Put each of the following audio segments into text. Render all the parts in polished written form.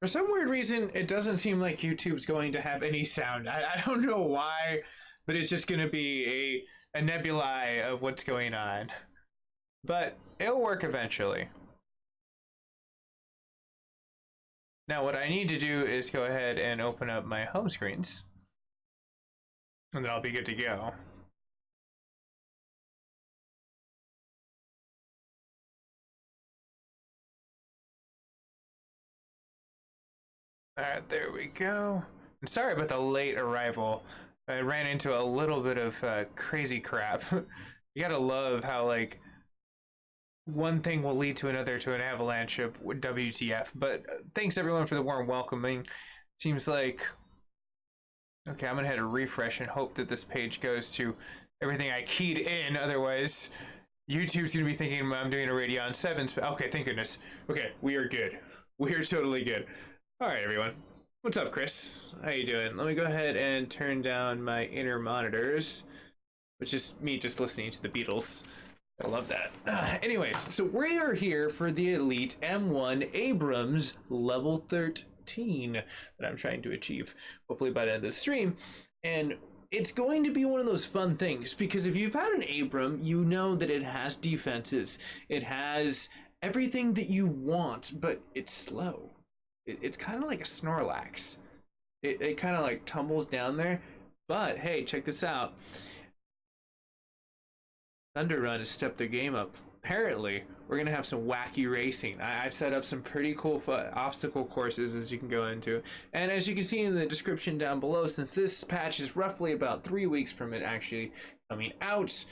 For some weird reason, it doesn't seem like YouTube's going to have any sound. I don't know why, but it's just going to be a nebulae of what's going on. But it'll work eventually. Now, what I need to do is go ahead and open up my home screens. And then I'll be good to go. Alright, there we go. And sorry about the late arrival. I ran into a little bit of crazy crap. You gotta love how, like, one thing will lead to another to an avalanche of WTF. But thanks everyone for the warm welcoming. Seems like... Okay, I'm gonna hit a refresh and hope that this page goes to everything I keyed in. Otherwise, YouTube's gonna be thinking I'm doing a Radeon 7. Okay, thank goodness. Okay, we are good. We are totally good. All right, everyone. What's up, Chris? How you doing? Let me go ahead and turn down my inner monitors, which is me just listening to the Beatles. I love that. Anyways, so we are here for the Elite M1 Abrams level 13 that I'm trying to achieve, hopefully by the end of the stream. And it's going to be one of those fun things, because if you've had an Abram, you know that it has defenses. It has everything that you want, but it's slow. It's kind of like a Snorlax. It kind of like tumbles down there. But hey, check this out. Thunder Run has stepped their game up. Apparently, we're going to have some wacky racing. I've set up some pretty cool obstacle courses as you can go into. And as you can see in the description down below, since this patch is roughly about 3 weeks from it actually coming out,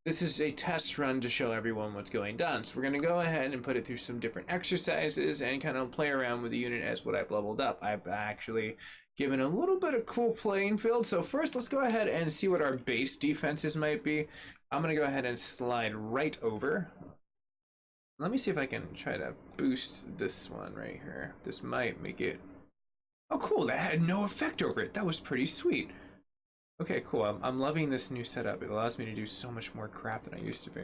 this is a test run to show everyone what's going down. So we're going to go ahead and put it through some different exercises and kind of play around with the unit as what I've leveled up. I've actually given a little bit of cool playing field. So first, let's go ahead and see what our base defenses might be. I'm going to go ahead and slide right over. Let me see if I can try to boost this one right here. This might make it... Oh, cool. That had no effect over it. That was pretty sweet. Okay, cool. I'm loving this new setup. It allows me to do so much more crap than I used to be.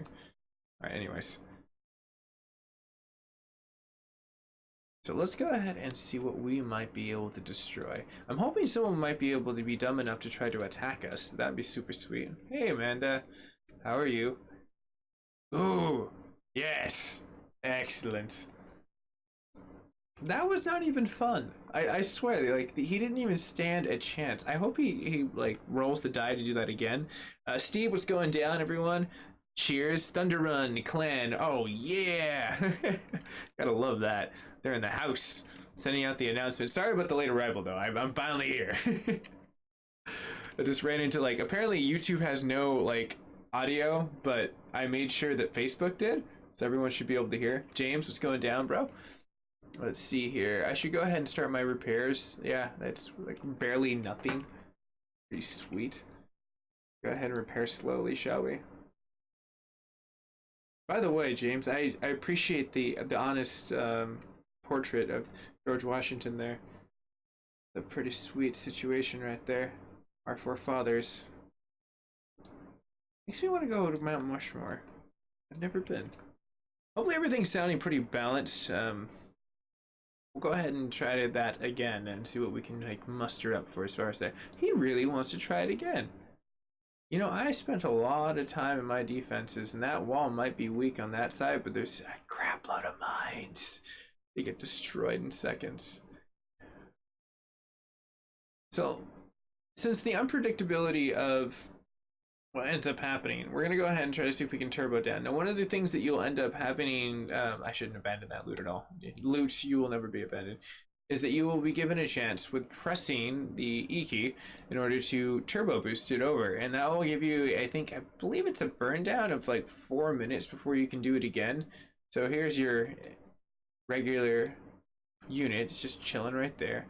Alright, anyways. So let's go ahead and see what we might be able to destroy. I'm hoping someone might be able to be dumb enough to try to attack us. That'd be super sweet. Hey, Amanda. How are you? Ooh, yes. Excellent. That was not even fun. I swear, like, he didn't even stand a chance. I hope he like rolls the die to do that again. Steve, what's going down, everyone? Cheers, Thunder Run clan. Oh yeah, gotta love that. They're in the house, sending out the announcement. Sorry about the late arrival, though. I'm finally here. I just ran into, like, apparently YouTube has no like audio, but I made sure that Facebook did, so everyone should be able to hear. James, what's going down, bro? Let's see here. I should go ahead and start my repairs. Yeah, that's like barely nothing. Pretty sweet. Go ahead and repair slowly, shall we? By the way, James, I appreciate the honest portrait of George Washington there. A pretty sweet situation right there. Our forefathers. Makes me want to go to Mount Rushmore. I've never been. Hopefully everything's sounding pretty balanced. We'll go ahead and try that again and see what we can like muster up for as far as that. He really wants to try it again. You know, I spent a lot of time in my defenses, and that wall might be weak on that side, but there's a crap load of mines. They get destroyed in seconds. So, since the unpredictability of what ends up happening, we're gonna go ahead and try to see if we can turbo down. Now, one of the things that you'll end up having, I shouldn't abandon that loot at all. Loot, you will never be abandoned, is that you will be given a chance with pressing the E key in order to turbo boost it over. And that will give you, I believe it's a burn down of like 4 minutes before you can do it again. So here's your regular unit. It's just chilling right there.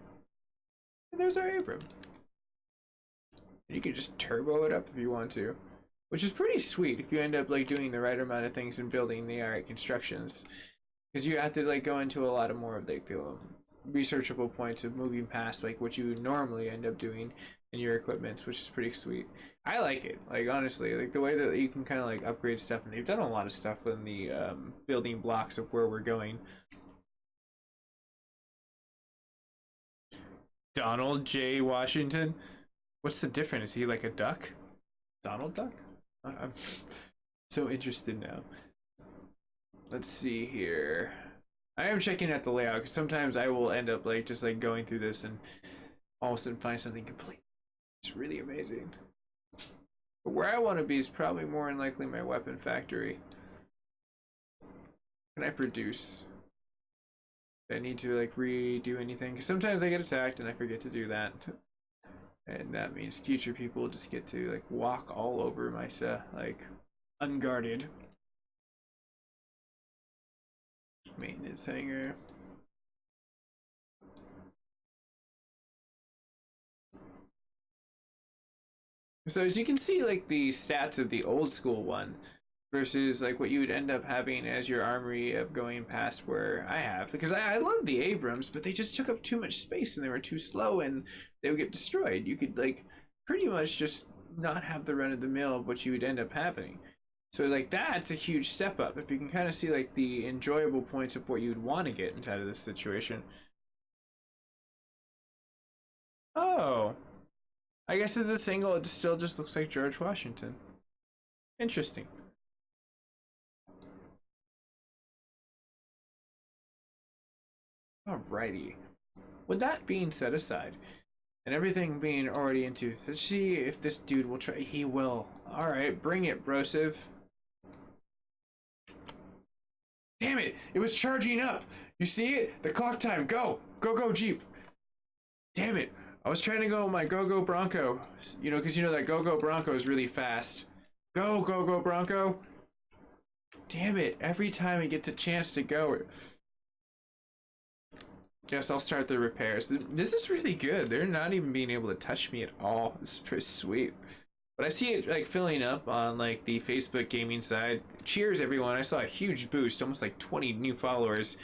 And there's our Abram. You can just turbo it up if you want to, which is pretty sweet if you end up like doing the right amount of things and building the right constructions, because you have to like go into a lot of more of like the researchable points of moving past like what you would normally end up doing in your equipment, which is pretty sweet. I like it, like honestly, like the way that you can kind of like upgrade stuff, and they've done a lot of stuff in the building blocks of where we're going. Donald J. Washington. What's the difference? Is he like a duck? Donald Duck? I'm so interested now. Let's see here. I am checking out the layout because sometimes I will end up like just like going through this and all of a sudden find something complete. It's really amazing. But where I want to be is probably more than likely my weapon factory. Can I produce? Do I need to like redo anything? Because sometimes I get attacked and I forget to do that. And that means future people just get to like walk all over my like unguarded. Maintenance hangar. So as you can see, like the stats of the old school one versus like what you would end up having as your armory of going past where I have, because I love the Abrams, but they just took up too much space and they were too slow and they would get destroyed. You could like pretty much just not have the run of the mill of what you would end up having. So like that's a huge step up if you can kind of see like the enjoyable points of what you would want to get into this situation. Oh, I guess in this angle it still just looks like George Washington. Interesting. Alrighty. With that being set aside, and everything being already into, let's see if this dude will try. He will. Alright, bring it, Brosive. Damn it! It was charging up! You see it? The clock time. Go! Go, go, Jeep! Damn it! I was trying to go my Go-Go Bronco. You know, because you know that Go-Go Bronco is really fast. Go, Go-Go Bronco! Damn it! Every time it gets a chance to go. Yes, I'll start the repairs. This is really good. They're not even being able to touch me at all. This is pretty sweet. But I see it like filling up on like the Facebook gaming side. Cheers, everyone. I saw a huge boost, almost like 20 new followers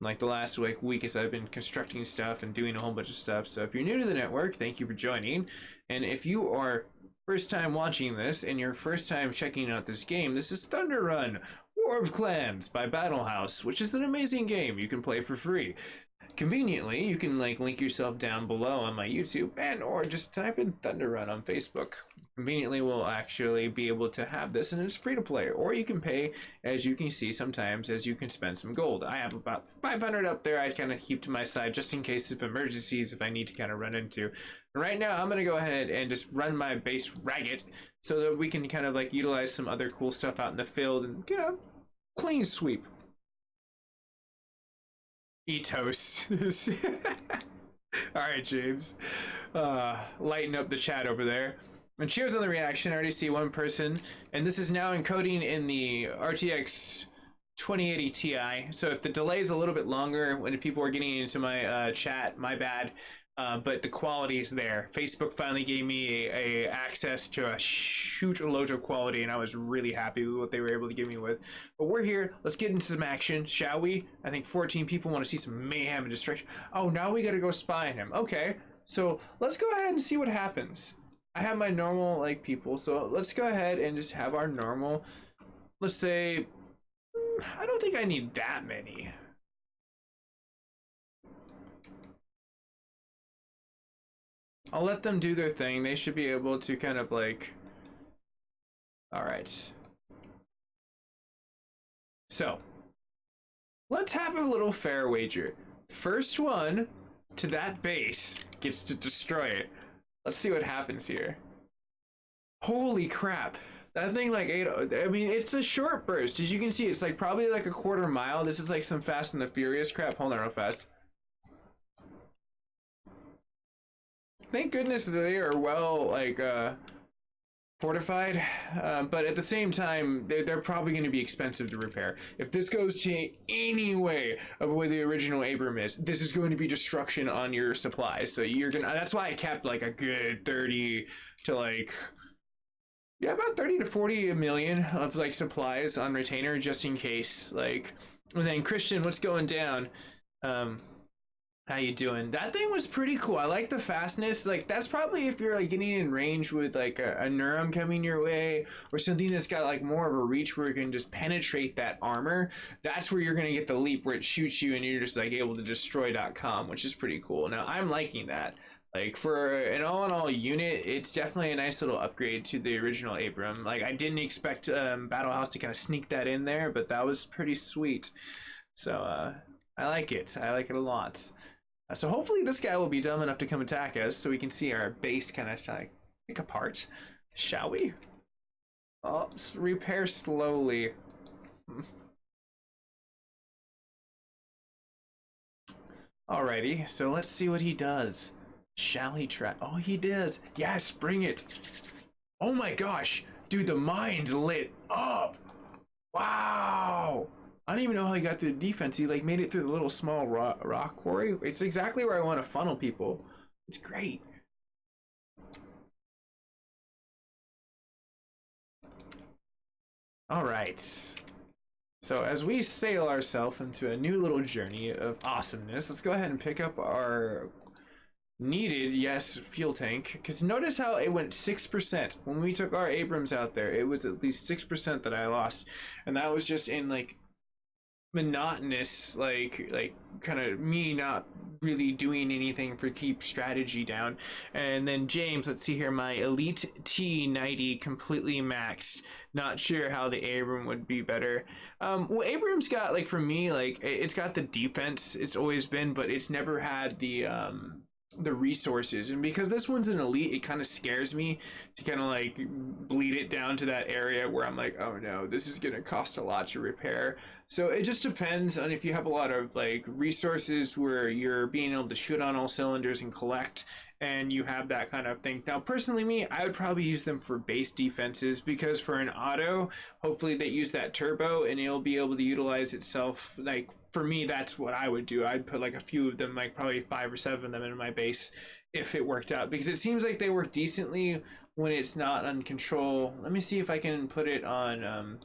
in like the last like week as I've been constructing stuff and doing a whole bunch of stuff. So if you're new to the network, thank you for joining. And if you are first time watching this and your first time checking out this game, this is Thunder Run War of Clans by Battle House, which is an amazing game you can play for free. Conveniently, you can like link yourself down below on my YouTube and or just type in Thunder Run on Facebook. Conveniently, we'll actually be able to have this and it's free to play, or you can pay, as you can see sometimes, as you can spend some gold. I have about 500 up there I kind of keep to my side just in case of emergencies if I need to kind of run into. And right now, I'm going to go ahead and just run my base ragged so that we can kind of like utilize some other cool stuff out in the field and get a clean sweep. Eat toast. All right, James. Lighten up the chat over there. And cheers on the reaction. I already see one person. And this is now encoding in the RTX 2080 Ti. So if the delay is a little bit longer when people are getting into my chat, my bad. But the quality is there. Facebook finally gave me a access to a shoot load of quality, and I was really happy with what they were able to give me with. But we're here. Let's get into some action, shall we? I think 14 people want to see some mayhem and destruction. Oh, now we got to go spy on him. Okay, so let's go ahead and see what happens. I have my normal like people, so let's go ahead and just have our normal. Let's say, I don't think I need that many. I'll let them do their thing. They should be able to kind of like... Alright. So, let's have a little fair wager. First one to that base gets to destroy it. Let's see what happens here. Holy crap. That thing like ate... I mean, it's a short burst. As you can see, it's like probably like a quarter mile. This is like some Fast and the Furious crap. Hold on real fast. Thank goodness that they are well like fortified, but at the same time they're probably going to be expensive to repair. If this goes to any way of the way the original Abram is, this is going to be destruction on your supplies. So you're gonna, that's why I kept like a good 30 to like, yeah, about 30 to 40 million of like supplies on retainer just in case. Like, and then Christian, what's going down? How you doing? That thing was pretty cool. I like the fastness. Like that's probably if you're like getting in range with like a Nimr coming your way or something that's got like more of a reach where you can just penetrate that armor. That's where you're gonna get the leap where it shoots you and you're just like able to destroy.com, which is pretty cool. Now I'm liking that. Like for an all-in-all unit, it's definitely a nice little upgrade to the original Abram. Like I didn't expect Battle House to kind of sneak that in there, but that was pretty sweet. So I like it. I like it a lot. So hopefully this guy will be dumb enough to come attack us, so we can see our base kind of like pick apart. Shall we? Oh, repair slowly. Alrighty, so let's see what he does. Shall he try? Oh, he does. Yes, bring it. Oh my gosh. Dude, the mind lit up. Wow. I don't even know how he got through the defense. He like made it through the little small rock quarry. It's exactly where I want to funnel people. It's great. All right. So as we sail ourselves into a new little journey of awesomeness, let's go ahead and pick up our needed, yes, fuel tank. Because notice how it went 6%. When we took our Abrams out there, it was at least 6% that I lost. And that was just in like monotonous, like kind of me not really doing anything for keep strategy down. And then James, let's see here, my Elite T90 completely maxed. Not sure how the Abram would be better. Well, Abram's got, like, for me, like, it's got the defense, it's always been, but it's never had the resources. And because this one's an elite, it kind of scares me to kind of like bleed it down to that area where I'm like, oh no, this is gonna cost a lot to repair. So it just depends on if you have a lot of like resources where you're being able to shoot on all cylinders and collect, and you have that kind of thing. Now personally, me, I would probably use them for base defenses, because for an auto, hopefully they use that turbo and it'll be able to utilize itself. Like for me, that's what I would do. I'd put like a few of them, like probably 5 or 7 of them in my base if it worked out, because it seems like they work decently when it's not on control. Let me see if I can put it on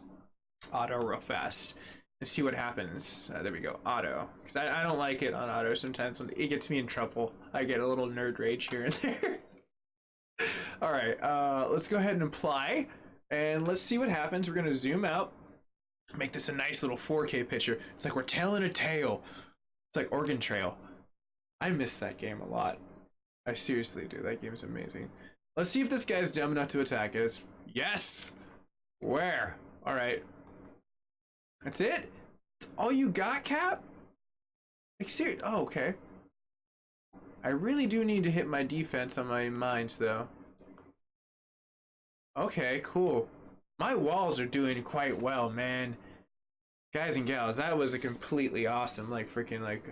auto real fast and see what happens. There we go, auto, because I don't like it on auto. Sometimes when it gets me in trouble, I get a little nerd rage here and there. All right, let's go ahead and apply, and let's see what happens. We're gonna zoom out, make this a nice little 4K picture. It's like we're telling a tale. It's like Oregon Trail. I miss that game a lot. I seriously do. That game's amazing. Let's see if this guy's dumb enough to attack us. Yes! Where? All right. That's it? That's all you got, Cap? Like, serious? Oh, okay. I really do need to hit my defense on my mines, though. Okay, cool. My walls are doing quite well, man. Guys and gals, that was a completely awesome, like, freaking, like,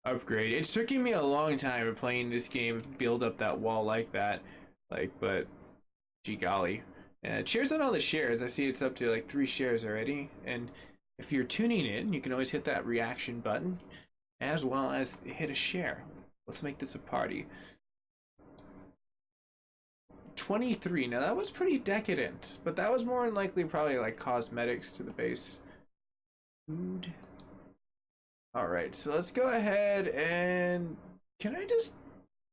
upgrade. It's taking me a long time of playing this game to build up that wall like that. Like, but, gee golly. Cheers on all the shares. I see it's up to, like, 3 shares already. And if you're tuning in, you can always hit that reaction button, as well as hit a share. Let's make this a party. 23. Now that was pretty decadent, but that was more than likely probably like cosmetics to the base. Food. All right, so let's go ahead and can I just,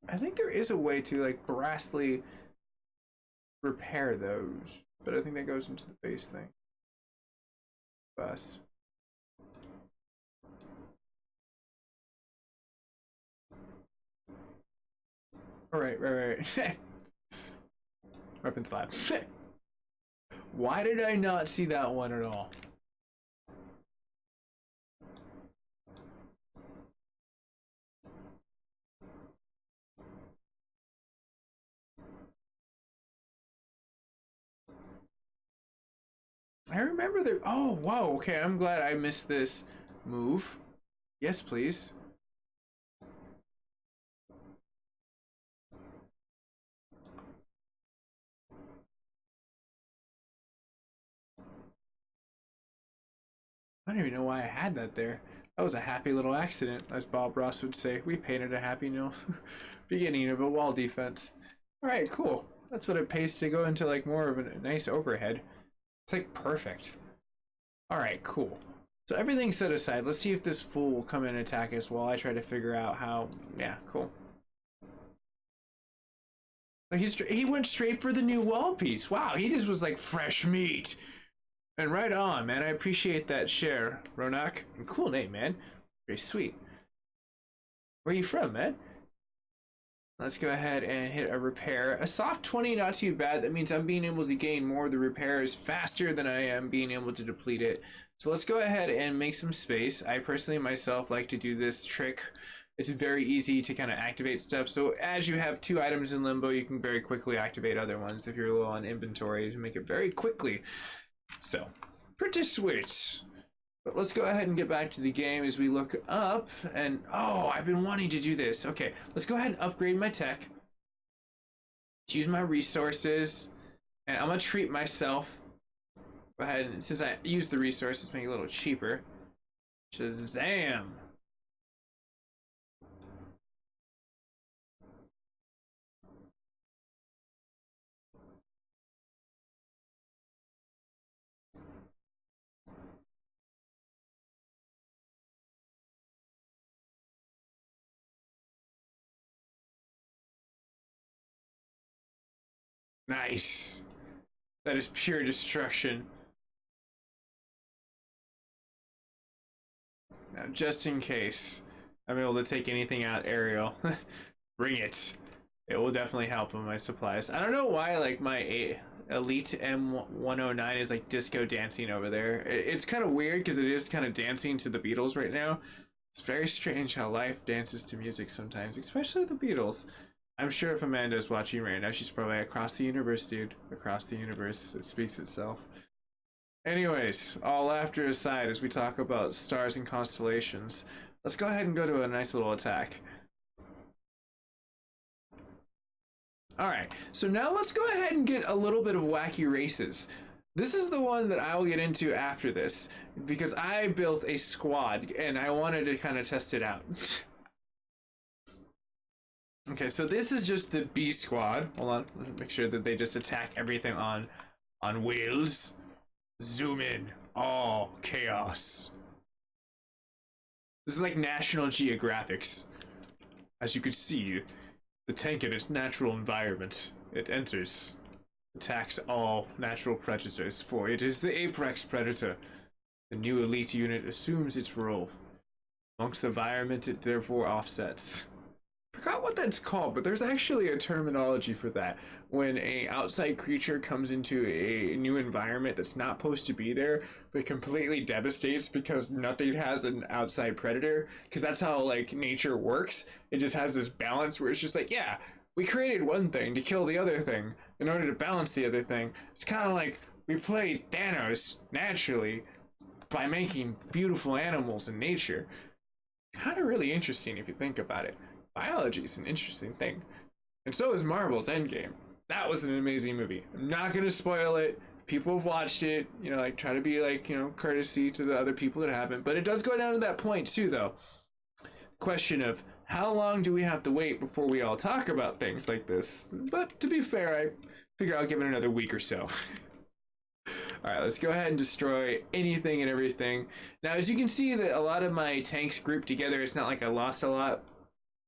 I think there is a way to like brassly repair those, but I think that goes into the base thing. Bust. All right, right. Weapons lab. Why did I not see that one at all? I remember there. Oh, whoa. Okay, I'm glad I missed this move. Yes, please. I don't even know why I had that there. That was a happy little accident, as Bob Ross would say. We painted a happy new beginning of a wall defense. All right, cool. That's what it pays to go into like more of a nice overhead. It's like perfect. All right, cool. So everything set aside, let's see if this fool will come in and attack us while I try to figure out how. Yeah, cool. Like he went straight for the new wall piece. Wow, he just was like fresh meat. And right on, man. I appreciate that share, Ronak. Cool name, man. Very sweet. Where are you from, man? Let's go ahead and hit a repair. A soft 20, not too bad. That means I'm being able to gain more of the repairs faster than I am being able to deplete it. So let's go ahead and make some space. I personally myself like to do this trick. It's very easy to kind of activate stuff. So as you have 2 items in limbo, you can very quickly activate other ones if you're low on inventory to make it very quickly. So pretty sweet. But let's go ahead and get back to the game as we look up. And oh, I've been wanting to do this. Okay, let's go ahead and upgrade my tech. Use my resources. And I'm gonna treat myself. Go ahead and, since I use the resources, make it a little cheaper. Shazam! Nice. That is pure destruction. Now, just in case I'm able to take anything out aerial, bring it. It will definitely help with my supplies. I don't know why, like, my Elite M1 is like disco dancing over there. It's kind of weird because it is kind of dancing to the Beatles right now. It's very strange how life dances to music sometimes, especially the Beatles. I'm sure if Amanda's watching right now, she's probably across the universe, dude. Across the universe. It speaks itself. Anyways, all laughter aside as we talk about stars and constellations, let's go ahead and go to a nice little attack. Alright, so now let's go ahead and get a little bit of wacky races. This is the one that I will get into after this, because I built a squad and I wanted to kind of test it out. Okay, so this is just the B squad. Hold on, let's make sure that they just attack everything on wheels. Zoom in. Oh, chaos. This is like National Geographics. As you can see, the tank in its natural environment. It enters, attacks all natural predators, for it is the apex predator. The new elite unit assumes its role. Amongst the environment, it therefore offsets. I forgot what that's called, but there's actually a terminology for that. When a outside creature comes into a new environment that's not supposed to be there, but completely devastates because nothing has an outside predator. Because that's how like nature works. It just has this balance where it's just like, yeah, we created one thing to kill the other thing in order to balance the other thing. It's kind of like we played Thanos naturally by making beautiful animals in nature. Kind of really interesting if you think about it. Biology is an interesting thing, and so is Marvel's Endgame. That was an amazing movie. I'm not gonna spoil it. People have watched it, you know, like try to be like, you know, courtesy to the other people that haven't, but it does go down to that point too, though. Question of how long do we have to wait before we all talk about things like this? But to be fair, I figure I'll give it another week or so. All right, let's go ahead and destroy anything and everything. Now, as you can see, that a lot of my tanks grouped together. It's not like I lost a lot.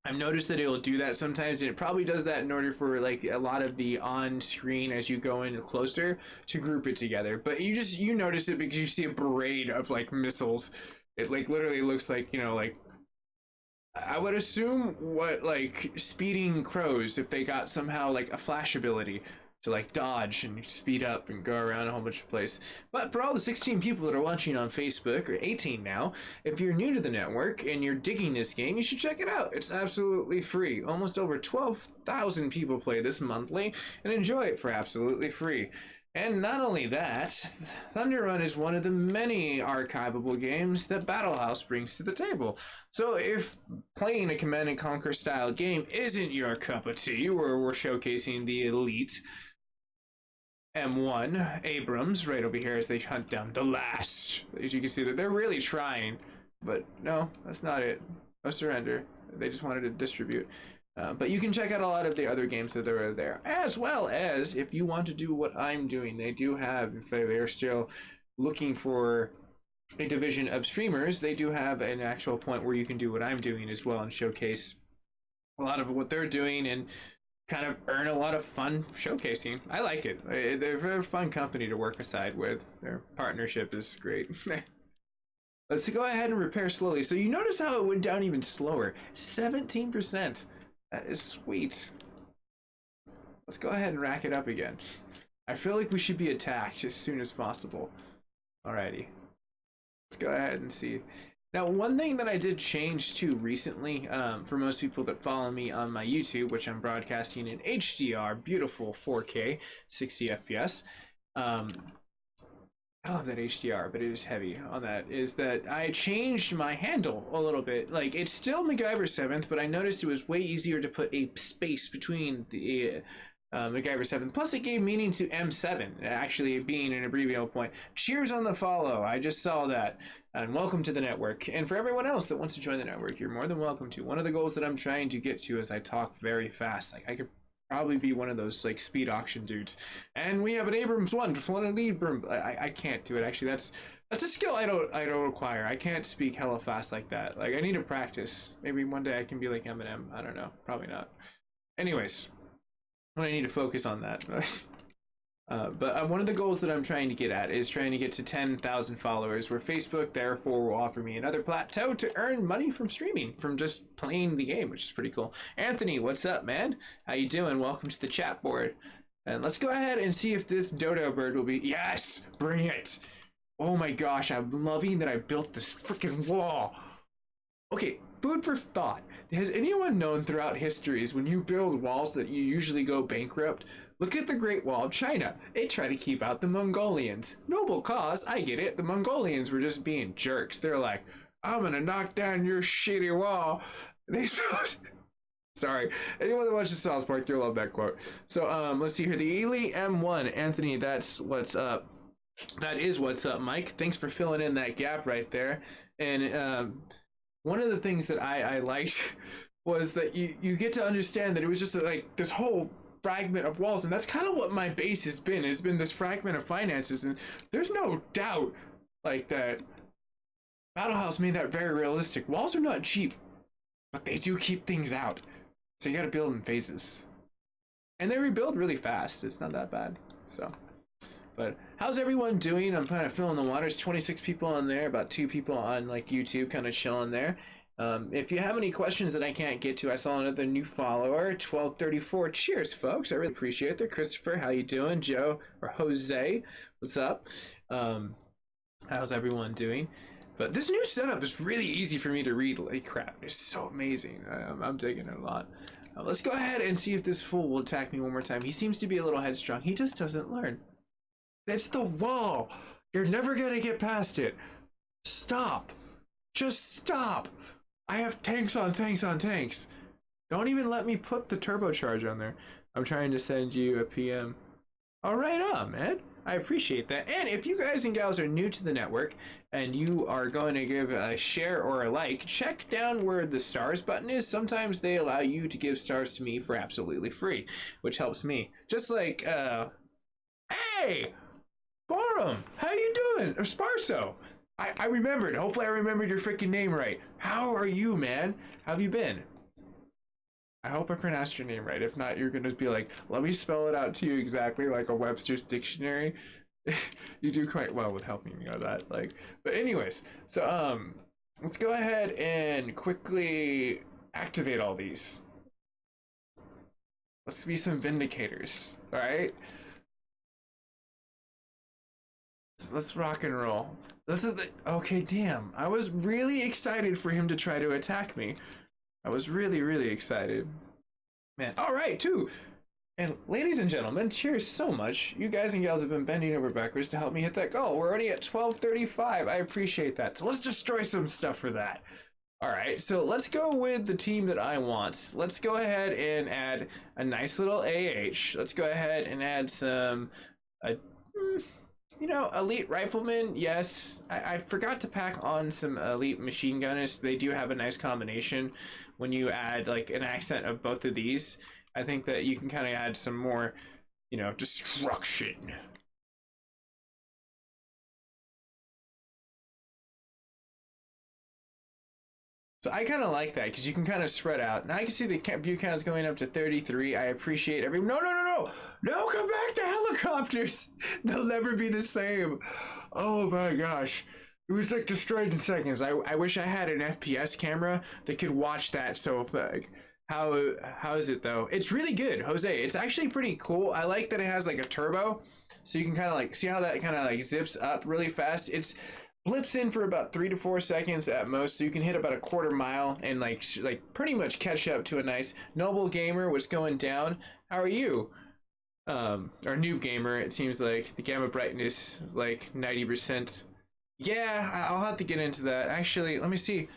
I've noticed that it will do that sometimes, and it probably does that in order for like a lot of the on-screen as you go in closer to group it together. But you notice it because you see a parade of like missiles. It like literally looks like, you know, like I would assume what like speeding crows if they got somehow like a flash ability to like dodge and speed up and go around a whole bunch of places. But for all the 16 people that are watching on Facebook, or 18 now, if you're new to the network and you're digging this game, you should check it out. It's absolutely free. Almost over 12,000 people play this monthly and enjoy it for absolutely free. And not only that, Thunder Run is one of the many archivable games that Battlehouse brings to the table. So if playing a Command & Conquer style game isn't your cup of tea, where we're showcasing the Elite M1 Abrams right over here as they hunt down the last. As you can see, that they're really trying, but no, that's not it. No surrender. They just wanted to distribute. But you can check out a lot of the other games that are there, as well as if you want to do what I'm doing. They do have, if they're still looking for a division of streamers, they do have an actual point where you can do what I'm doing as well and showcase a lot of what they're doing and kind of earn a lot of fun showcasing. I like it. They're a fun company to work aside with. Their partnership is great. Let's go ahead and repair slowly. So you notice how it went down even slower. 17%. That is sweet. Let's go ahead and rack it up again. I feel like we should be attacked as soon as possible. Alrighty. Let's go ahead and see. Now, one thing that I did change too recently, for most people that follow me on my YouTube, which I'm broadcasting in HDR, beautiful 4K, 60 FPS. I love that HDR, but it is heavy on that, is that I changed my handle a little bit. Like, it's still MacGyver 7th, but I noticed it was way easier to put a space between the MacGyver 7th. Plus, it gave meaning to M7, actually being an abbreviable point. Cheers on the follow. I just saw that. And welcome to the network. And for everyone else that wants to join the network, you're more than welcome to. One of the goals that I'm trying to get to is I talk very fast. Like, I could probably be one of those like speed auction dudes. And we have an Abrams one Elite Abrams. I can't do it. Actually, that's a skill I don't acquire. I can't speak hella fast like that. Like, I need to practice. Maybe one day I can be like Eminem. I don't know. Probably not. Anyways, I need to focus on that. But one of the goals that I'm trying to get at is trying to get to 10,000 followers, where Facebook therefore will offer me another plateau to earn money from streaming, from just playing the game, which is pretty cool. Anthony, what's up, man? How you doing? Welcome to the chat board. And let's go ahead and see if this dodo bird will be... Yes! Bring it! Oh my gosh, I'm loving that I built this freaking wall. Okay, food for thought. Has anyone known throughout histories when you build walls that you usually go bankrupt? Look at the Great Wall of China. They try to keep out the Mongolians. Noble cause, I get it. The Mongolians were just being jerks. They're like, I'm gonna knock down your shitty wall. They Sorry, anyone that watches South Park, you'll love that quote. So let's see here. The Elite M1, Anthony, that's what's up. That is what's up, Mike. Thanks for filling in that gap right there. And one of the things that I liked was that you get to understand that it was just like this whole fragment of walls, and that's kind of what my base has been this fragment of finances. And there's no doubt like that Battle House made that very realistic. Walls are not cheap, but they do keep things out, so you got to build in phases, and they rebuild really fast. It's not that bad. So, but how's everyone doing? I'm kind of filling the waters. 26 people on there, about 2 people on like YouTube, kind of chilling there. If you have any questions that I can't get to, I saw another new follower, 1234. Cheers, folks. I really appreciate it. Christopher, how you doing? Joe or Jose, what's up? How's everyone doing? But this new setup is really easy for me to read. Like crap, it's so amazing. I'm digging it a lot. Let's go ahead and see if this fool will attack me one more time. He seems to be a little headstrong. He just doesn't learn. It's the wall. You're never gonna get past it. Stop. Just stop. I have tanks on tanks on tanks. Don't even let me put the turbocharge on there. I'm trying to send you a PM. All right on, man. I appreciate that. And if you guys and gals are new to the network and you are going to give a share or a like, check down where the stars button is. Sometimes they allow you to give stars to me for absolutely free, which helps me. Just like, hey, Borum, how you doing? Or Sparso. I remembered. Hopefully I remembered your freaking name right. How are you, man? How have you been? I hope I pronounced your name right. If not, you're going to be like, let me spell it out to you exactly like a Webster's dictionary. You do quite well with helping me on that. Like, but anyways, so let's go ahead and quickly activate all these. Let's be some vindicators, all right? Let's rock and roll. Okay, damn. I was really excited for him to try to attack me. I was really, really excited. Man, all right, too. And ladies and gentlemen, cheers so much. You guys and gals have been bending over backwards to help me hit that goal. We're already at 1235. I appreciate that. So let's destroy some stuff for that. All right, so let's go with the team that I want. Let's go ahead and add a nice little AH. Let's go ahead and add some... you know, elite riflemen, yes. I forgot to pack on some elite machine gunners. They do have a nice combination. When you add like an accent of both of these, I think that you can kind of add some more, you know, destruction. So I kind of like that because you can kind of spread out. Now I can see the view count's going up to 33. I appreciate every... No, come back to helicopters. They'll never be the same. Oh my gosh. It was like destroyed in seconds. I wish I had an FPS camera that could watch that. So like, How is it though? It's really good, Jose. It's actually pretty cool. I like that it has like a turbo, so you can kind of like see how that kind of like zips up really fast. It's blips in for about 3 to 4 seconds at most, so you can hit about a quarter mile and like pretty much catch up to a nice Noble Gamer. What's going down? How are you? Our Noob Gamer. It seems like the gamma brightness is like 90%. Yeah, I'll have to get into that. Actually, let me see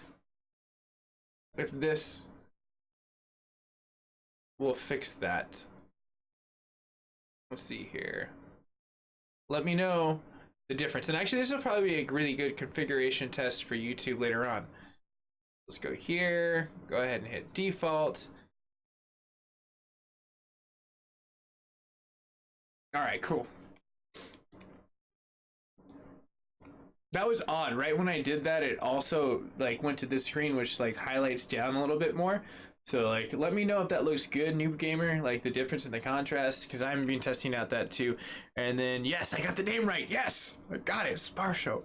if this will fix that. Let's see here. Let me know the difference. And actually, this will probably be a really good configuration test for YouTube later on. Let's go here. Go ahead and hit default. All right, cool. That was odd. Right when I did that, it also like went to this screen, which like highlights down a little bit more. So like, let me know if that looks good, Noob Gamer, like the difference in the contrast, because I've been testing out that too. And then, yes, I got the name right. Yes, I got it. Sparsho.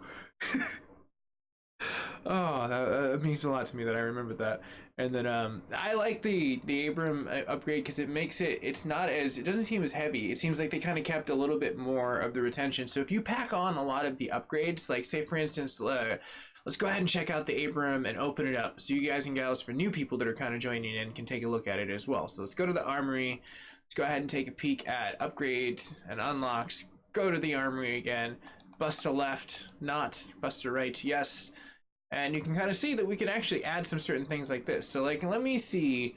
Oh, that means a lot to me that I remembered that. And then I like the Abram upgrade because it makes it's not as, it doesn't seem as heavy. It seems like they kind of kept a little bit more of the retention. So if you pack on a lot of the upgrades, like say for instance, let's go ahead and check out the Abram and open it up so you guys and gals, for new people that are kind of joining in, can take a look at it as well. So let's go to the armory. Let's go ahead and take a peek at upgrades and unlocks. Go to the armory again. Bust to left, not. Bust to right, yes. And you can kind of see that we can actually add some certain things like this. So like, let me see.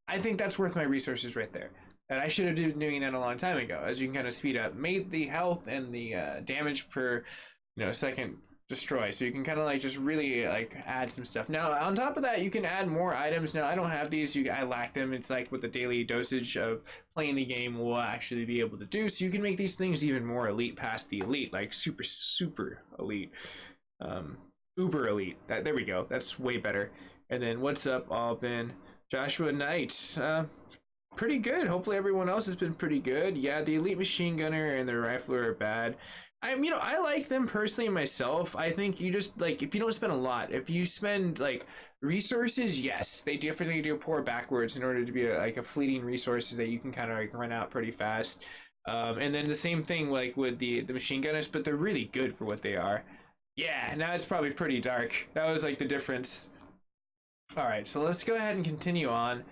I think that's worth my resources right there. And I should have been doing that a long time ago. As you can kind of speed up, made the health and the damage per second destroy. So you can kind of like just really like add some stuff. Now on top of that, you can add more items. Now I don't have these. I lack them. It's like what the daily dosage of playing the game will actually be able to do. So you can make these things even more elite past the elite, like super elite. Uber elite. There we go. That's way better. And then what's up, Albin? Joshua Knight. Pretty good. Hopefully everyone else has been pretty good. Yeah, the elite machine gunner and the rifler are bad. I like them personally myself. I think you just like, if you don't spend a lot, if you spend like resources, yes, they definitely do pour backwards in order to be a fleeting resources that you can kind of like run out pretty fast. And then the same thing like with the machine gunners, but they're really good for what they are. Yeah, now it's probably pretty dark. That was like the difference. All right, so let's go ahead and continue on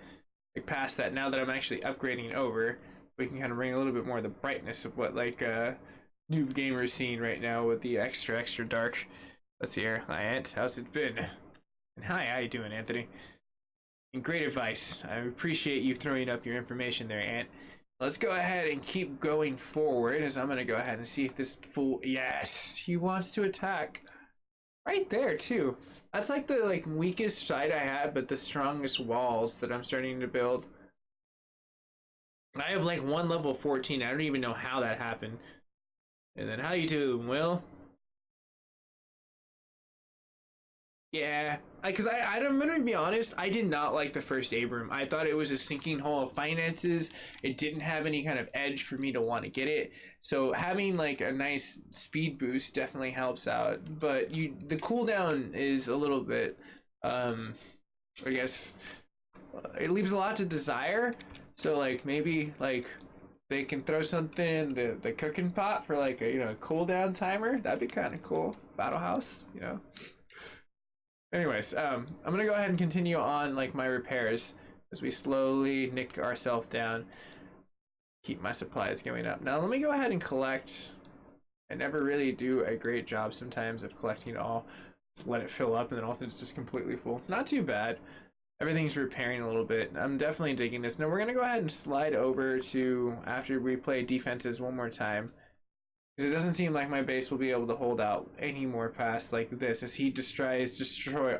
like past that. Now that I'm actually upgrading over, we can kind of bring a little bit more of the brightness of what like Noob Gamer is seeing right now with the extra dark. Let's see here. Hi, Ant. How's it been? And hi, how you doing, Anthony? And great advice. I appreciate you throwing up your information there, Ant. Let's go ahead and keep going forward, as I'm going to go ahead and see if this fool... Yes, he wants to attack. Right there, too. That's like the weakest side I had, but the strongest walls that I'm starting to build. I have like one level 14. I don't even know how that happened. And then how you doing, Will? Yeah, because I'm gonna be honest, I did not like the first Abram. I thought it was a sinking hole of finances. It didn't have any kind of edge for me to want to get it. So having like a nice speed boost definitely helps out. But the cooldown is a little bit, I guess, it leaves a lot to desire. So like maybe like they can throw something in the cooking pot for like a cooldown timer. That'd be kind of cool. Battle house, Anyways, I'm gonna go ahead and continue on like my repairs as we slowly nick ourselves down. Keep my supplies going up. Now let me go ahead and collect. I never really do a great job sometimes of collecting all. Just let it fill up and then also it's just completely full. Not too bad. Everything's repairing a little bit. I'm definitely digging this. Now we're gonna go ahead and slide over to after we play defenses one more time. Because it doesn't seem like my base will be able to hold out any more past like this as he destroy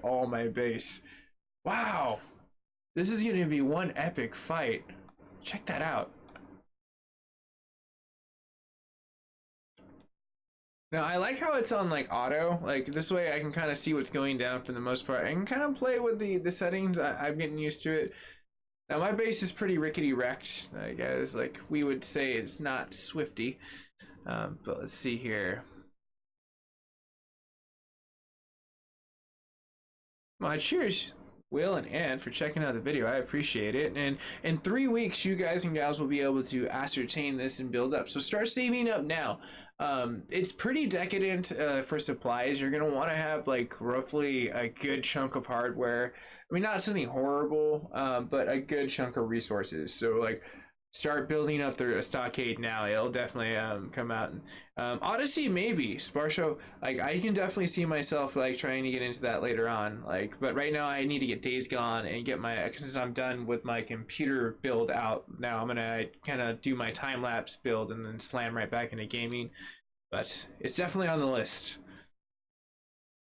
all my base. Wow! This is going to be one epic fight. Check that out. Now I like how it's on like auto. Like this way I can kind of see what's going down for the most part. I can kind of play with the settings. I'm getting used to it. Now my base is pretty rickety wrecked, I guess. Like we would say it's not swifty. But let's see here. My cheers. Will and Ann for checking out the video. I appreciate it. And in 3 weeks, you guys and gals will be able to ascertain this and build up. So start saving up now. It's pretty decadent for supplies. You're gonna want to have like roughly a good chunk of hardware. I mean, not something horrible, but a good chunk of resources. So like, start building up the stockade now. It'll definitely come out. Odyssey maybe. Sparsho, like I can definitely see myself like trying to get into that later on. Like, but right now I need to get Days Gone and get my, because I'm done with my computer build out. Now I'm gonna kind of do my time lapse build and then slam right back into gaming. But it's definitely on the list.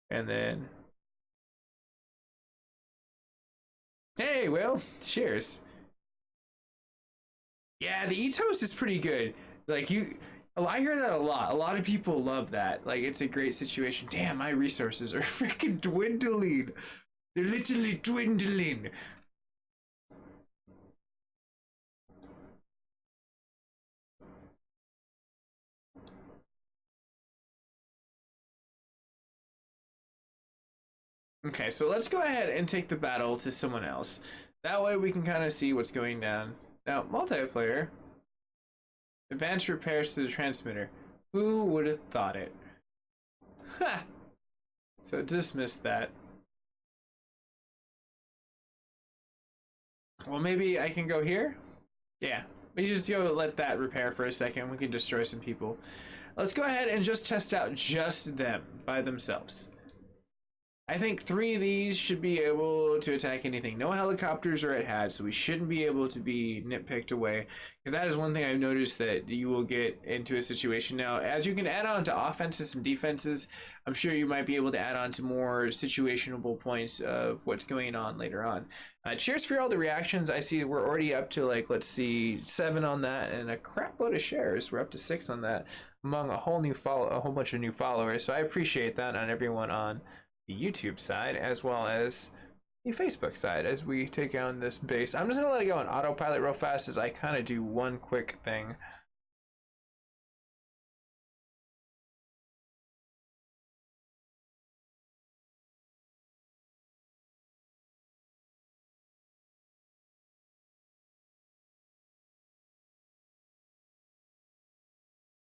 And then, hey, Will, cheers. Yeah, the E-Toast is pretty good. Like I hear that a lot. A lot of people love that. Like it's a great situation. Damn, my resources are freaking dwindling. They're literally dwindling. Okay, so let's go ahead and take the battle to someone else. That way we can kind of see what's going down. Now, multiplayer. Advanced repairs to the transmitter. Who would have thought it? Ha! So dismiss that. Well, maybe I can go here? Yeah. We just go let that repair for a second. We can destroy some people. Let's go ahead and just test out just them by themselves. I think 3 of these should be able to attack anything. No helicopters are at HAD, so we shouldn't be able to be nitpicked away. Because that is one thing I've noticed that you will get into a situation. Now, as you can add on to offenses and defenses, I'm sure you might be able to add on to more situationable points of what's going on later on. Cheers for all the reactions. I see we're already up to, like, let's see, 7 on that and a crap load of shares. We're up to 6 on that among a whole bunch of new followers. So I appreciate that on everyone on the YouTube side as well as the Facebook side as we take on this base. I'm just gonna let it go on autopilot real fast as I kind of do one quick thing.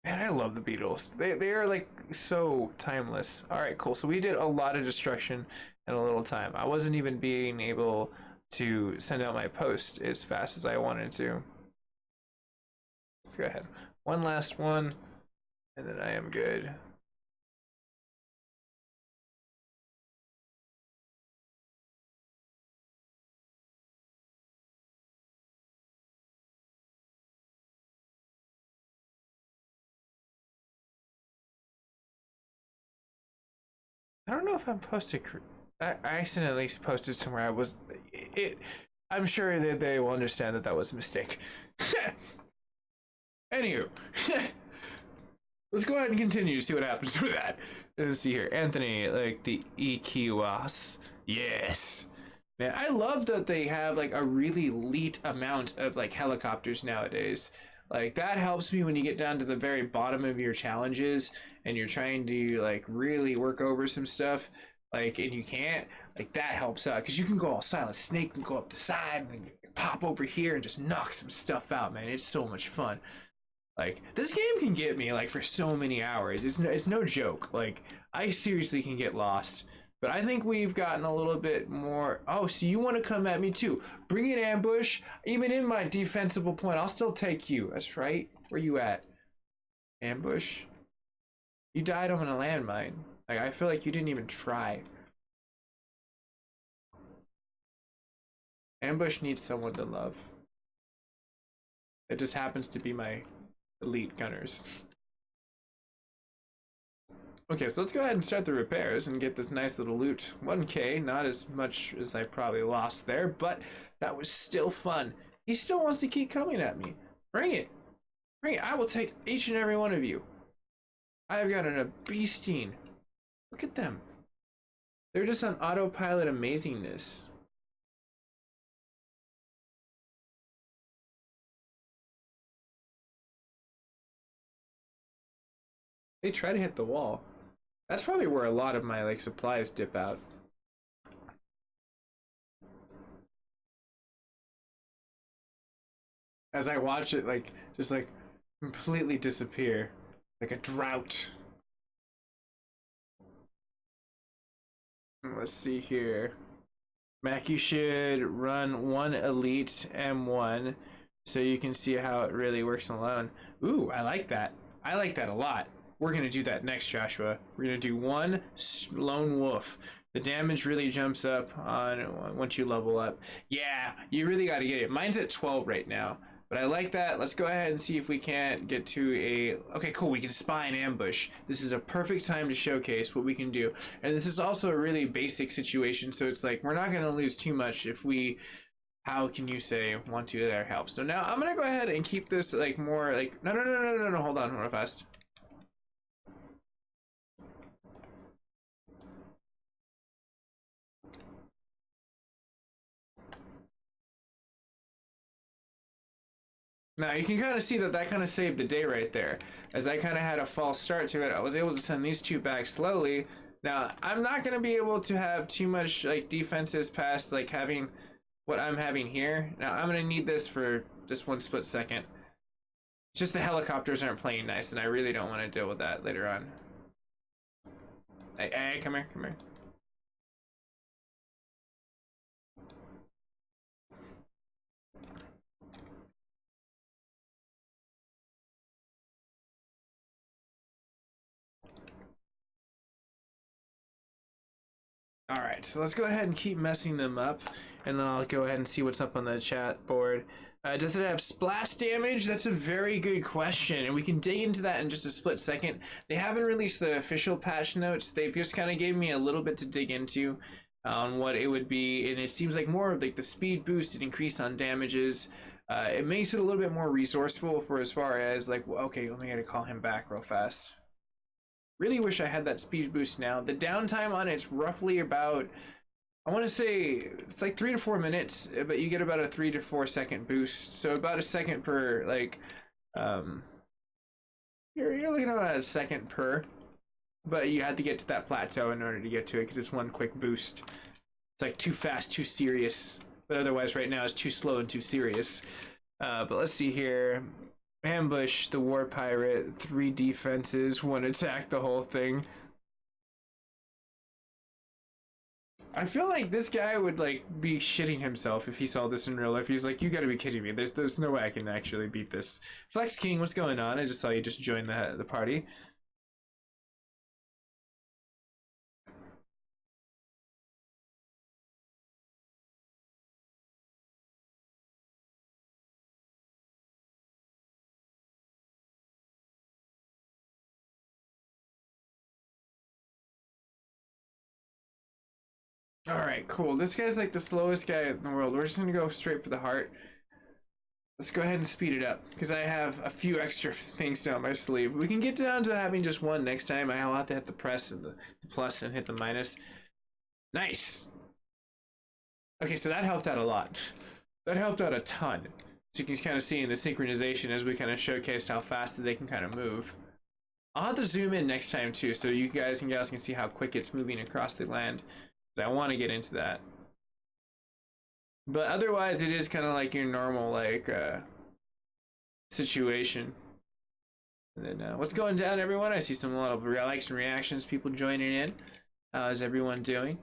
Man, I love the Beatles. They are like so timeless. All right, cool. So we did a lot of destruction in a little time. I wasn't even being able to send out my post as fast as I wanted to. Let's go ahead. One last one, and then I am good. I don't know if I'm posted. I accidentally posted somewhere. I'm sure that they will understand that that was a mistake. Anywho, let's go ahead and continue to see what happens with that. Let's see here, Anthony, like the EQS. Yes. Man, I love that they have like a really elite amount of like helicopters nowadays. Like that helps me when you get down to the very bottom of your challenges and you're trying to like really work over some stuff, like, and you can't, like that helps out because you can go all Silent Snake and go up the side and pop over here and just knock some stuff out, man. It's so much fun. Like this game can get me like for so many hours. It's no joke. Like I seriously can get lost. But I think we've gotten a little bit more. Oh, so you want to come at me too? Bring an ambush. Even in my defensible point, I'll still take you. That's right. Where you at? Ambush? You died on a landmine. Like I feel like you didn't even try. Ambush needs someone to love. It just happens to be my elite gunners. Okay, so let's go ahead and start the repairs and get this nice little loot. 1K, not as much as I probably lost there, but that was still fun. He still wants to keep coming at me. Bring it. Bring it. I will take each and every one of you. I've got a beasting. Look at them. They're just on autopilot amazingness. They try to hit the wall. That's probably where a lot of my like supplies dip out. as I watch it like just like completely disappear like a drought. Let's see here. Mac, you should run one Elite M1 so you can see how it really works alone. Ooh, I like that. I like that a lot. We're gonna do that next, Joshua. We're gonna do one lone wolf. The damage really jumps up on once you level up. Yeah, you really got to get it. Mine's at 12 right now, but I like that. Let's go ahead and see if we can't get to a... Okay, cool. We can spy and ambush. This is a perfect time to showcase what we can do. And this is also a really basic situation, so it's like we're not going to lose too much if we... How can you say want to there help? So now I'm going to go ahead and keep this like more like... No, hold on real fast. Now you can kind of see that kind of saved the day right there. As I kind of had a false start to it, I was able to send these two back slowly. Now I'm not going to be able to have too much like defenses past like having what I'm having here. Now I'm going to need this for just one split second. It's just the helicopters aren't playing nice and I really don't want to deal with that later on. Hey, come here, come here. All right, so let's go ahead and keep messing them up, and then I'll go ahead and see what's up on the chat board. Does it have splash damage? That's a very good question, and we can dig into that in just a split second. They haven't released the official patch notes. They've just kind of gave me a little bit to dig into on what it would be, and it seems like more of like the speed boost and increase on damages. It makes it a little bit more resourceful for as far as like, okay, let me gotta call him back real fast. Really wish I had that speed boost now. The downtime on it's roughly about, I want to say it's like 3 to 4 minutes, but you get about a 3 to 4 second boost. So about a second per like, you're looking at about a second per, but you had to get to that plateau in order to get to it because it's one quick boost. It's like too fast, too serious, but otherwise right now it's too slow and too serious. But let's see here. Ambush the war pirate, 3 defenses, 1 attack, the whole thing. I feel like this guy would like be shitting himself if he saw this in real life. He's like, you gotta be kidding me. There's no way I can actually beat this. Flex King, what's going on? I just saw you just join the party. All right, cool. This guy's like the slowest guy in the world. We're just gonna go straight for the heart. Let's go ahead and speed it up because I have a few extra things down my sleeve. We can get down to having just one next time. I'll have to hit the press and the plus and hit the minus. Nice. Okay, so that helped out a lot. That helped out a ton. So you can kind of see in the synchronization as we kind of showcased how fast they can kind of move. I'll have to zoom in next time too, so you guys and gals can see how quick it's moving across the land. I want to get into that. But otherwise, it is kind of like your normal like situation. And then what's going down, everyone? I see a lot of likes and reactions, people joining in. How's everyone doing?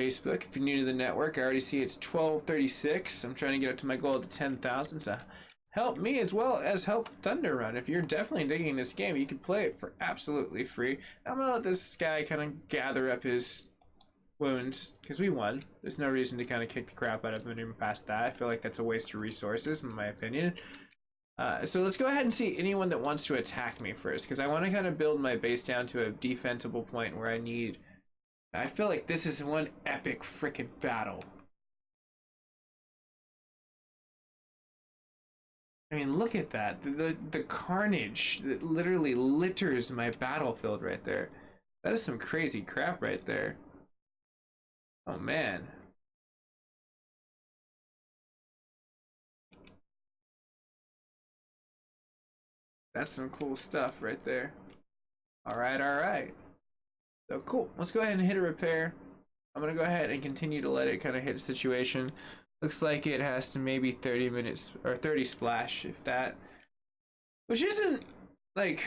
Facebook, if you're new to the network, I already see it's 1236. I'm trying to get up to my goal to 10,000. So help me as well as help Thunder Run. If you're definitely digging this game, you can play it for absolutely free. I'm gonna let this guy kind of gather up his wounds because we won. There's no reason to kind of kick the crap out of him even past that. I feel like that's a waste of resources in my opinion. So let's go ahead and see anyone that wants to attack me first because I want to kind of build my base down to a defensible point where I feel like this is one epic freaking battle. I mean, look at that. The carnage that literally litters my battlefield right there. That is some crazy crap right there. Oh man. That's some cool stuff right there. All right. So cool. Let's go ahead and hit a repair. I'm gonna go ahead and continue to let it kind of hit the situation. Looks like it has to maybe 30 minutes or 30 splash, if that. Which isn't like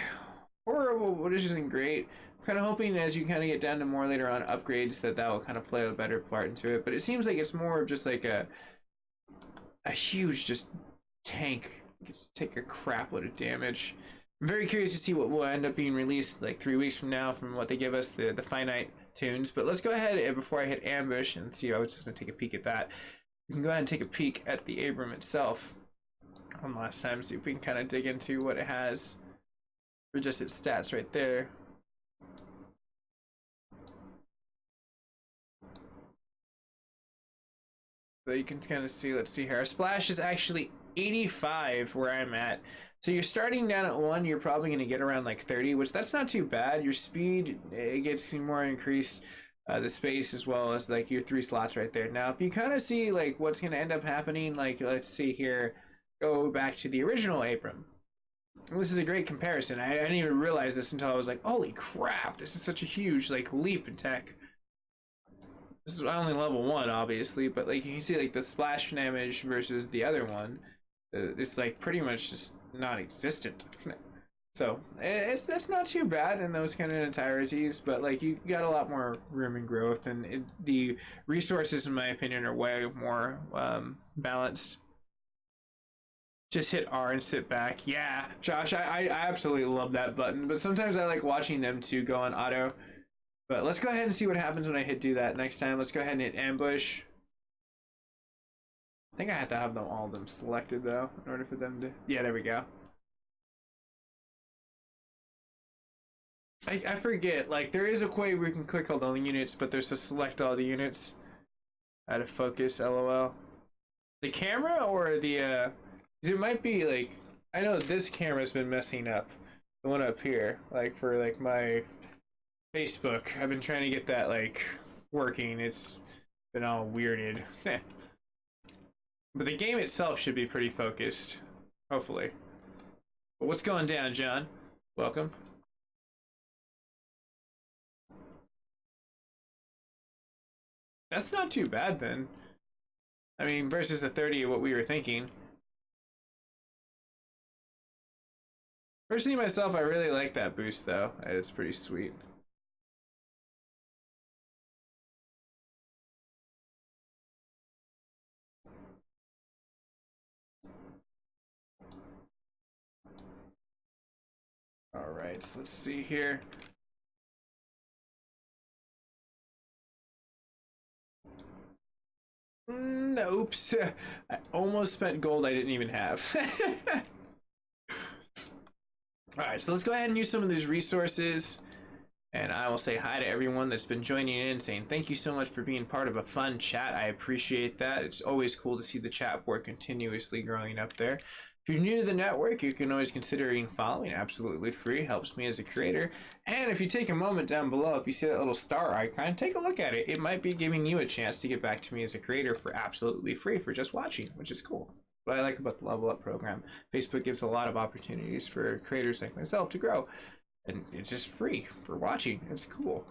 horrible, but it isn't great. I'm kind of hoping as you kind of get down to more later on upgrades that will kind of play a better part into it. But it seems like it's more of just like a huge just tank. Just take a crap load of damage. I'm very curious to see what will end up being released like 3 weeks from now from what they give us, the finite tunes. But let's go ahead and before I hit ambush and see. I was just gonna take a peek at that. We can go ahead and take a peek at the Abram itself one last time, see if we can kind of dig into what it has for just its stats right there. So you can kind of see, let's see here, our splash is actually 85 where I'm at. So you're starting down at 1, you're probably going to get around like 30, which that's not too bad. Your speed, it gets more increased, the space as well as like your 3 slots right there. Now if you kind of see like what's going to end up happening, like let's see here, go back to the original Abram. This is a great comparison. I didn't even realize this until I was like, holy crap, this is such a huge like leap in tech. This is only level 1 obviously, but like you can see like the splash damage versus the other one, it's like pretty much just non-existent. So that's not too bad in those kind of entireties, but like you got a lot more room and growth, and the resources in my opinion are way more balanced. Just hit R and sit back. Yeah, Josh, I absolutely love that button, but sometimes I like watching them to go on auto. But let's go ahead and see what happens when I hit do that next time. Let's go ahead and hit ambush. I think I have to have all of them selected though, in order for them to, yeah, there we go. I forget, like there is a way where you can click all the units, but there's to select all the units. Out of focus, LOL. The camera or the, it might be like, I know this camera's been messing up. The one up here, like for like my Facebook. I've been trying to get that like working. It's been all weirded. But the game itself should be pretty focused. Hopefully. But what's going down, John? Welcome. That's not too bad then. I mean, versus the 30 of what we were thinking. Personally, myself, I really like that boost, though. It's pretty sweet. Alright, so let's see here. Oops. I almost spent gold I didn't even have. Alright, so let's go ahead and use some of these resources. And I will say hi to everyone that's been joining in, saying thank you so much for being part of a fun chat. I appreciate that. It's always cool to see the chat board continuously growing up there. If you're new to the network, you can always consider following, absolutely free, helps me as a creator. And if you take a moment down below, if you see that little star icon, take a look at it. It might be giving you a chance to get back to me as a creator for absolutely free for just watching, which is cool. What I like about the Level Up program, Facebook gives a lot of opportunities for creators like myself to grow. And it's just free for watching. It's cool.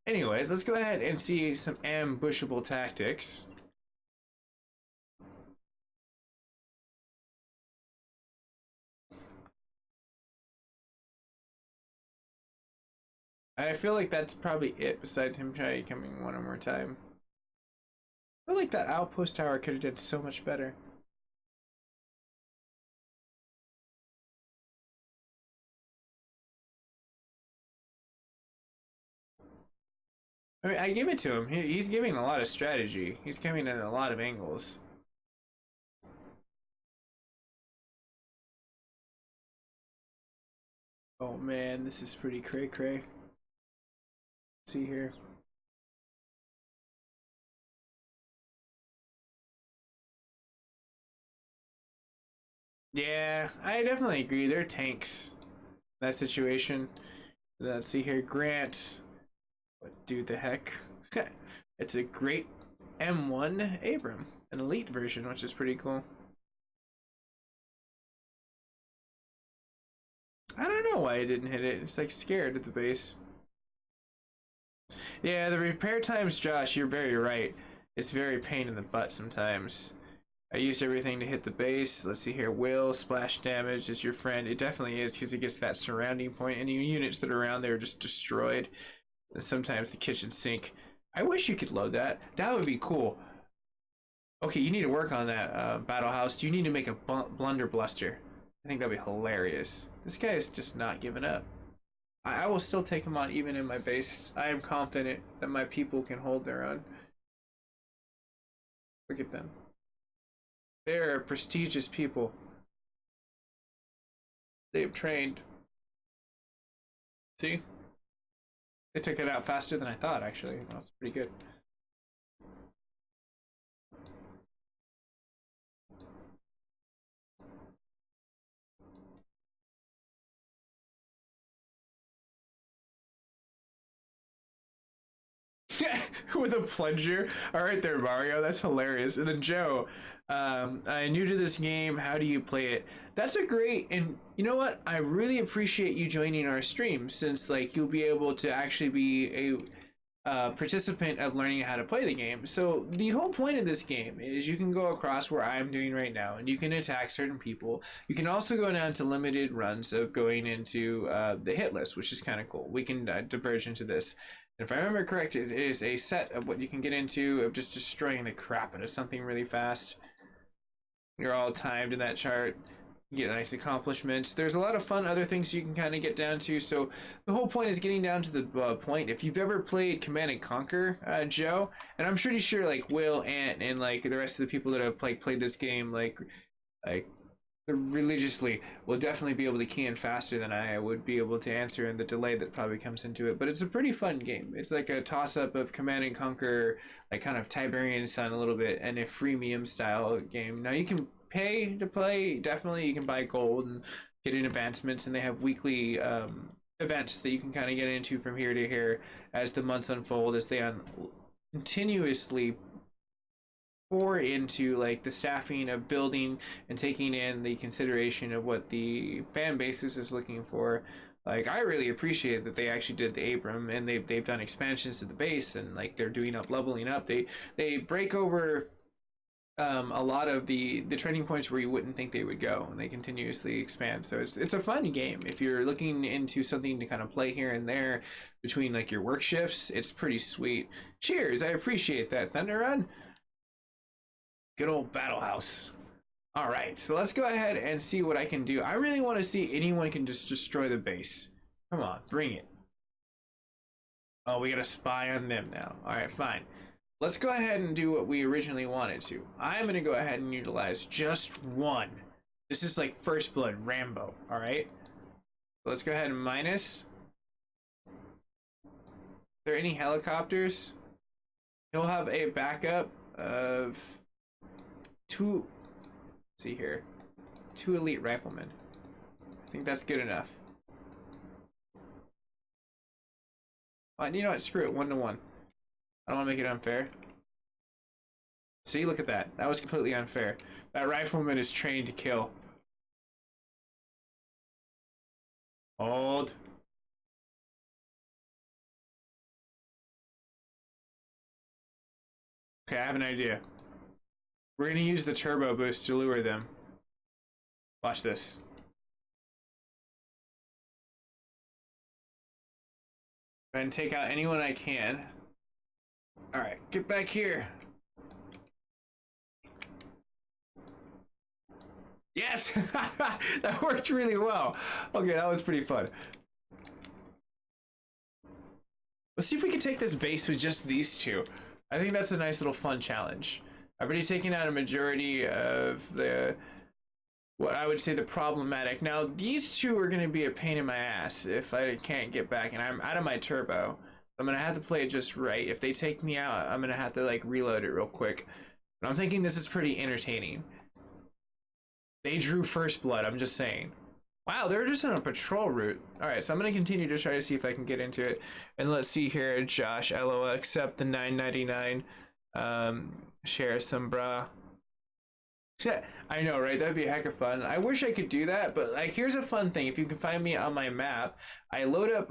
Anyways, let's go ahead and see some ambushable tactics. I feel like that's probably it, besides him trying coming one more time. I feel like that outpost tower could have done so much better. I mean, I give it to him. He's giving a lot of strategy. He's coming in a lot of angles. Oh man, this is pretty cray-cray. See here. Yeah, I definitely agree. They're tanks. That situation. Let's see here. Grant. What do the heck? It's a great M1 Abram, an elite version, which is pretty cool. I don't know why I didn't hit it. It's like scared at the base. Yeah, the repair times, Josh, you're very right. It's very pain in the butt sometimes. I use everything to hit the base. Let's see here. Will splash damage is your friend. It definitely is, because it gets that surrounding point. Any units that are around there are just destroyed. And sometimes the kitchen sink. I wish you could load that. That would be cool. Okay, you need to work on that, Battle House. You need to make a blunder bluster. I think that'd be hilarious. This guy is just not giving up. I will still take him on even in my base. I am confident that my people can hold their own. Look at them. They're prestigious people. They've trained. See? They took it out faster than I thought, actually. That's pretty good. With a plunger. All right there, Mario. That's hilarious. And then Joe, I'm new to this game. How do you play it? That's a great, and you know what? I really appreciate you joining our stream, since like you'll be able to actually be a participant of learning how to play the game. So the whole point of this game is you can go across where I'm doing right now, and you can attack certain people. You can also go down to limited runs of going into the hit list, which is kind of cool. We can diverge into this. If I remember correct, it is a set of what you can get into of just destroying the crap out of something really fast. You're all timed in that chart. You get nice accomplishments. There's a lot of fun other things you can kind of get down to. So the whole point is getting down to the point. If you've ever played Command and Conquer, Joe, and I'm pretty sure like Will, Ant, and like the rest of the people that have played this game like religiously will definitely be able to key in faster than I would be able to answer, and the delay that probably comes into it. But it's a pretty fun game. It's like a toss-up of Command and Conquer, like kind of Tiberian Sun a little bit, and a freemium style game. Now you can pay to play. Definitely you can buy gold and get in advancements, and they have weekly events that you can kind of get into from here to here as the months unfold, as they continuously pour into like the staffing of building and taking in the consideration of what the fan basis is looking for. Like, I really appreciate that they actually did the Abram, and they've done expansions to the base, and like they're doing leveling up. They break over a lot of the training points where you wouldn't think they would go, and they continuously expand. So it's a fun game if you're looking into something to kind of play here and there between like your work shifts. It's pretty sweet. Cheers, I appreciate that, Thunder Run. Good old Battle House. All right, so let's go ahead and see what I can do. I really want to see anyone can just destroy the base. Come on, bring it. Oh, we got a spy on them now. All right, fine. Let's go ahead and do what we originally wanted to. I'm going to go ahead and utilize just one. This is like First Blood Rambo, all right? Let's go ahead and minus. Are there any helicopters? He'll have a backup of two, let's see here, 2 elite riflemen. I think that's good enough. You know what, screw it, 1-to-1. I don't want to make it unfair. See, look at that. That was completely unfair. That rifleman is trained to kill. Hold. Okay, I have an idea. We're going to use the turbo boost to lure them. Watch this. Go ahead and take out anyone I can. Alright, get back here. Yes! That worked really well. Okay, that was pretty fun. Let's see if we can take this base with just these two. I think that's a nice little fun challenge. I've already taken out a majority of what I would say the problematic. Now, these two are going to be a pain in my ass if I can't get back, and I'm out of my turbo. I'm going to have to play it just right. If they take me out, I'm going to have to like reload it real quick. But I'm thinking this is pretty entertaining. They drew First Blood, I'm just saying. Wow, they're just on a patrol route. All right, so I'm going to continue to try to see if I can get into it. And let's see here, Josh, LOL, accept the $9.99. Share some bra. I know, right? That'd be a heck of fun. I wish I could do that, but like, here's a fun thing. If you can find me on my map, I load up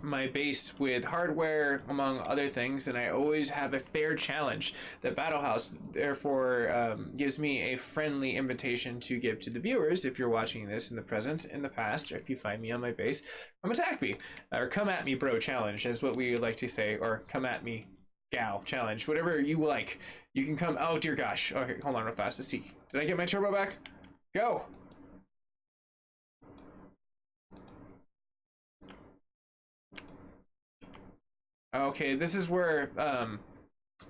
my base with hardware among other things, and I always have a fair challenge. The Battle House therefore gives me a friendly invitation to give to the viewers, if you're watching this in the present, in the past, or if you find me on my base, come attack me, or come at me bro challenge is what we like to say, or come at me gal challenge, whatever you like. You can come. Oh dear gosh. Okay, hold on real fast to see. Did I get my turbo back? Go. Okay, this is where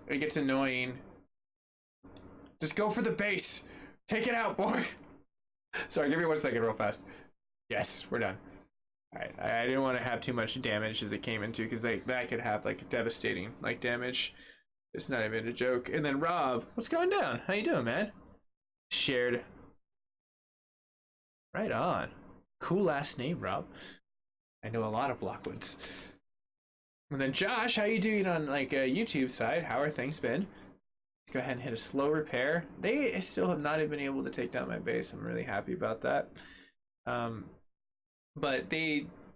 it gets annoying. Just go for the base. Take it out, boy. Sorry, give me 1 second real fast. Yes, we're done. Alright, I didn't want to have too much damage as it came into, because that could have like devastating like damage. It's not even a joke. And then Rob, what's going down? How you doing, man? Shared. Right on. Cool last name, Rob. I know a lot of Lockwoods. And then Josh, how you doing on like YouTube side? How are things been? Let's go ahead and hit a slow repair. They still have not even been able to take down my base. I'm really happy about that. But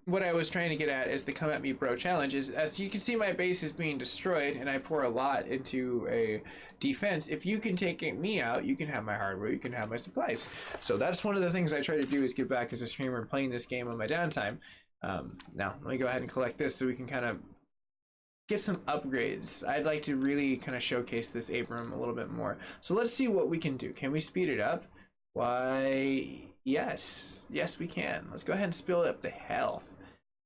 what I was trying to get at is the come at me bro challenge is, as you can see, my base is being destroyed and I pour a lot into a defense. If you can take me out, you can have my hardware, you can have my supplies. So that's one of the things I try to do, is give back as a streamer and playing this game on my downtime. Now let me go ahead and collect this so we can kind of get some upgrades. I'd like to really kind of showcase this Abram a little bit more. So let's see what we can do. Can we speed it up? Why, yes. Yes, we can. Let's go ahead and speed up the health.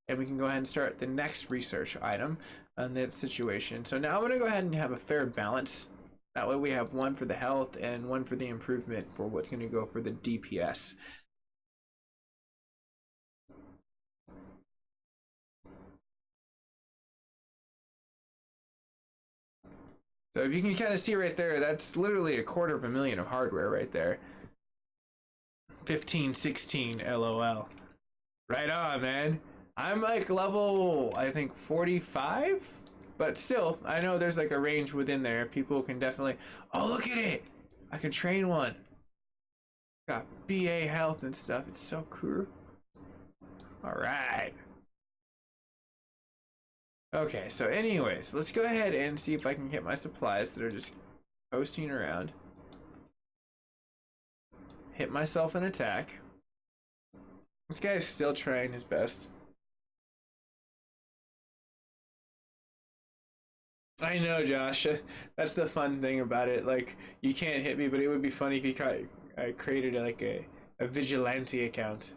And we can go ahead and start the next research item on that situation. So now I'm going to go ahead and have a fair balance. That way we have one for the health and one for the improvement for what's going to go for the DPS. So if you can kind of see right there, that's literally $250,000 of hardware right there. 15, 16, LOL. Right on, man. I'm like level, I think 45, but still, I know there's like a range within there. People can definitely, oh, look at it. I can train one. Got BA health and stuff. It's so cool. All right. Okay, so anyways, let's go ahead and see if I can get my supplies that are just posting around. Hit myself an attack. This guy's still trying his best. I know, Josh. That's the fun thing about it. Like, you can't hit me, but it would be funny if you created like a vigilante account.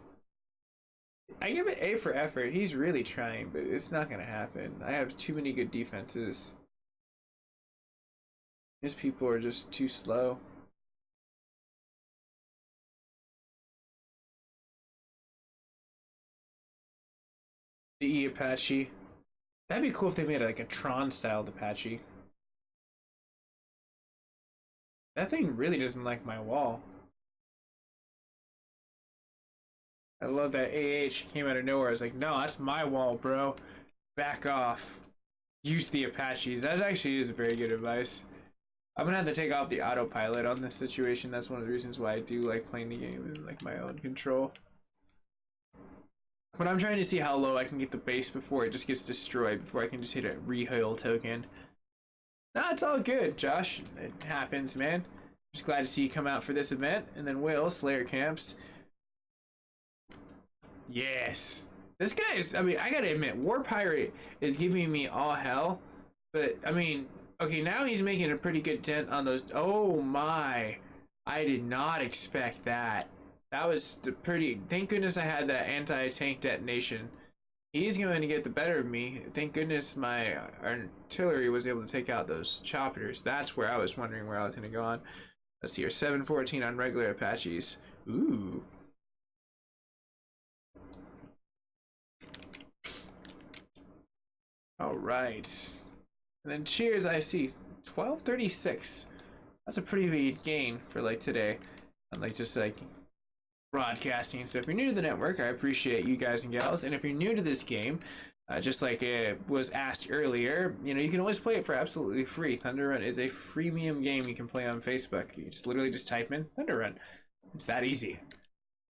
I give it A for effort. He's really trying, but it's not gonna happen. I have too many good defenses. These people are just too slow. The E Apache. That'd be cool if they made like a Tron styled Apache. That thing really doesn't like my wall. I love that AH came out of nowhere. I was like, no, that's my wall, bro. Back off. Use the Apaches. That actually is very good advice. I'm gonna have to take off the autopilot on this situation. That's one of the reasons why I do like playing the game in like my own control. But I'm trying to see how low I can get the base before it just gets destroyed, before I can just hit a reheal token. Nah, it's all good, Josh. It happens, man. Just glad to see you come out for this event. And then Will, Slayer Camps. Yes. This guy is, I mean, I gotta admit, War Pirate is giving me all hell. But, I mean, okay, now he's making a pretty good dent on those. Oh my. I did not expect that. That was pretty, thank goodness I had that anti-tank detonation. He's going to get the better of me. Thank goodness my artillery was able to take out those choppers. That's where I was wondering where I was going to go on. Let's see here, 714 on regular Apaches. Ooh. All right. And then cheers, I see 1236. That's a pretty big gain for like today. I'm like just like broadcasting. So if you're new to the network, I appreciate you guys and gals. And if you're new to this game, just like it was asked earlier, you know, you can always play it for absolutely free. Thunder Run is a freemium game you can play on Facebook. You just literally just type in Thunder Run. It's that easy.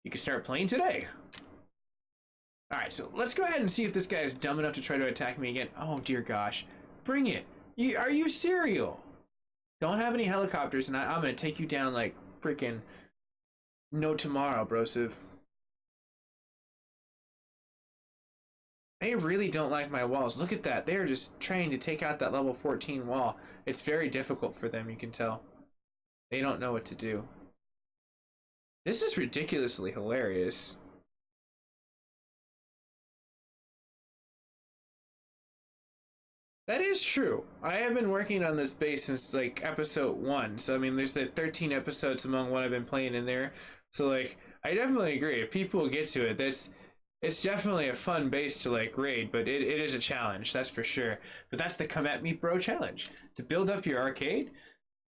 You can start playing today. All right, so let's go ahead and see if this guy is dumb enough to try to attack me again. Oh dear gosh, bring it. Are you serial? Don't have any helicopters, and I'm gonna take you down like freaking no tomorrow, brosive. They really don't like my walls. Look at that. They're just trying to take out that level 14 wall. It's very difficult for them, you can tell. They don't know what to do. This is ridiculously hilarious. That is true. I have been working on this base since like episode 1. So I mean there's like 13 episodes among what I've been playing in there. So like I definitely agree. If people get to it, it's definitely a fun base to like raid, but it is a challenge, that's for sure. But that's the come at me bro challenge. To build up your arcade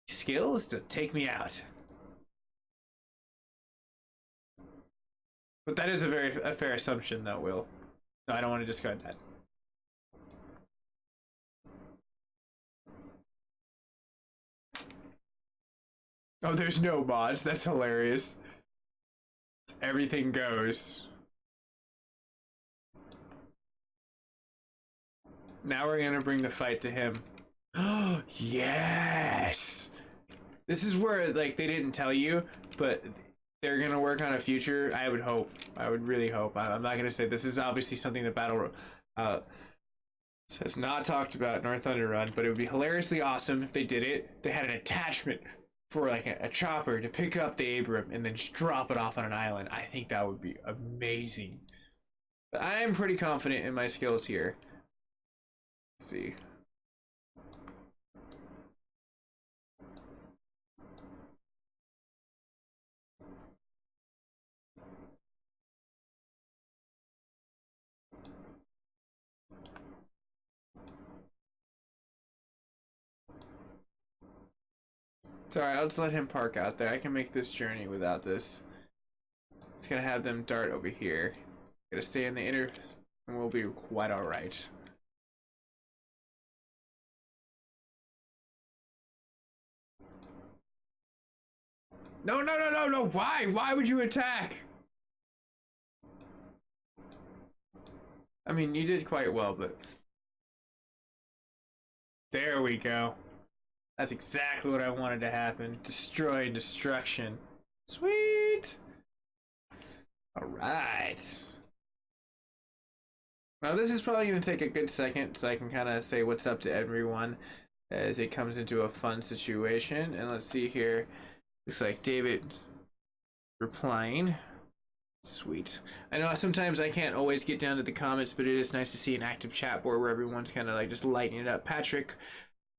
skills to take me out. But that is a fair assumption though, Will. No, I don't want to discard that. Oh, there's no mods. That's hilarious. Everything goes. Now we're gonna bring the fight to him. Oh, yes! This is where, like, they didn't tell you, but they're gonna work on a future. I would hope. I would really hope. I'm not gonna say this is obviously something that Battle has not talked about North Thunder Run, but it would be hilariously awesome if they did it. They had an attachment for like a chopper to pick up the Abram and then just drop it off on an island. I think that would be amazing. But I am pretty confident in my skills here. Let's see. It's alright, I'll just let him park out there. I can make this journey without this. It's gonna have them dart over here. Gotta stay in the inner and we'll be quite alright. No, no, no, no, no! Why? Why would you attack? I mean, you did quite well, but... There we go. That's exactly what I wanted to happen. Destroy destruction. Sweet! Alright. Now this is probably going to take a good second so I can kind of say what's up to everyone as it comes into a fun situation. And let's see here. Looks like David's replying. Sweet. I know sometimes I can't always get down to the comments, but it is nice to see an active chat board where everyone's kind of like just lighting it up. Patrick,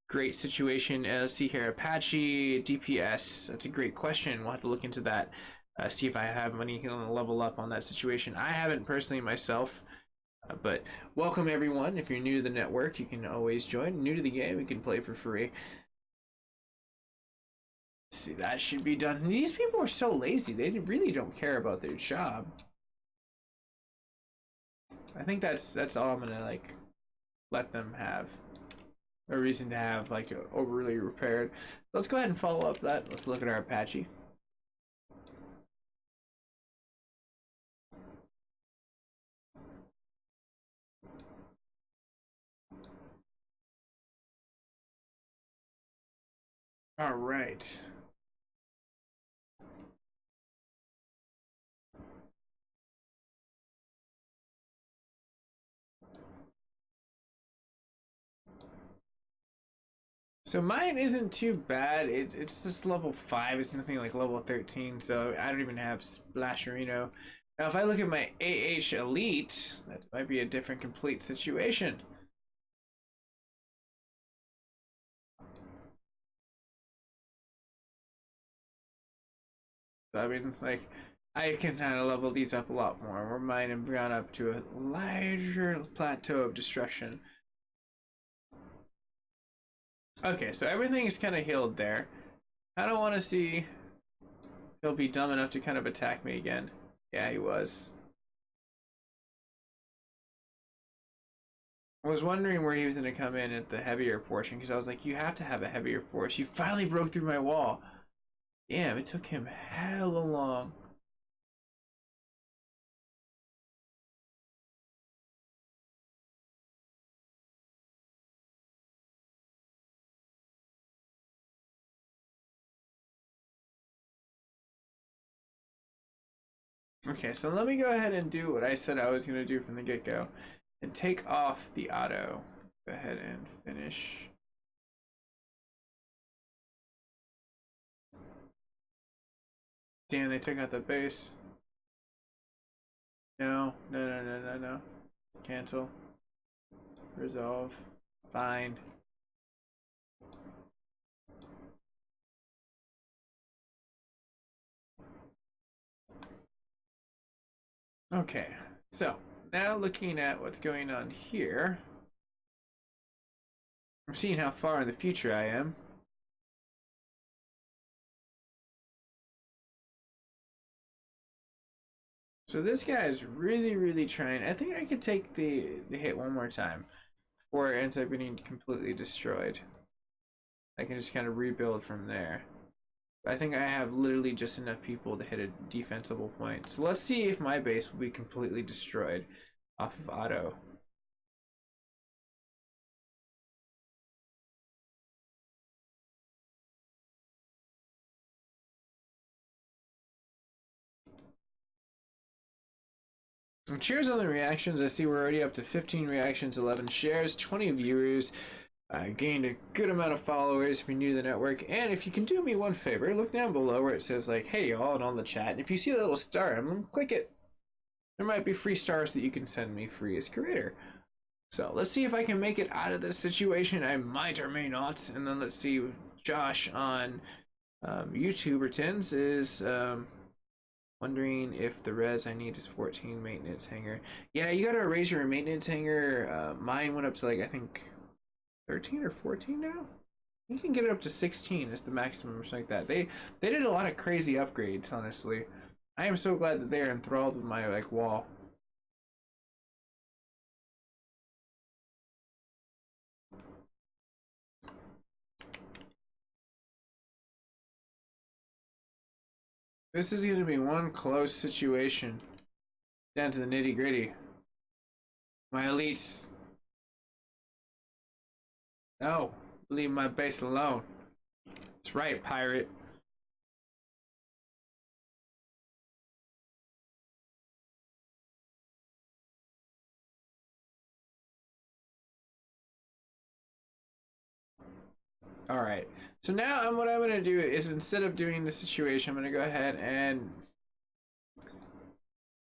great situation. Let's see here. Apache DPS. That's a great question. We'll have to look into that. See if I have money to level up on that situation. I haven't personally myself, but welcome everyone. If you're new to the network, you can always join. New to the game, you can play for free. See, that should be done. These people are so lazy. They really don't care about their job. I think that's all I'm gonna like let them have. A reason to have like overly repaired. Let's go ahead and follow up that. Let's look at our Apache. All right. So mine isn't too bad. It's just level 5. It's nothing like level 13, so I don't even have Splasherino. Now if I look at my AH Elite, that might be a different complete situation. So, I mean, like, I can kind of level these up a lot more. Where mine have gone up to a larger plateau of destruction. Okay, so everything is kind of healed there. I don't want to see he'll be dumb enough to kind of attack me again. Yeah, he was. I was wondering where he was going to come in at the heavier portion, because I was like, you have to have a heavier force. You finally broke through my wall. Damn, it took him hella long. Okay, so let me go ahead and do what I said I was going to do from the get-go and take off the auto. Go ahead and finish. Damn, they took out the base. No. Cancel. Resolve. Fine. Okay, so now looking at what's going on here, I'm seeing how far in the future I am. So this guy is really trying. I think I could take the hit one more time before it ends up getting completely destroyed. I can just kind of rebuild from there. I think I have literally just enough people to hit a defensible point. So let's see if my base will be completely destroyed off of auto. And cheers on the reactions. I see we're already up to 15 reactions, 11 shares, 20 viewers. Gained a good amount of followers if you're new to the network. And if you can do me one favor, look down below where it says like, hey y'all, and on the chat. And if you see a little star, I'm gonna click it. There might be free stars that you can send me free as creator. So let's see if I can make it out of this situation. I might or may not. And then let's see, Josh on YouTube Returns is wondering if the res I need is 14 maintenance hanger. Yeah, you gotta raise your maintenance hanger. Mine went up to like, I think 13 or 14 now. You can get it up to 16 as the maximum or something like that. They did a lot of crazy upgrades, honestly. I am so glad that they are enthralled with my like wall. This is gonna be one close situation. Down to the nitty gritty. My elites. No, leave my base alone. That's right, pirate. All right. So now what I'm going to do is instead of doing the situation, I'm going to go ahead and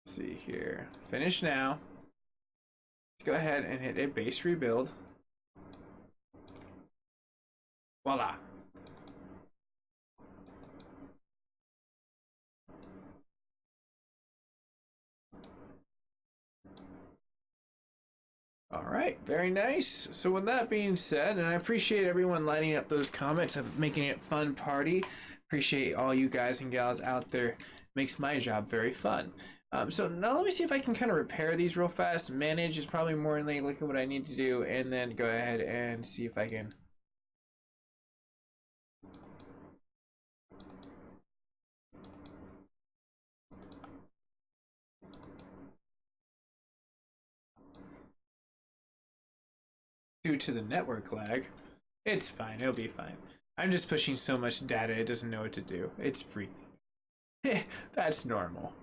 see here. Finish now. Let's go ahead and hit a base rebuild. Voila. All right, very nice. So with that being said, and I appreciate everyone lighting up those comments and making it fun party. Appreciate all you guys and gals out there. Makes my job very fun. So now let me see if I can kind of repair these real fast. Manage is probably more than look at what I need to do, and then go ahead and see if I can. Due to the network lag, it's fine. It'll be fine. I'm just pushing so much data it doesn't know what to do. It's free. That's normal.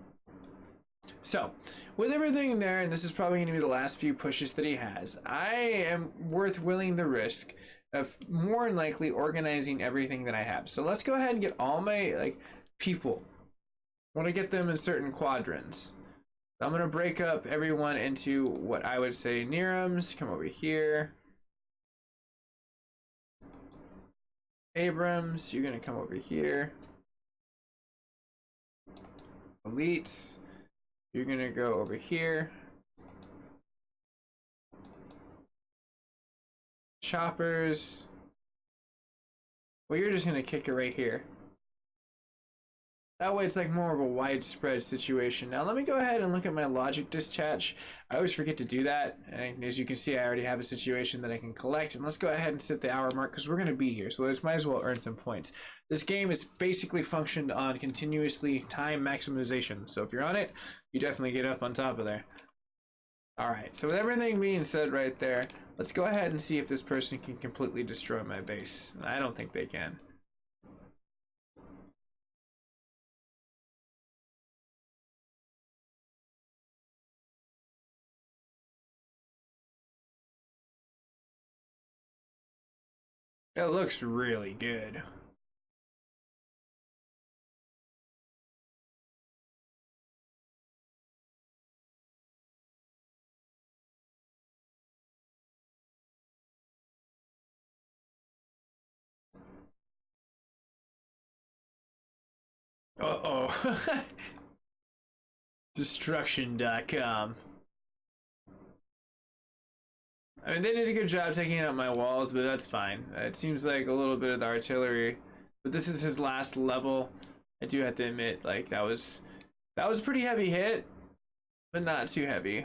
So, with everything there, and this is probably going to be the last few pushes that he has, I am willing the risk of more than likely organizing everything that I have. So let's go ahead and get all my people. I want to get them in certain quadrants. So I'm going to break up everyone into what I would say Nirams. Come over here. Abrams, you're going to come over here. Elites, you're going to go over here. Choppers, well, you're just going to kick it right here. That way it's like more of a widespread situation. Now let me go ahead and look at my logic dispatch. I always forget to do that. And as you can see, I already have a situation that I can collect. And let's go ahead and set the hour mark because we're going to be here. So let's might as well earn some points. This game is basically functioned on continuously time maximization. So if you're on it, you definitely get up on top of there. All right, so with everything being said right there, let's go ahead and see if this person can completely destroy my base. I don't think they can. It looks really good. Uh-oh. Destruction.com. I mean, they did a good job taking out my walls, but that's fine. It seems like a little bit of the artillery. But this is his last level. I do have to admit, like, that was a pretty heavy hit, but not too heavy.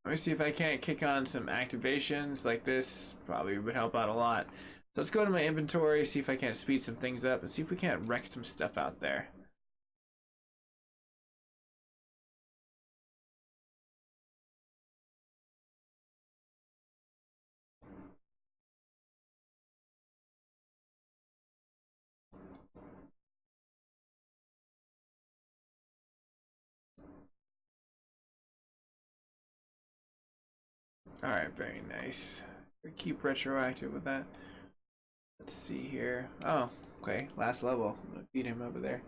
Let me see if I can't kick on some activations like this. Probably would help out a lot. So let's go to my inventory, see if I can't speed some things up, and see if we can't wreck some stuff out there. Alright, very nice. Keep retroactive with that. Let's see here. Oh, okay. Last level. I'm gonna beat him over there.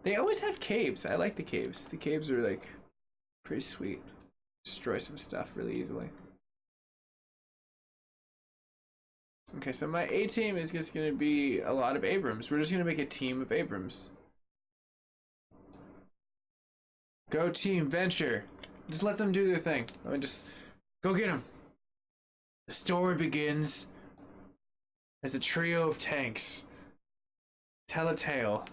They always have caves. I like the caves. The caves are like pretty sweet. Destroy some stuff really easily. Okay, so my A team is just gonna be a lot of Abrams. We're just gonna make a team of Abrams. Go team venture. Just let them do their thing. I mean, just go get them. The story begins as a trio of tanks tell a tale.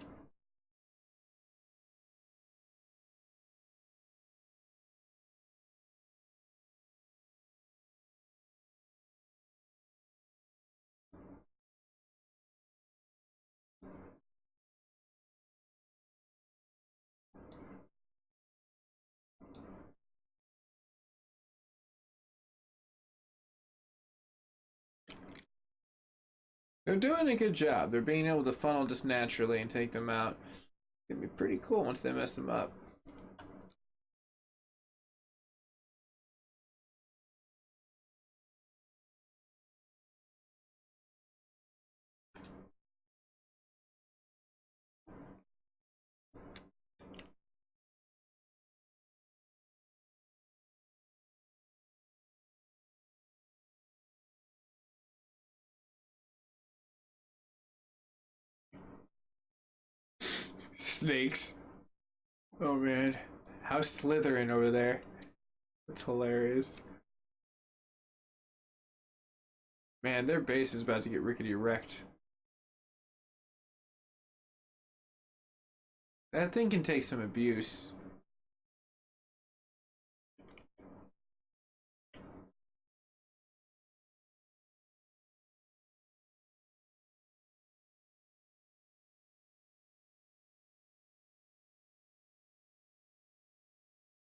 They're doing a good job. They're being able to funnel just naturally and take them out. It's gonna be pretty cool once they mess them up. Snakes. Oh man. How's Slytherin over there? That's hilarious. Man, their base is about to get rickety wrecked. That thing can take some abuse.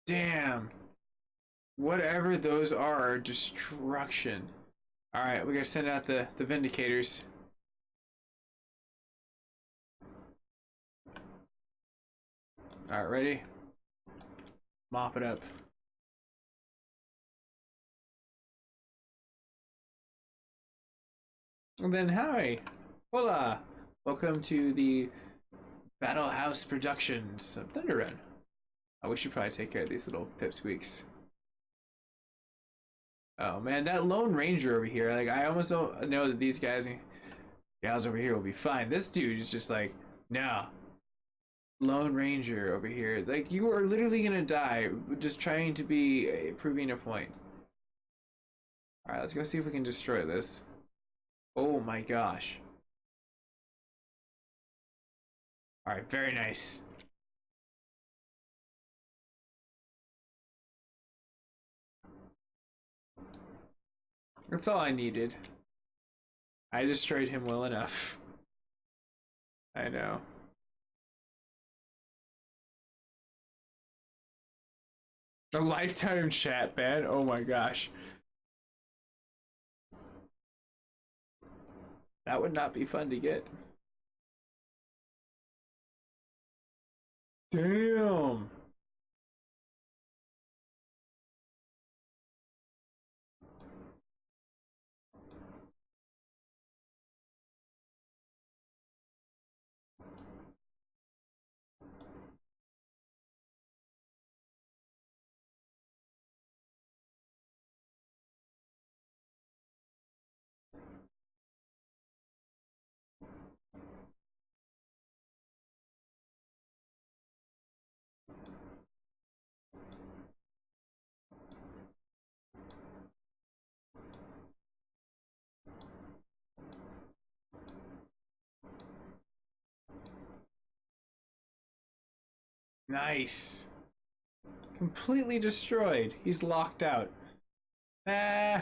Damn. Whatever those are, destruction. Alright, we gotta send out the Vindicators. Alright, ready? Mop it up. And then, hi! Hola! Welcome to the Battle House Productions of Thunder Run. Oh, we should probably take care of these little pipsqueaks. Oh man, that Lone Ranger over here, like, I almost don't know that these guys and gals over here will be fine. This dude is just like, no. Lone Ranger over here. Like, you are literally gonna die just trying to be proving a point. Alright, let's go see if we can destroy this. Oh my gosh. Alright, very nice. That's all I needed. I destroyed him well enough. I know. A lifetime chat ban? Oh my gosh. That would not be fun to get. Damn. Nice. Completely destroyed. He's locked out. I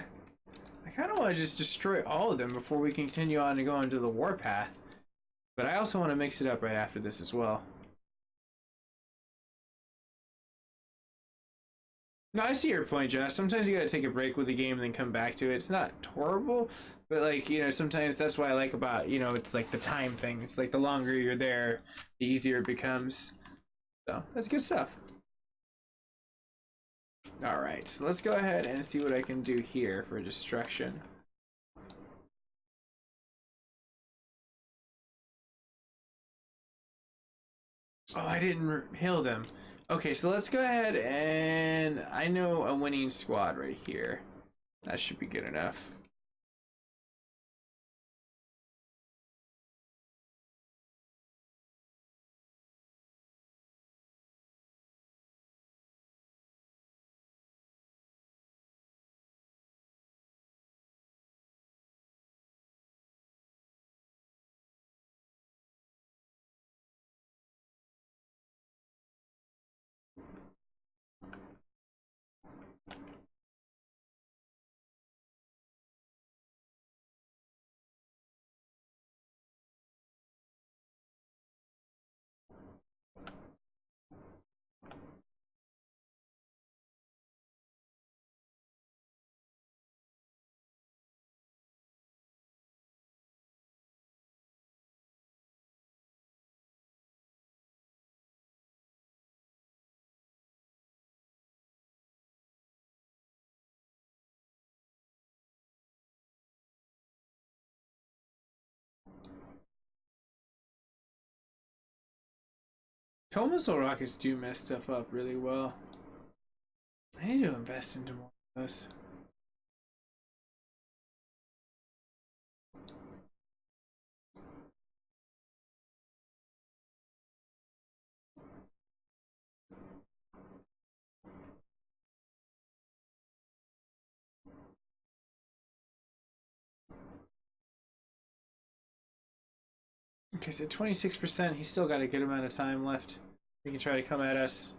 kind of want to just destroy all of them before we continue on to go into the warpath. But I also want to mix it up right after this as well. No, I see your point, Josh. Sometimes you gotta take a break with the game and then come back to it. It's not horrible, but like, you know, sometimes that's what I like about, you know, it's like the time thing. It's like the longer you're there, the easier it becomes. So that's good stuff. Alright, so let's go ahead and see what I can do here for destruction. Oh, I didn't heal them. Okay, so let's go ahead and I know a winning squad right here. That should be good enough. Tomahawk rockets do mess stuff up really well. I need to invest into more of those. Okay, so 26%, he's still got a good amount of time left. He can try to come at us.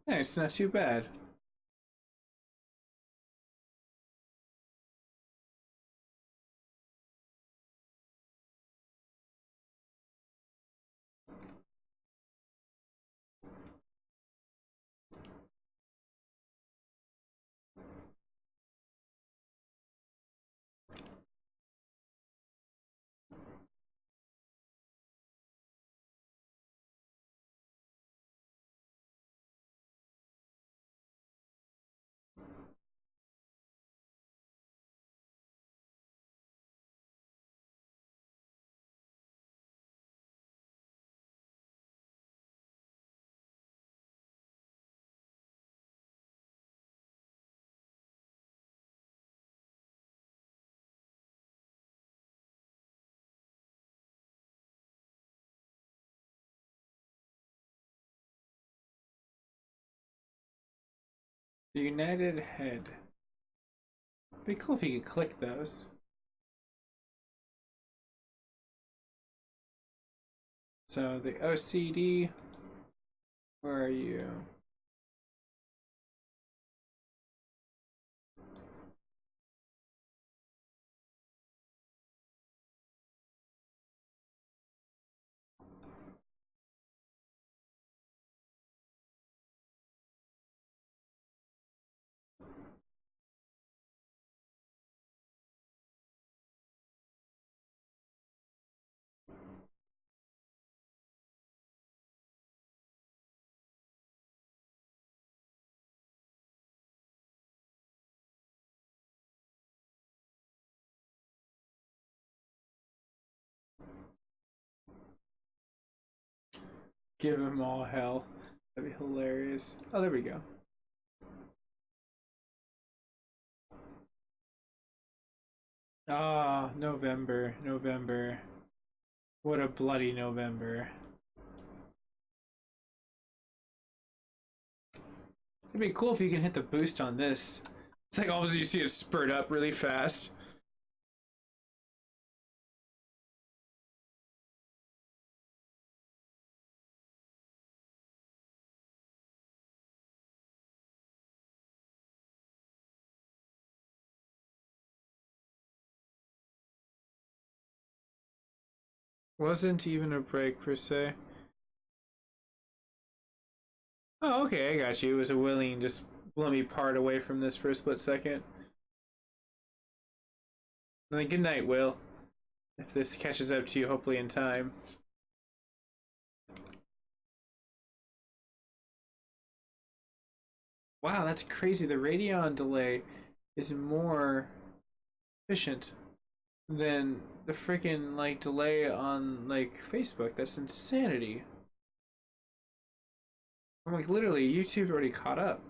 Yeah, it's not too bad. The United Head. It'd be cool if you could click those. So the OCD, where are you? Give them all hell. That'd be hilarious. Oh, there we go. Ah, November, November. What a bloody November. It'd be cool if you can hit the boost on this. It's like all of a sudden you see it spurt up really fast. Wasn't even a break per se. Oh, okay, I got you. It was a willing, just let me part away from this for a split second. And then good night, Will. If this catches up to you, hopefully in time. Wow, that's crazy. The Radeon delay is more efficient than the freaking like delay on like Facebook. That's insanity. I'm like literally YouTube already caught up.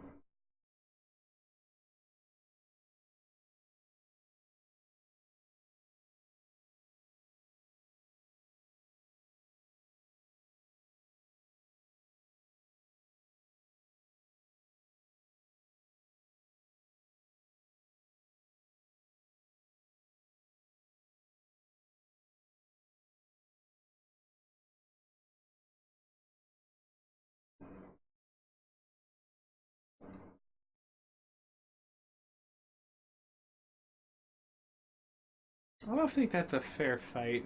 I don't think that's a fair fight.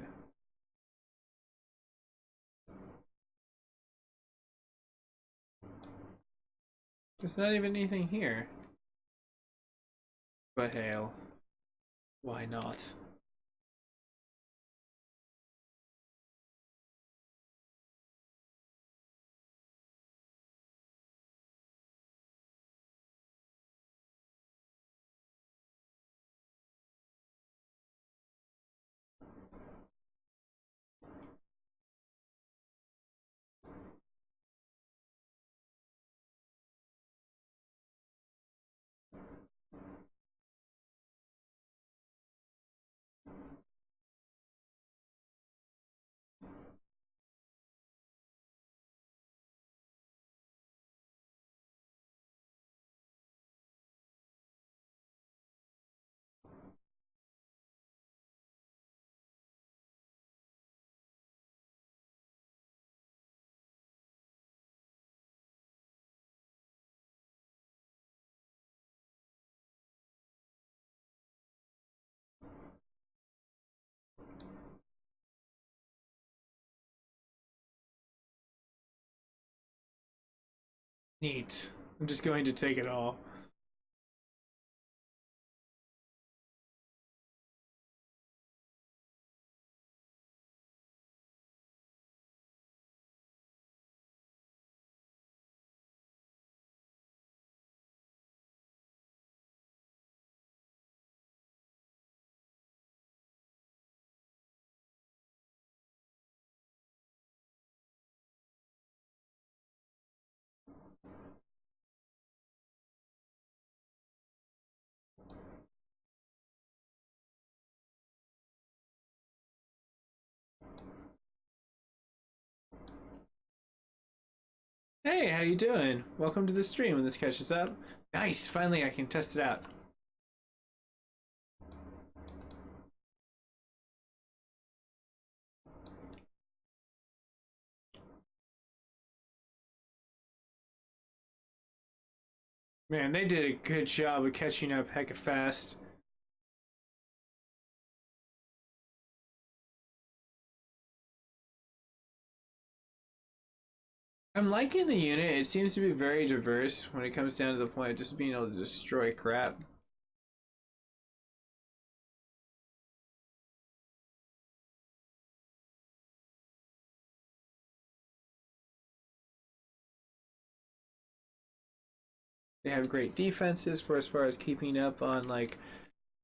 There's not even anything here. But hail. Why not? Neat. I'm just going to take it all. Hey, how you doing? Welcome to the stream when this catches up. Nice, finally I can test it out. Man, they did a good job of catching up hecka fast. I'm liking the unit. It seems to be very diverse when it comes down to the point of just being able to destroy crap. They have great defenses for as far as keeping up on like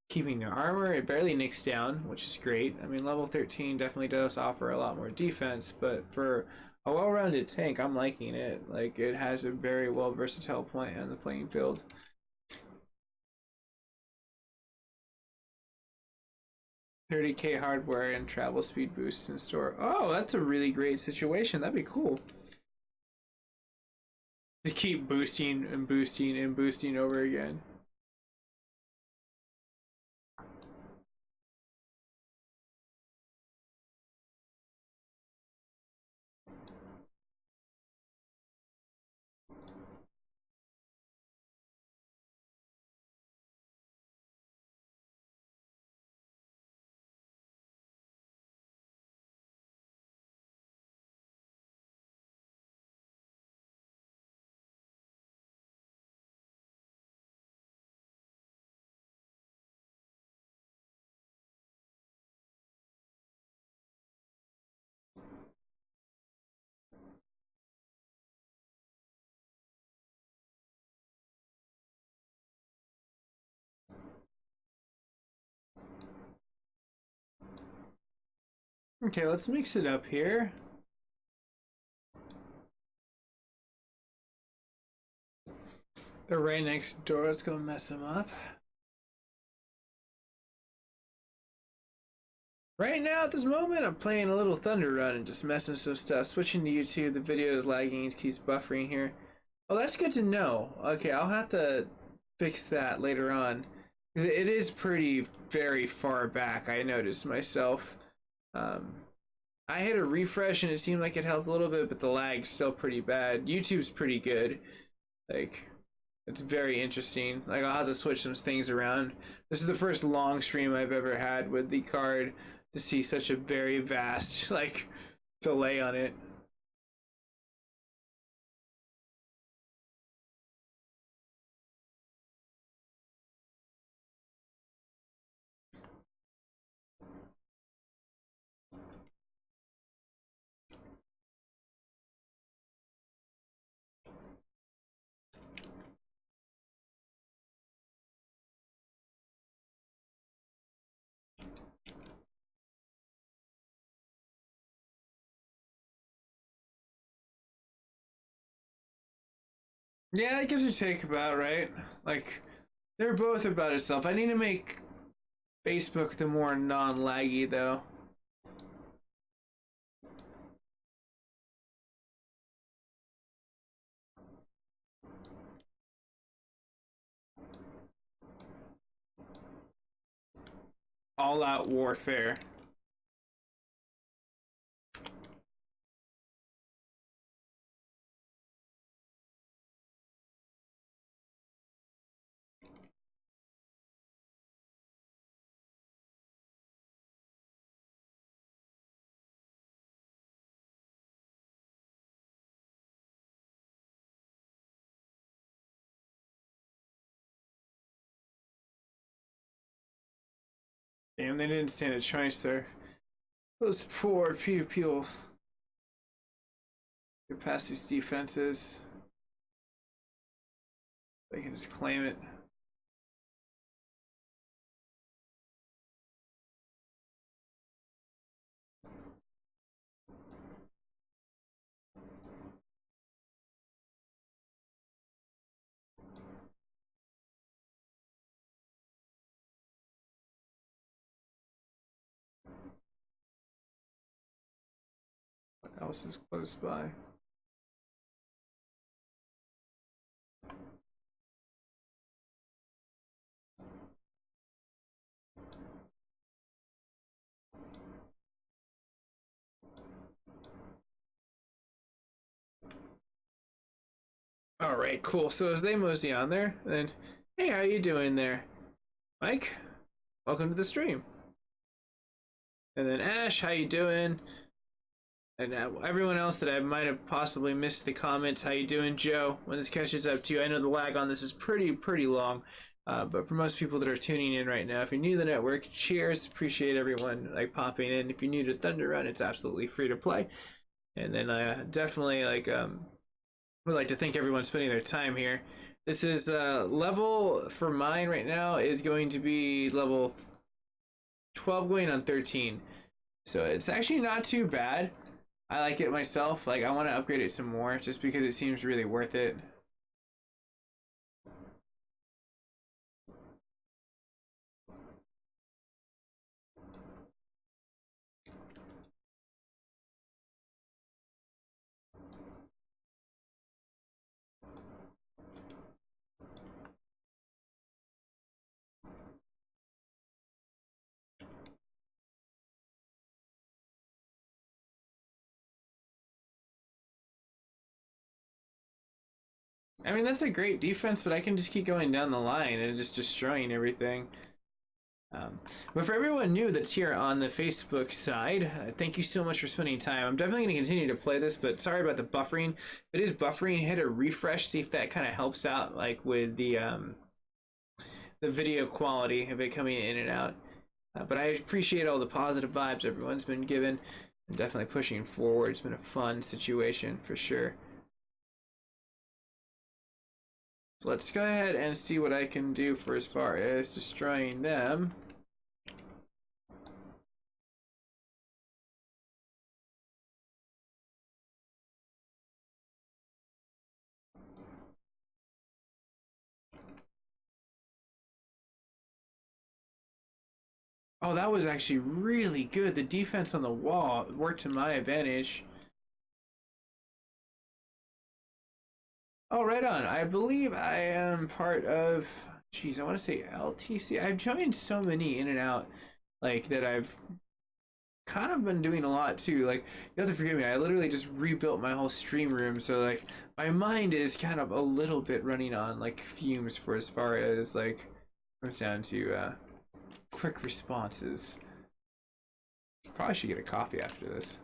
keeping their armor. It barely nicks down, which is great. I mean, level 13 definitely does offer a lot more defense, but for A well-rounded tank. I'm liking it. Like, it has a very well versatile play on the playing field. $30K hardware and travel speed boosts in store. Oh, that's a really great situation. That'd be cool. To keep boosting and boosting and boosting over again. Okay, let's mix it up here. They're right next door. Let's go mess them up. Right now, at this moment, I'm playing a little Thunder Run and just messing some stuff. Switching to YouTube, the video is lagging, it keeps buffering here. Oh, that's good to know. Okay, I'll have to fix that later on. It is very far back, I noticed myself. I hit a refresh and it seemed like it helped a little bit, but the lag's still pretty bad. YouTube's pretty good. Like, it's very interesting. Like, I'll have to switch some things around. This is the first long stream I've ever had with the card to see such a very vast, like, delay on it. Yeah, that gives your take about right. Like, they're both about itself. I need to make Facebook the more non-laggy though. All-out warfare. Damn, they didn't stand a chance there. Those poor people. Get past these defenses. They can just claim it. What else is close by? All right, cool. So as they mosey on there, then, hey, how you doing there, Mike? Welcome to the stream. And then Ash, how you doing? And everyone else that I might have possibly missed the comments, how you doing, Joe? When this catches up to you, I know the lag on this is pretty long, but for most people that are tuning in right now, if you're new to the network, cheers. Appreciate everyone like popping in. If you're new to Thunder Run, it's absolutely free to play. And then definitely like would like to thank everyone spending their time here. This is level for mine right now is going to be level 12 going on 13. So it's actually not too bad. I like it myself. Like I want to upgrade it some more just because it seems really worth it. I mean, that's a great defense, but I can just keep going down the line and just destroying everything. But for everyone new that's here on the Facebook side, thank you so much for spending time. I'm definitely going to continue to play this, but sorry about the buffering. If it is buffering, hit a refresh, see if that kind of helps out, like with the video quality of it coming in and out. But I appreciate all the positive vibes everyone's been given. I'm definitely pushing forward. It's been a fun situation for sure. So let's go ahead and see what I can do for as far as destroying them. Oh, that was actually really good. The defense on the wall worked to my advantage. Oh, right on. I believe I am part of, geez, I want to say LTC. I've joined so many in and out, like, that I've kind of been doing a lot too. Like, you have to forgive me, I literally just rebuilt my whole stream room, so like my mind is kind of a little bit running on like fumes for as far as like comes down to quick responses. Probably should get a coffee after this.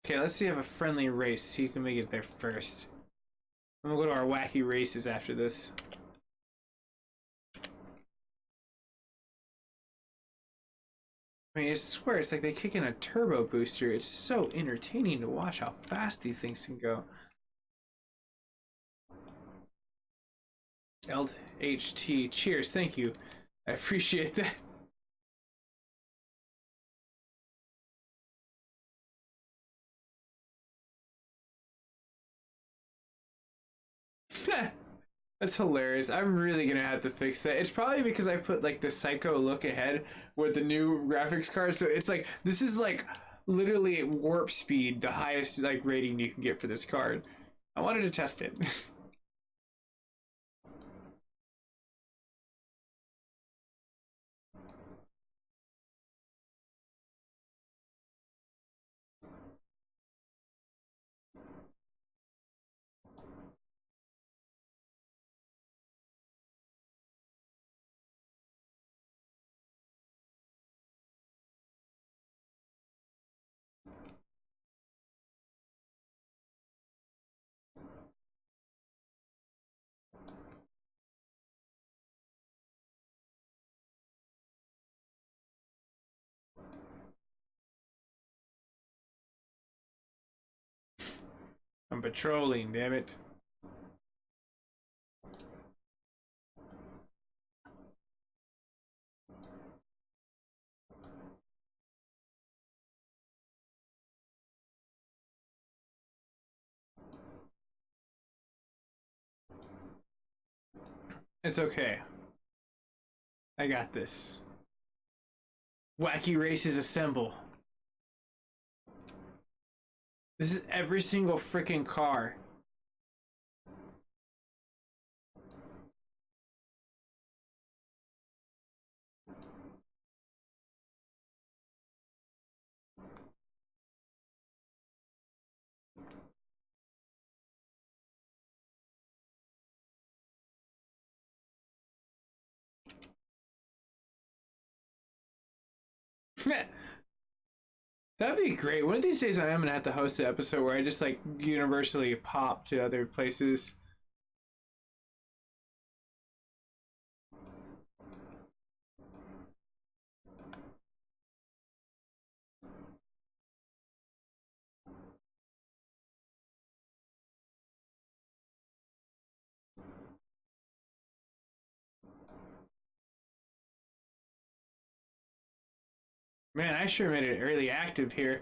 Okay, let's see if I have a friendly race, see who can make it there first. I'm gonna go to our wacky races after this. I mean, I swear, it's like they kick in a turbo booster. It's so entertaining to watch how fast these things can go. LHT, cheers, thank you. I appreciate that. That's hilarious. I'm really gonna have to fix that. It's probably because I put like the psycho look ahead with the new graphics card. So it's like this is like literally warp speed, the highest like rating you can get for this card. I wanted to test it. I'm patrolling, damn it. It's okay. I got this. Wacky races assemble. This is every single freaking car. That'd be great. One of these days I am gonna have to host an episode where I just like universally pop to other places. Man, I sure made it early active here.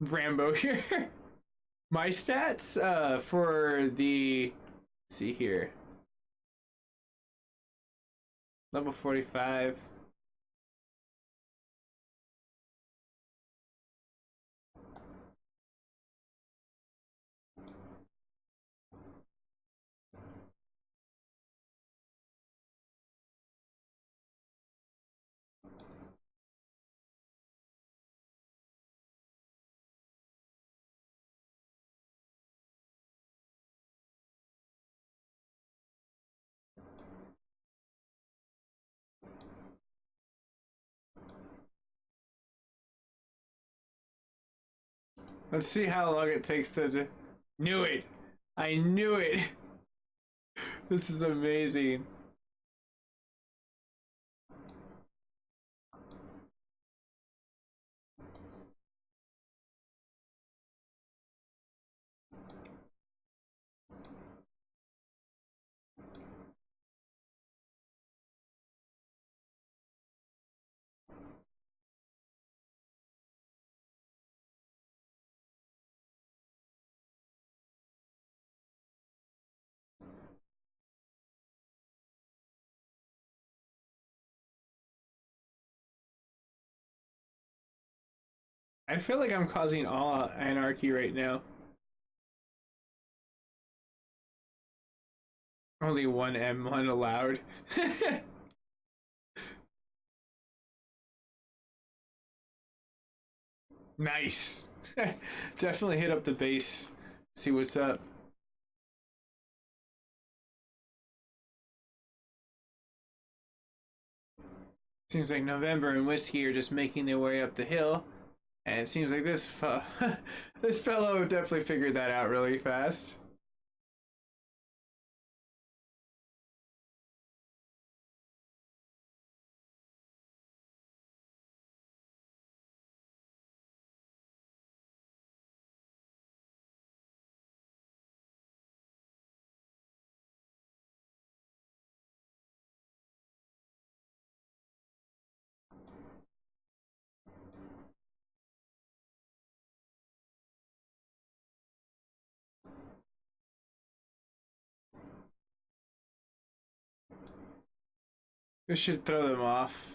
Rambo here. My stats for the, let's see here, level 45. Let's see how long it takes to. Knew it! I knew it! This is amazing. I feel like I'm causing all anarchy right now. Only one M1 allowed. Nice. Definitely hit up the base. See what's up. Seems like November and Whiskey are just making their way up the hill. And it seems like this this fellow definitely figured that out really fast. This should throw them off.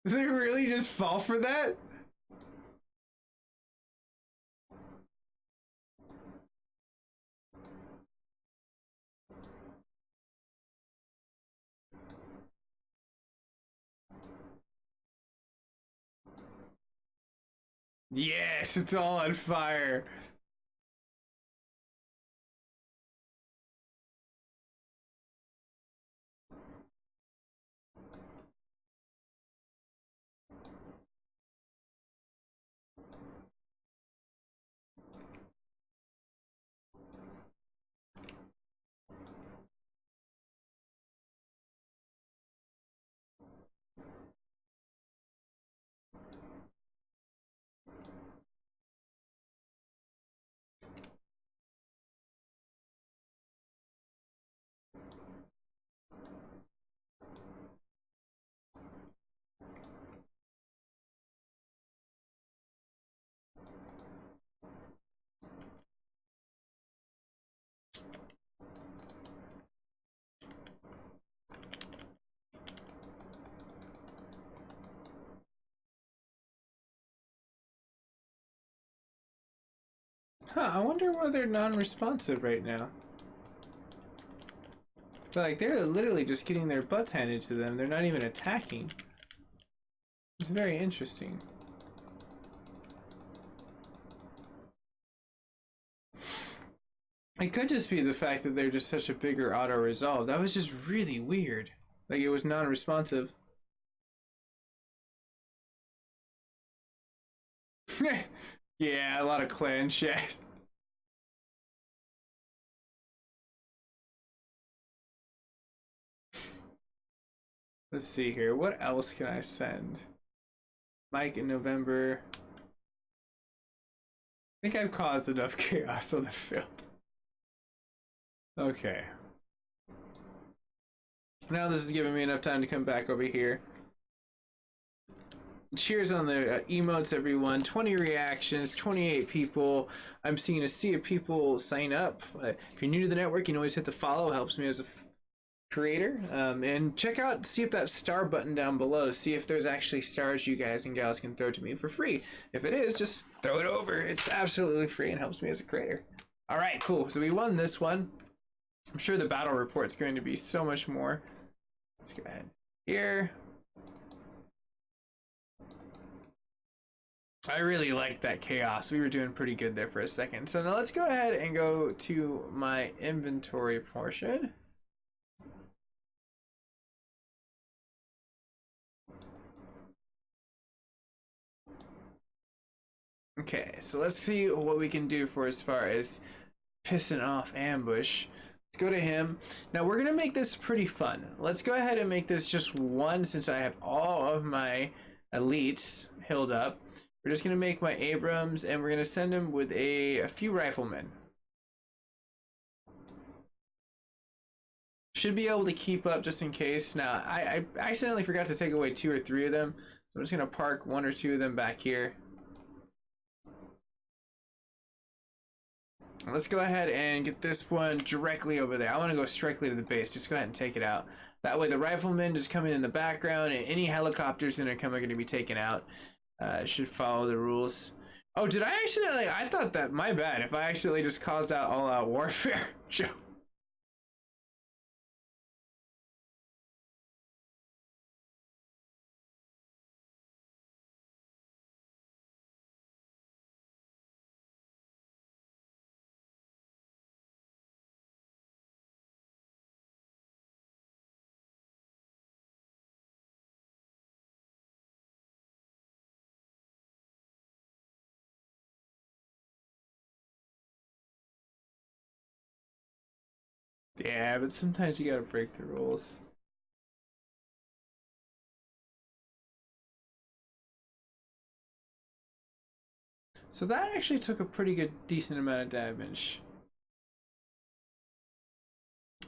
Did they really just fall for that? Yes, it's all on fire. Huh, I wonder why they're non-responsive right now. So, like, they're literally just getting their butts handed to them. They're not even attacking. It's very interesting. It could just be the fact that they're just such a bigger auto-resolve. That was just really weird. Like, it was non-responsive. Yeah, a lot of clan shit. Let's see here. What else can I send? Mike in November. I think I've caused enough chaos on the field. Okay. Now this is giving me enough time to come back over here. Cheers on the emotes, everyone. 20 reactions, 28 people. I'm seeing a sea of people sign up. If you're new to the network, you can always hit the follow. It helps me as a creator. And check out, see if that star button down below, see if there's actually stars you guys and gals can throw to me for free. If it is, just throw it over. It's absolutely free and helps me as a creator. All right, cool. So we won this one. I'm sure the battle report's going to be so much more. Let's go ahead here. I really liked that chaos. We were doing pretty good there for a second. So now let's go ahead and go to my inventory portion. Okay, so let's see what we can do for as far as pissing off Ambush. Let's go to him. Now we're gonna make this pretty fun. Let's go ahead and make this just one since I have all of my elites hilled up. We're just gonna make my Abrams and we're gonna send him with a few riflemen. Should be able to keep up just in case. Now I accidentally forgot to take away 2 or 3 of them, so I'm just gonna park 1 or 2 of them back here. Let's go ahead and get this one directly over there. I want to go strictly to the base. Just go ahead and take it out. That way the riflemen just come in the background and any helicopters that are coming are going to be taken out. Should follow the rules. Oh, did I accidentally? I thought that, my bad. If I accidentally just caused out all-out warfare. Joe. Yeah, but sometimes you gotta break the rules. So that actually took a pretty good, decent amount of damage.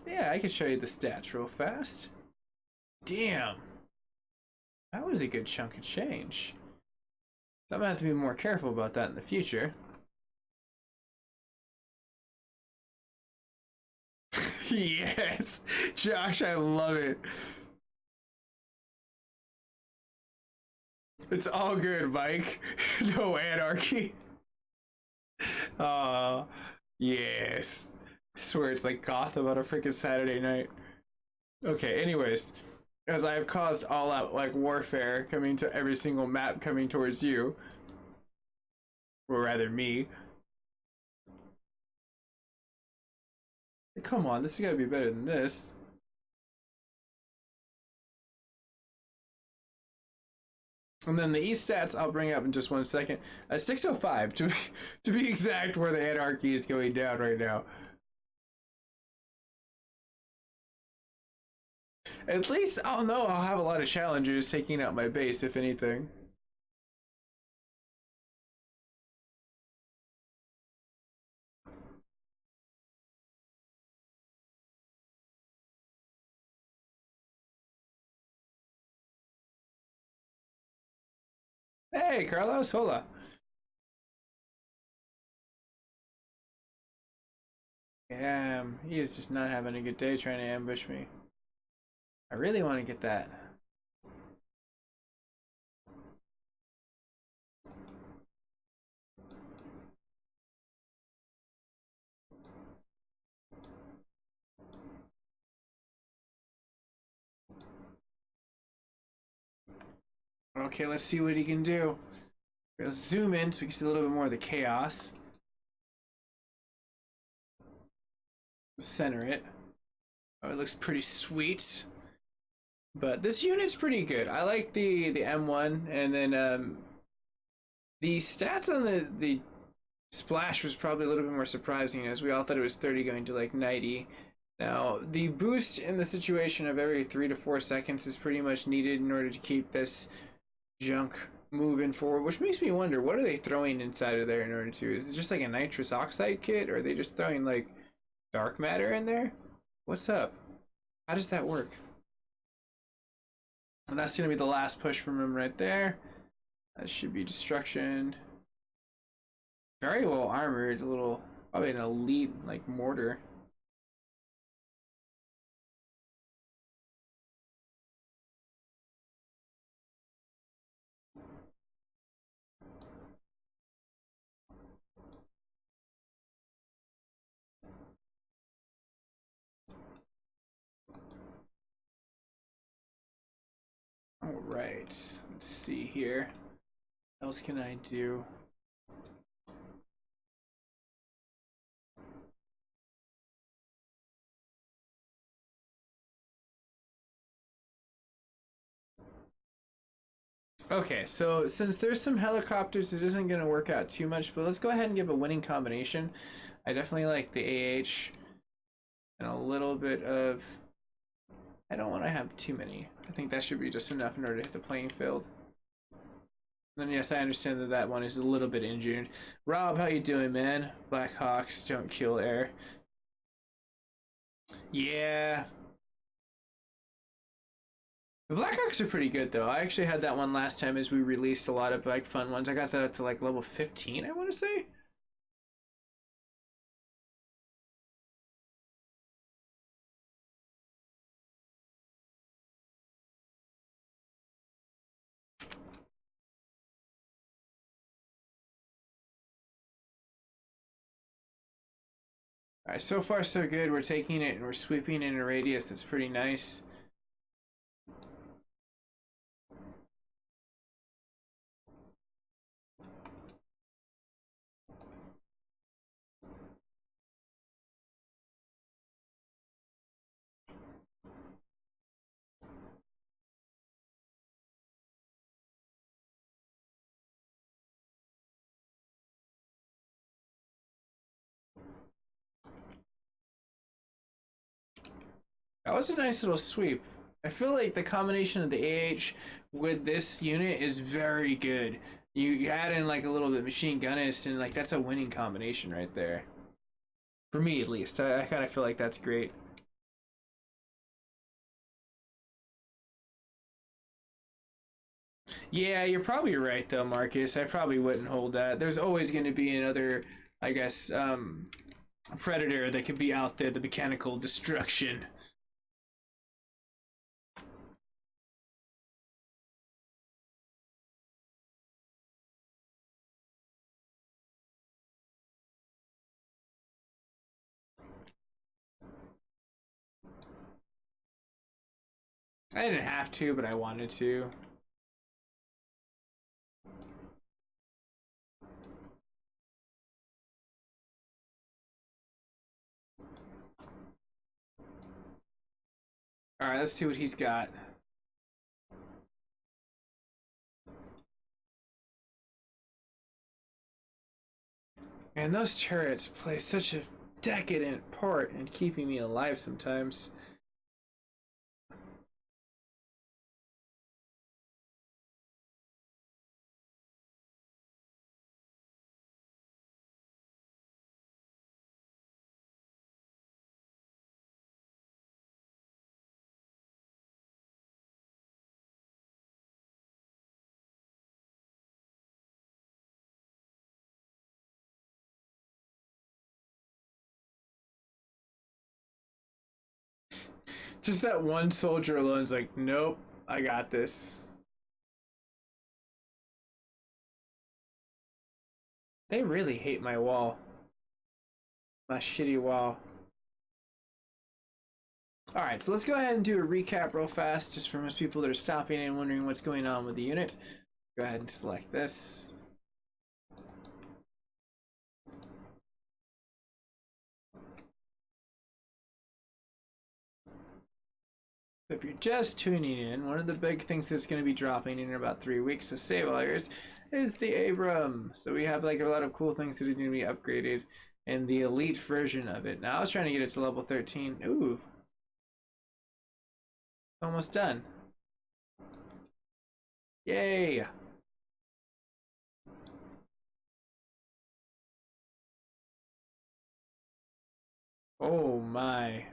Yeah, I can show you the stats real fast. Damn. That was a good chunk of change. So I'm gonna have to be more careful about that in the future. Yes, Josh, I love it. It's all good, Mike. No anarchy. Yes. I swear it's like Gotham on a freaking Saturday night. Okay, anyways, as I have caused all out like warfare coming to every single map coming towards you, or rather me. Come on, this has got to be better than this. And then the E stats I'll bring up in just 1 second. 605 to be exact, where the anarchy is going down right now. At least I'll know I'll have a lot of challengers taking out my base, if anything. Hey, Carlos, hola. Yeah, he is just not having a good day trying to ambush me. I really want to get that. Okay, let's see what he can do. Let's zoom in so we can see a little bit more of the chaos. Center it. Oh, it looks pretty sweet. But this unit's pretty good. I like the M1, and then the stats on the splash was probably a little bit more surprising, as we all thought it was 30 going to like 90. Now, the boost in the situation of every 3 to 4 seconds is pretty much needed in order to keep this junk moving forward, which makes me wonder, what are they throwing inside of there in order to? Is it just like a nitrous oxide kit, or are they just throwing like dark matter in there? What's up? How does that work? And that's going to be the last push from him right there. That should be destruction. Very well armored, a little, probably an elite like mortar. All right, let's see here. What else can I do? Okay, so since there's some helicopters, it isn't going to work out too much, but let's go ahead and give a winning combination. I definitely like the AH and a little bit of... I don't want to have too many. I think that should be just enough in order to hit the playing field. Then yes, I understand that that one is a little bit injured. Rob, how you doing, man? Black Hawks don't kill air. Yeah. The Blackhawks are pretty good though. I actually had that one last time as we released a lot of like fun ones. I got that up to like level 15, I want to say. Alright, so far so good. We're taking it and we're sweeping in a radius that's pretty nice. That was a nice little sweep. I feel like the combination of the AH with this unit is very good. You add in like a little bit machine gunnist, and like that's a winning combination right there. For me at least. I kind of feel like that's great. Yeah, you're probably right though, Marcus. I probably wouldn't hold that. There's always going to be another, I guess, predator that could be out there, the mechanical destruction. I didn't have to, but I wanted to. All right, let's see what he's got. And those turrets play such a decadent part in keeping me alive sometimes. Just that one soldier alone is like, nope, I got this. They really hate my wall. My shitty wall. All right, so let's go ahead and do a recap real fast, just for most people that are stopping and wondering what's going on with the unit. Go ahead and select this. So if you're just tuning in, one of the big things that's going to be dropping in about 3 weeks, so save all yours, is the Abram. So we have like a lot of cool things that are going to be upgraded in the elite version of it. Now I was trying to get it to level 13. Ooh. Almost done. Yay! Oh my.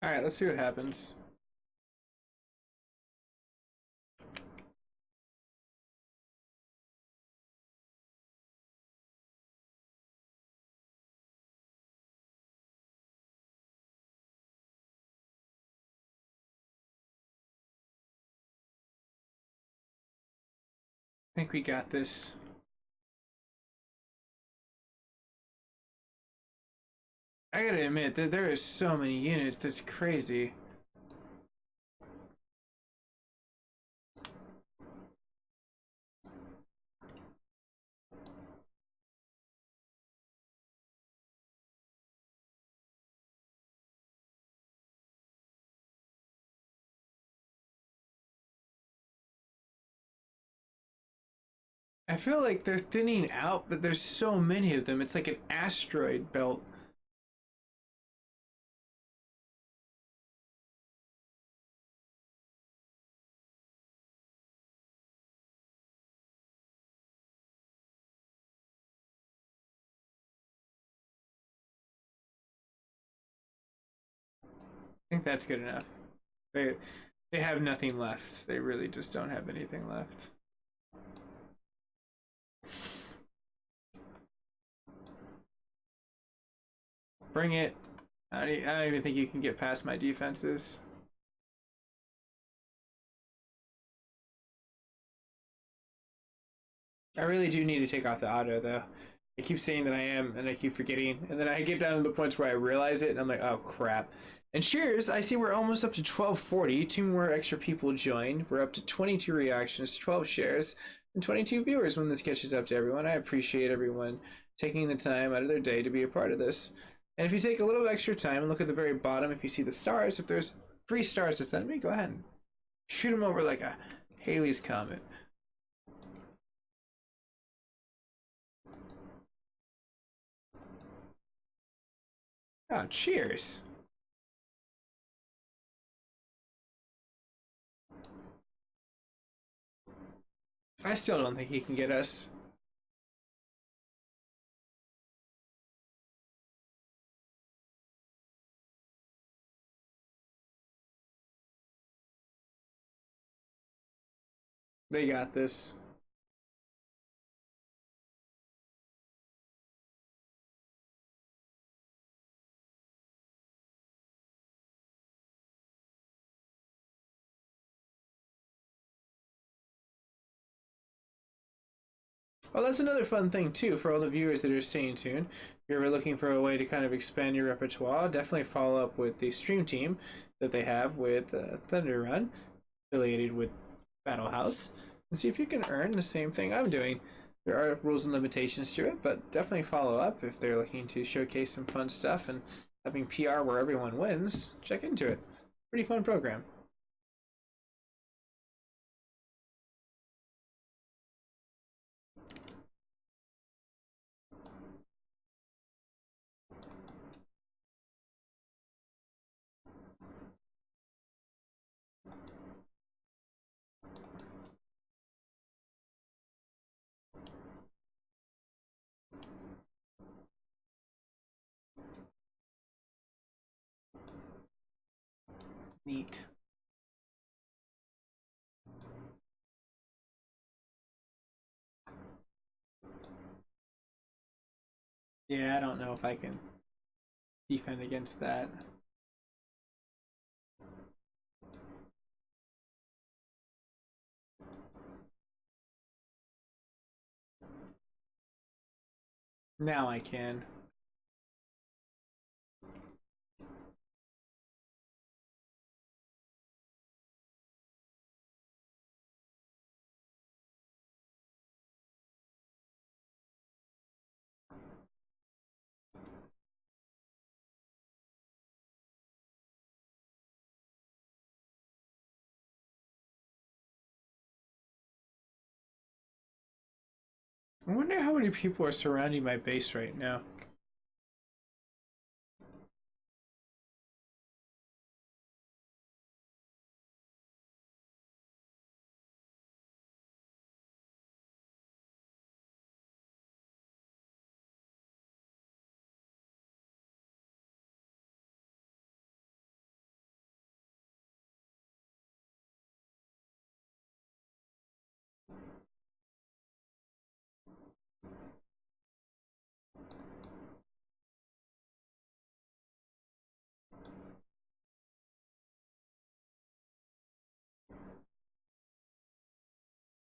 Alright, let's see what happens. I think we got this. I gotta admit that there is so many units, that's crazy. I feel like they're thinning out, but there's so many of them. It's like an asteroid belt. I think that's good enough. They they have nothing left. They really just don't have anything left. Bring it. I don't even think you can get past my defenses. I really do need to take off the auto though. I keep saying that I am, and I keep forgetting, and then I get down to the points where I realize it, and I'm like, oh crap. And cheers, I see we're almost up to 1240. 2 more extra people joined. We're up to 22 reactions, 12 shares, and 22 viewers when this catches up to everyone. I appreciate everyone taking the time out of their day to be a part of this. And if you take a little extra time and look at the very bottom, if you see the stars, if there's free stars to send me, go ahead and shoot them over like a Halley's Comet. Oh, cheers. I still don't think he can get us. They got this. Well, that's another fun thing too for all the viewers that are staying tuned. If you're ever looking for a way to kind of expand your repertoire, definitely follow up with the stream team that they have with Thunder Run, affiliated with Battle House, and see if you can earn the same thing I'm doing. There are rules and limitations to it, but definitely follow up if they're looking to showcase some fun stuff and having PR where everyone wins. Check into it. Pretty fun program. Neat. Yeah, I don't know if I can defend against that. Now I can. I wonder how many people are surrounding my base right now.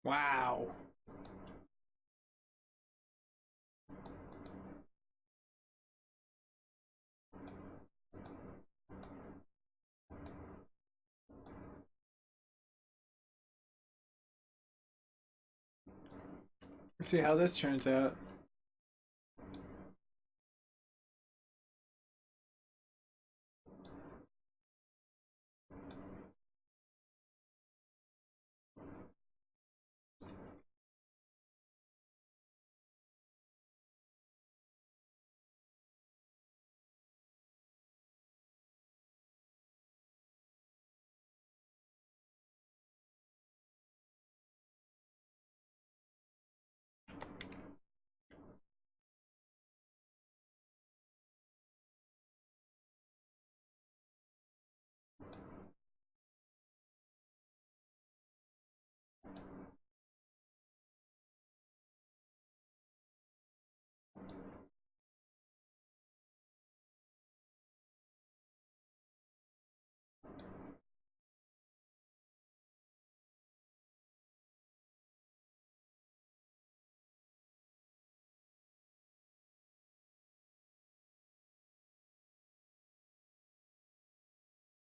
Wow. Let's see how this turns out.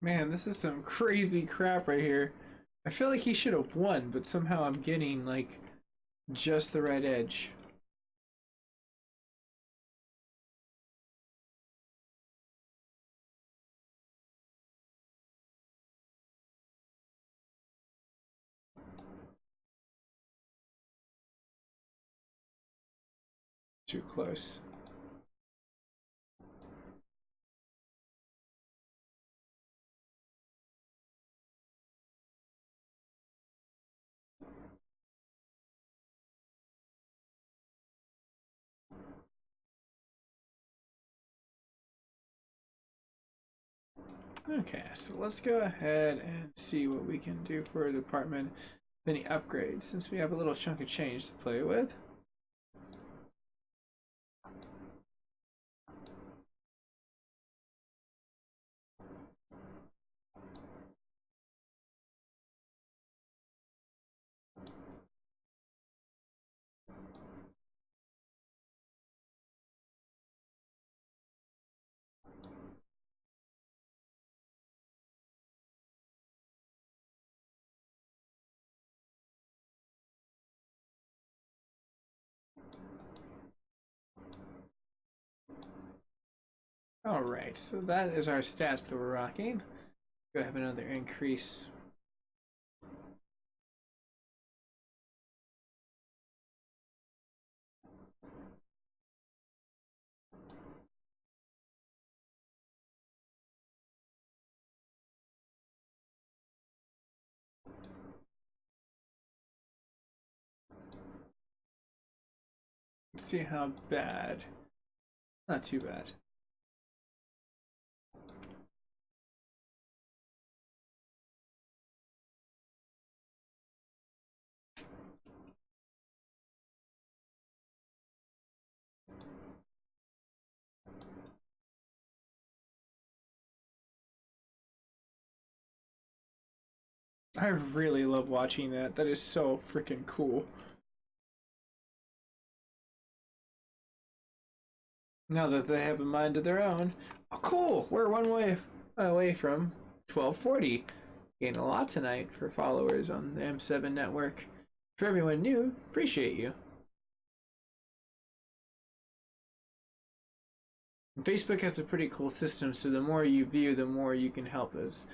Man, this is some crazy crap right here. I feel like he should have won, but somehow I'm getting like just the right edge. Too close. Okay, so let's go ahead and see what we can do for a department. Any upgrades, since we have a little chunk of change to play with. Alright, so that is our stats that we're rocking. Go have another increase. Let's see how bad. Not too bad. I really love watching that. That is so freaking cool. Now that they have a mind of their own. Oh, cool! We're one way away from 1240. Gained a lot tonight for followers on the M7 network. For everyone new, appreciate you. Facebook has a pretty cool system, so the more you view, the more you can help as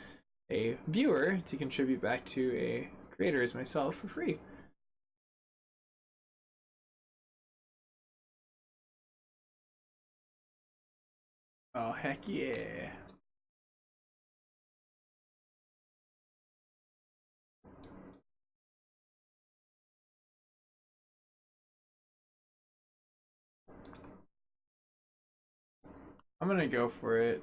a viewer to contribute back to a creator as myself for free. Oh, heck yeah. I'm gonna go for it.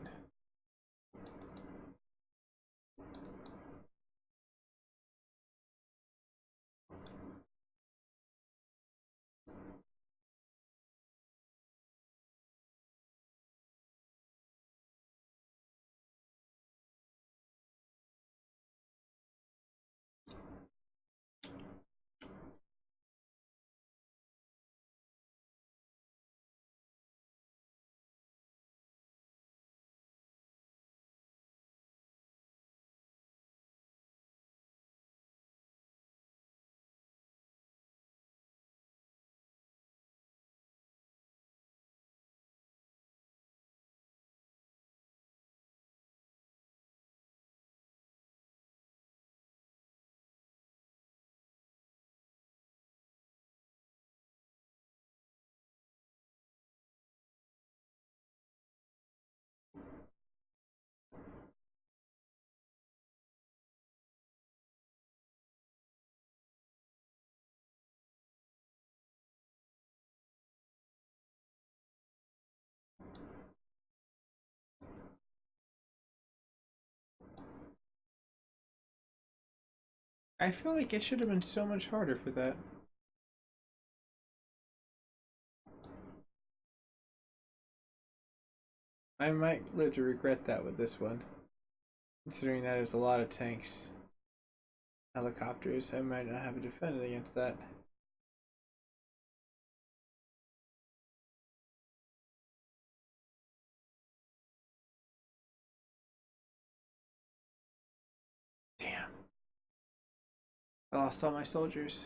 I feel like it should have been so much harder for that. I might live to regret that with this one. Considering that there's a lot of tanks. Helicopters, I might not have a defended against that. Damn. I lost all my soldiers.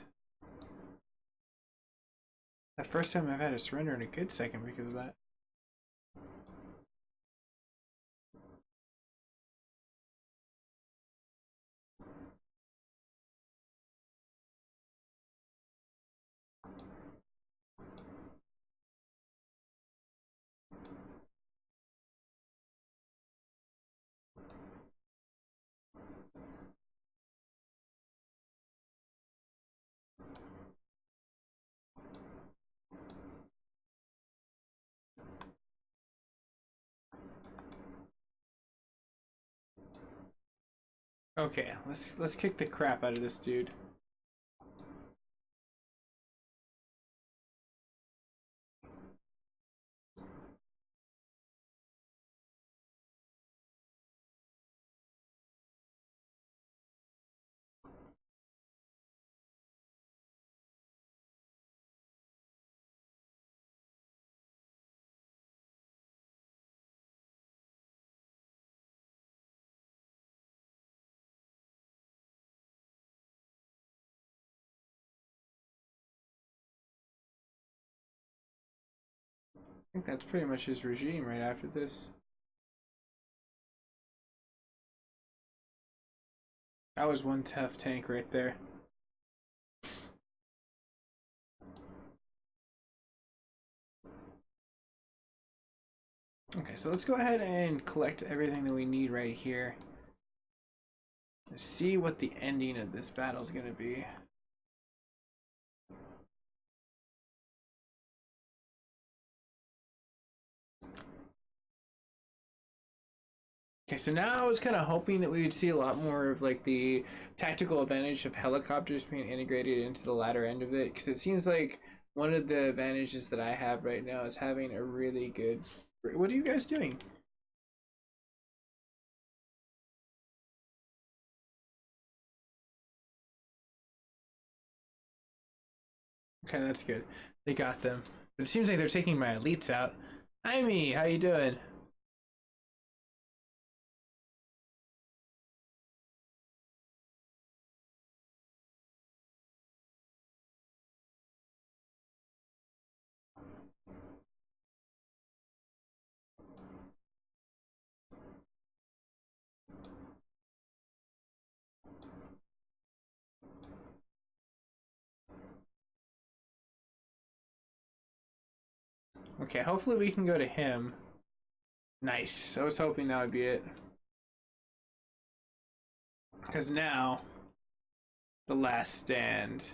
The first time I've had to surrender in a good second because of that. Okay, let's kick the crap out of this dude. I think that's pretty much his regime right after this. That was one tough tank right there. Okay, so let's go ahead and collect everything that we need right here. Let's see what the ending of this battle is going to be. Okay, so now I was kind of hoping that we would see a lot more of like the tactical advantage of helicopters being integrated into the latter end of it, because it seems like one of the advantages that I have right now is having a really good... What are you guys doing? Okay, that's good. They got them. But it seems like they're taking my elites out. Hi, me. How you doing? Okay, hopefully we can go to him. Nice. I was hoping that would be it. Because now, the last stand.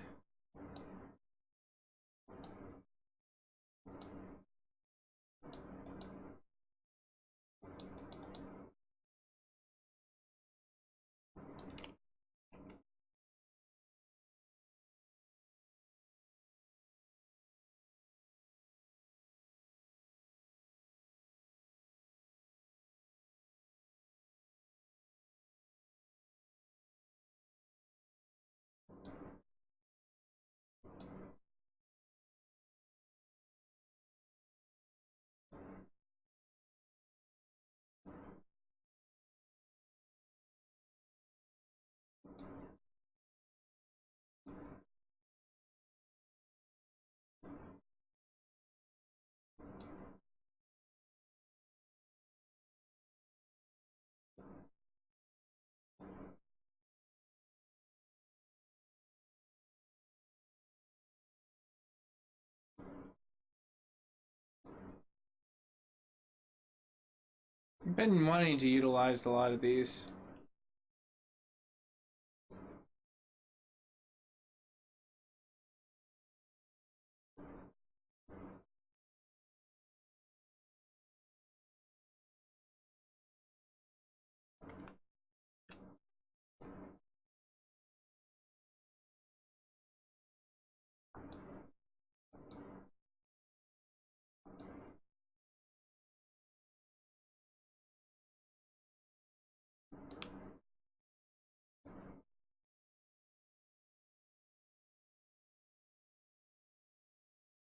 I've been wanting to utilize a lot of these.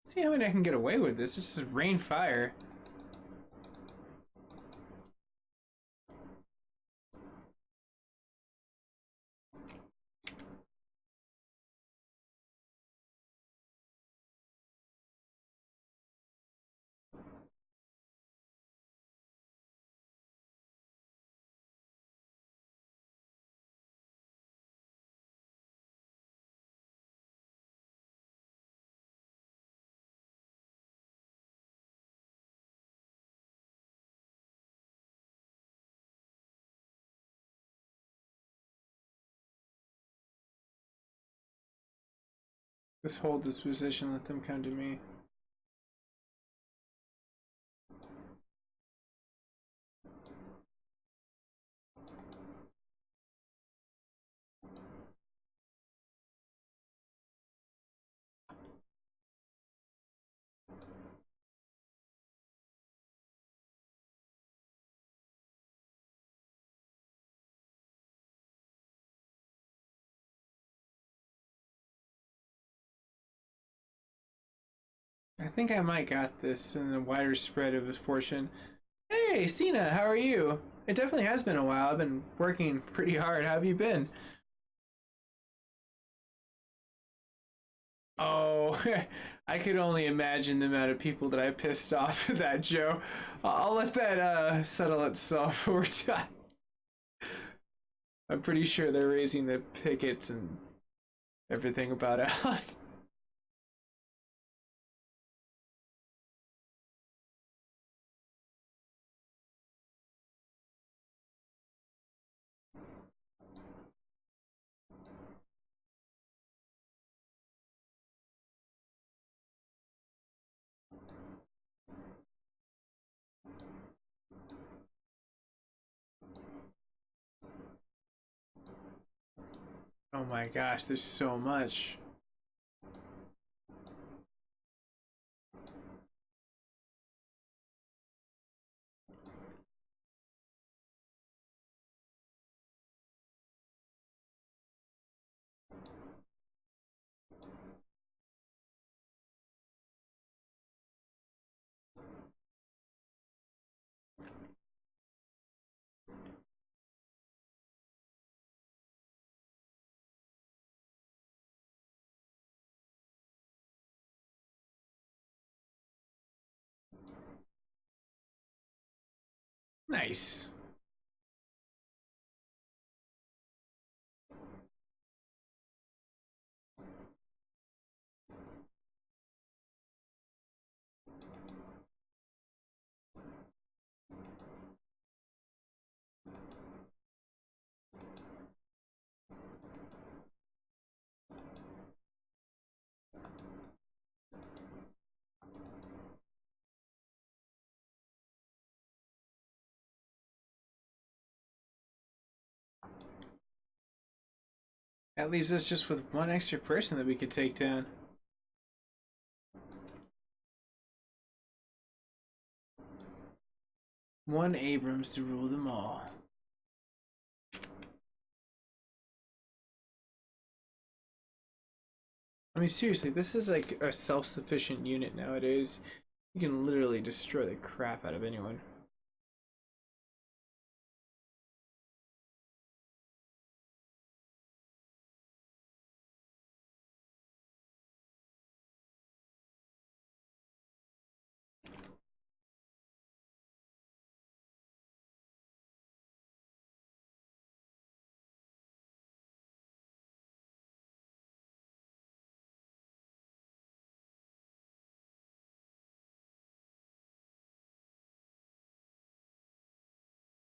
See how many I can get away with this. This is rain fire. Just hold this position, let them come to me. I think I might got this in the wider spread of this portion. Hey, Cena, how are you? It definitely has been a while. I've been working pretty hard. How have you been? Oh, I could only imagine the amount of people that I pissed off with that, Joe. I'll let that settle itself over time. I'm pretty sure they're raising the pickets and everything about us. Oh my gosh, there's so much. Nice. That leaves us just with one extra person that we could take down. One Abrams to rule them all. I mean, seriously, this is like a self-sufficient unit nowadays. You can literally destroy the crap out of anyone.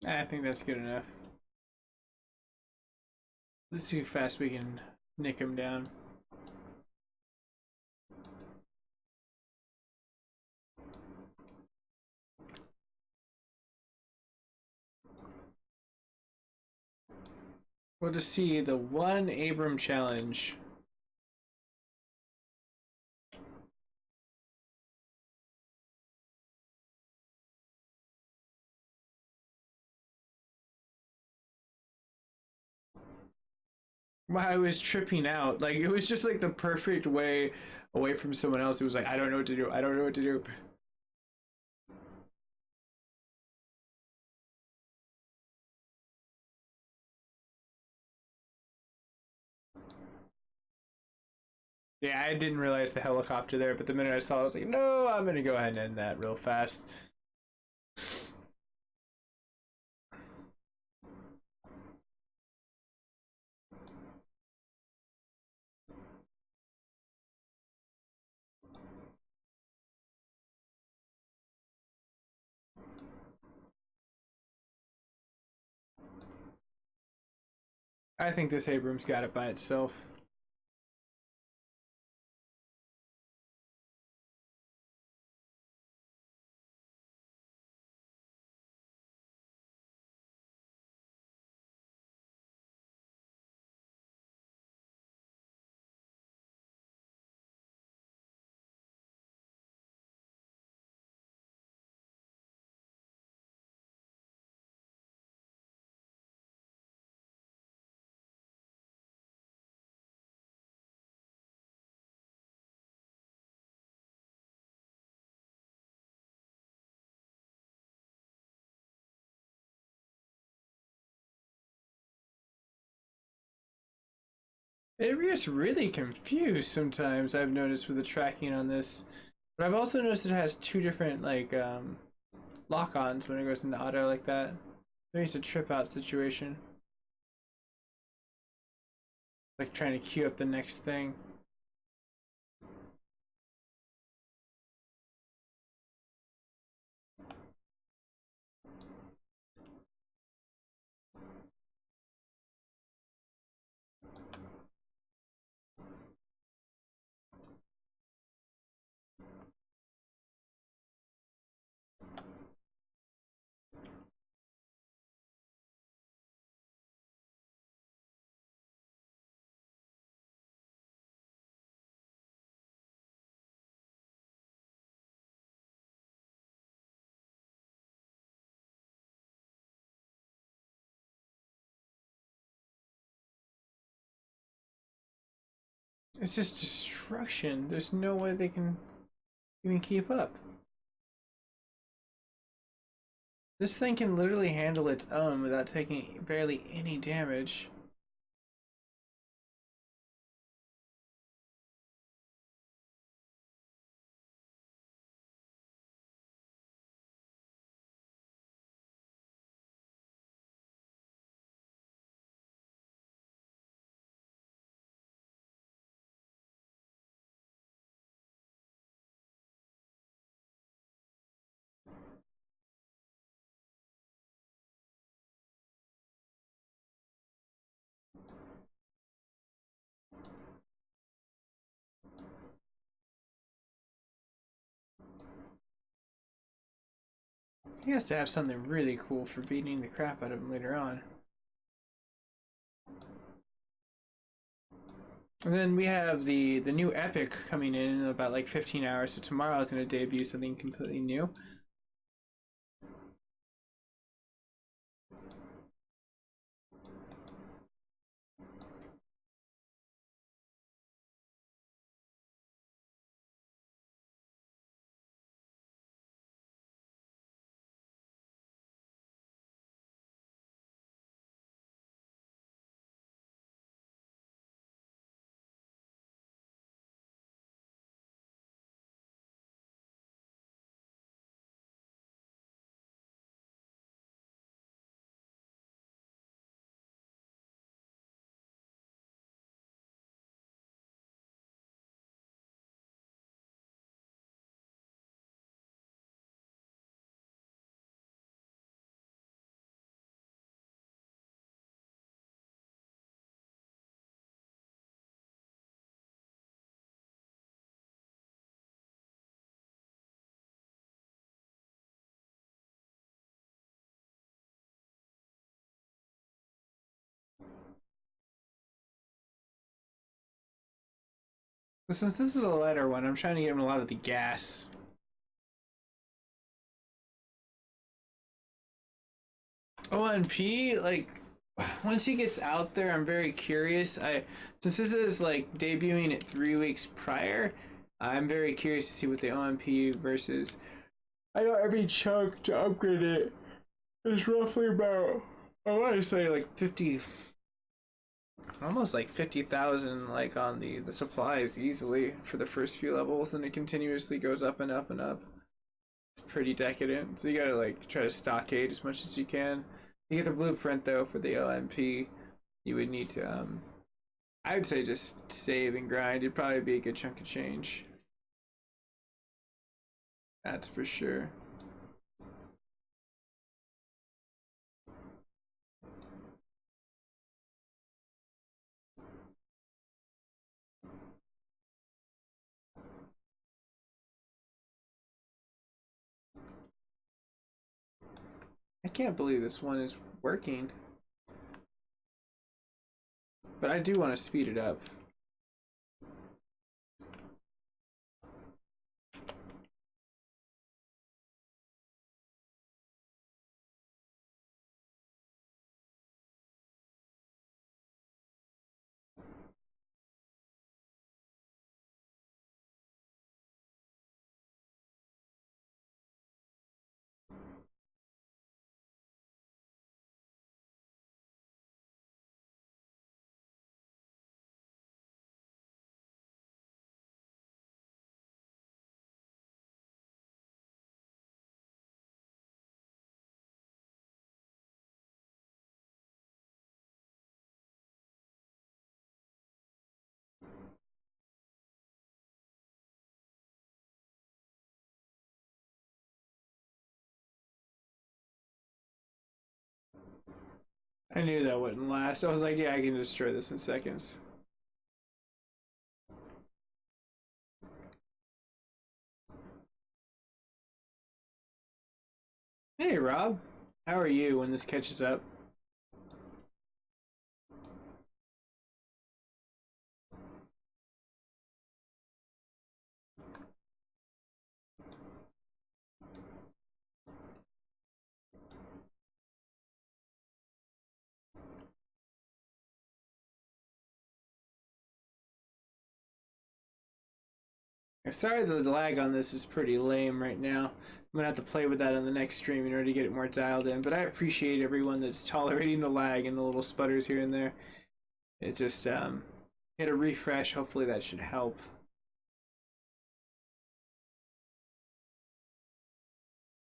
I think that's good enough. Let's see how fast we can nick him down. We'll just see the one Abram challenge. Wow, I was tripping out. Like, it was just like the perfect way away from someone else. It was like, I don't know what to do. I don't know what to do. Yeah, I didn't realize the helicopter there, but the minute I saw it, I was like, no, I'm gonna go ahead and end that real fast. I think this Abrams got it by itself. It gets really confused sometimes, I've noticed, with the tracking on this. But I've also noticed it has two different, like, lock-ons when it goes into auto like that. Maybe it's a trip-out situation. Like trying to queue up the next thing. It's just destruction. There's no way they can even keep up. This thing can literally handle its own without taking barely any damage. He has to have something really cool for beating the crap out of him later on. And then we have the new epic coming in about like 15 hours. So tomorrow is going to debut something completely new. But since this is a lighter one, I'm trying to get him a lot of the gas. ONP, like, once he gets out there, I'm very curious. Since this is like debuting at 3 weeks prior, I'm very curious to see what the OMP versus. I know every chunk to upgrade it is roughly about, I want to say like 50, almost like 50,000 like on the supplies easily for the first few levels, and it continuously goes up and up and up. It's pretty decadent. So you gotta like try to stockade as much as you can. You get the blueprint though for the OMP. You would need to I would say just save and grind. It'd probably be a good chunk of change. That's for sure. I can't believe this one is working. But I do want to speed it up. I knew that wouldn't last. I was like, yeah, I can destroy this in seconds. Hey, Rob. How are you when this catches up? Sorry the lag on this is pretty lame right now. I'm gonna have to play with that on the next stream in order to get it more dialed in, but I appreciate everyone that's tolerating the lag and the little sputters here and there. It just hit a refresh, hopefully that should help.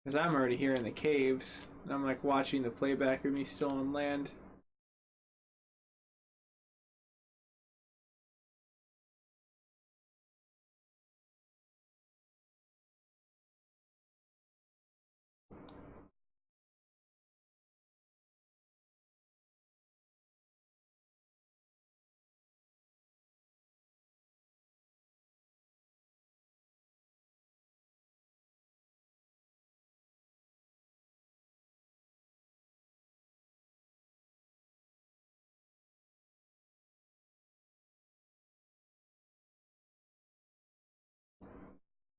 Because I'm already here in the caves, and I'm like watching the playback of me still on land.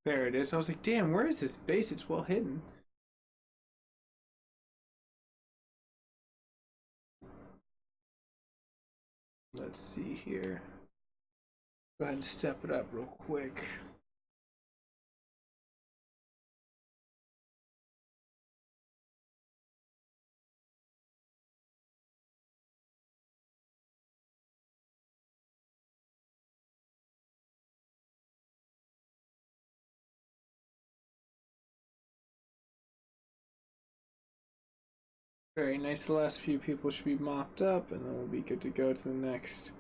There it is. I was like, damn, where is this base? It's well hidden. Let's see here. Go ahead and step it up real quick. Very nice. The last few people should be mopped up, and then we'll be good to go to the next.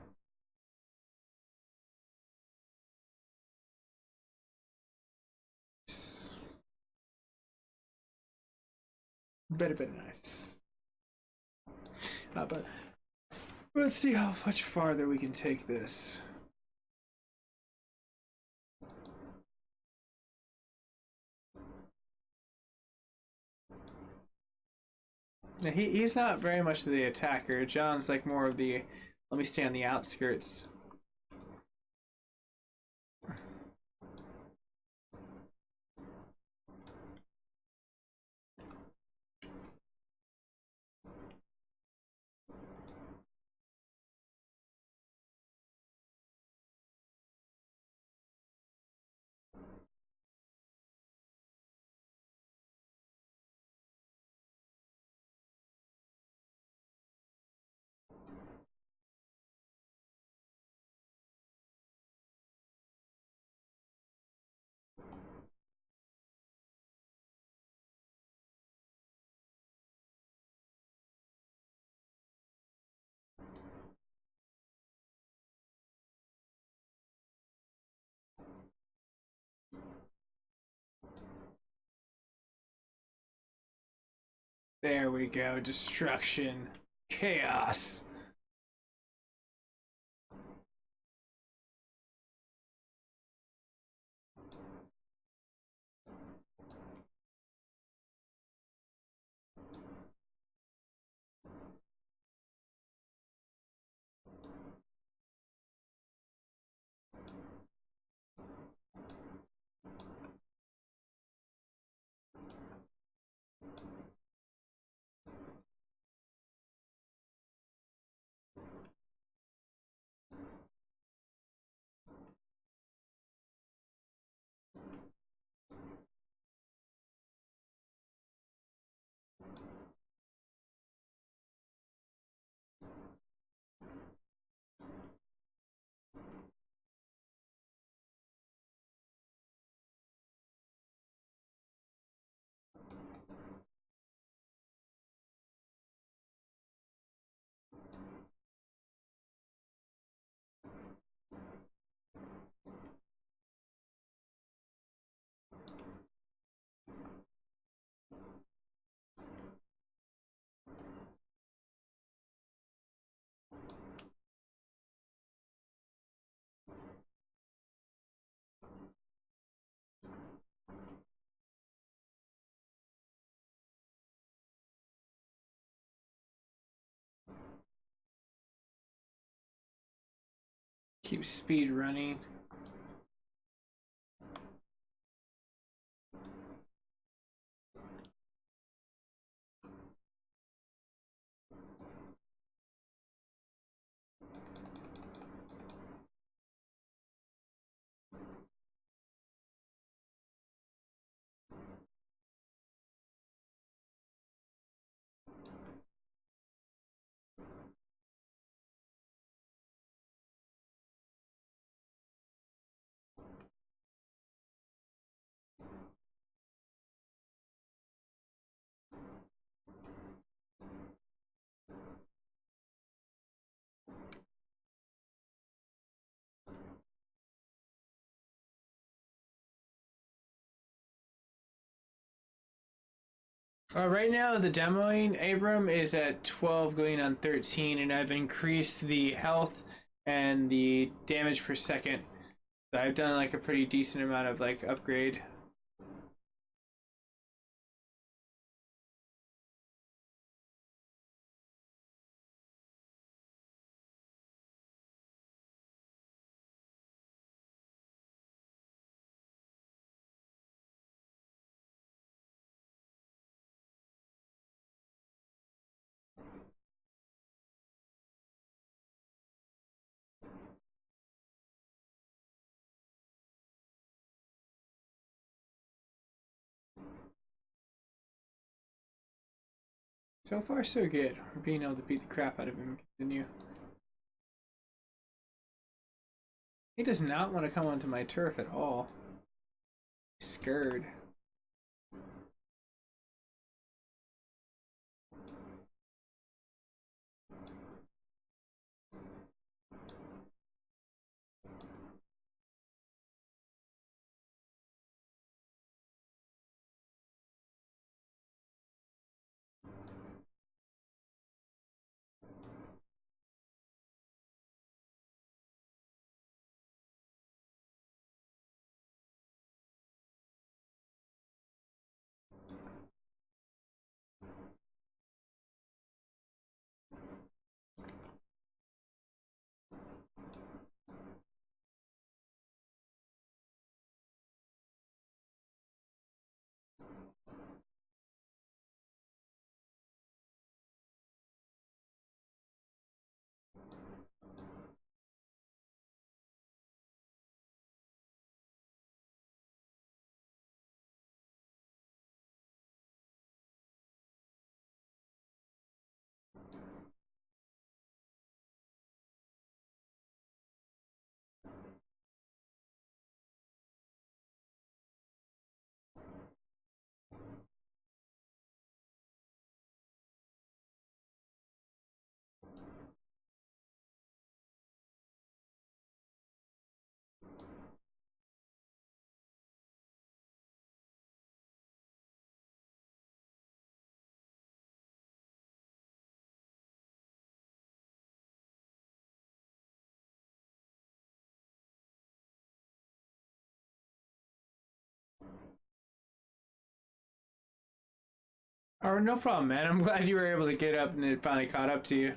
Very nice. But let's see how much farther we can take this. Now he's not very much the attacker. John's like more of the, let me stay on the outskirts. There we go. Destruction. Chaos. Keep speed running. Right now, the demoing Abram is at 12 going on 13, and I've increased the health and the damage per second. So I've done like a pretty decent amount of like upgrade. So far, so good. We're being able to beat the crap out of him and continue. He does not want to come onto my turf at all. He's scared. Oh, no problem, man. I'm glad you were able to get up and it finally caught up to you.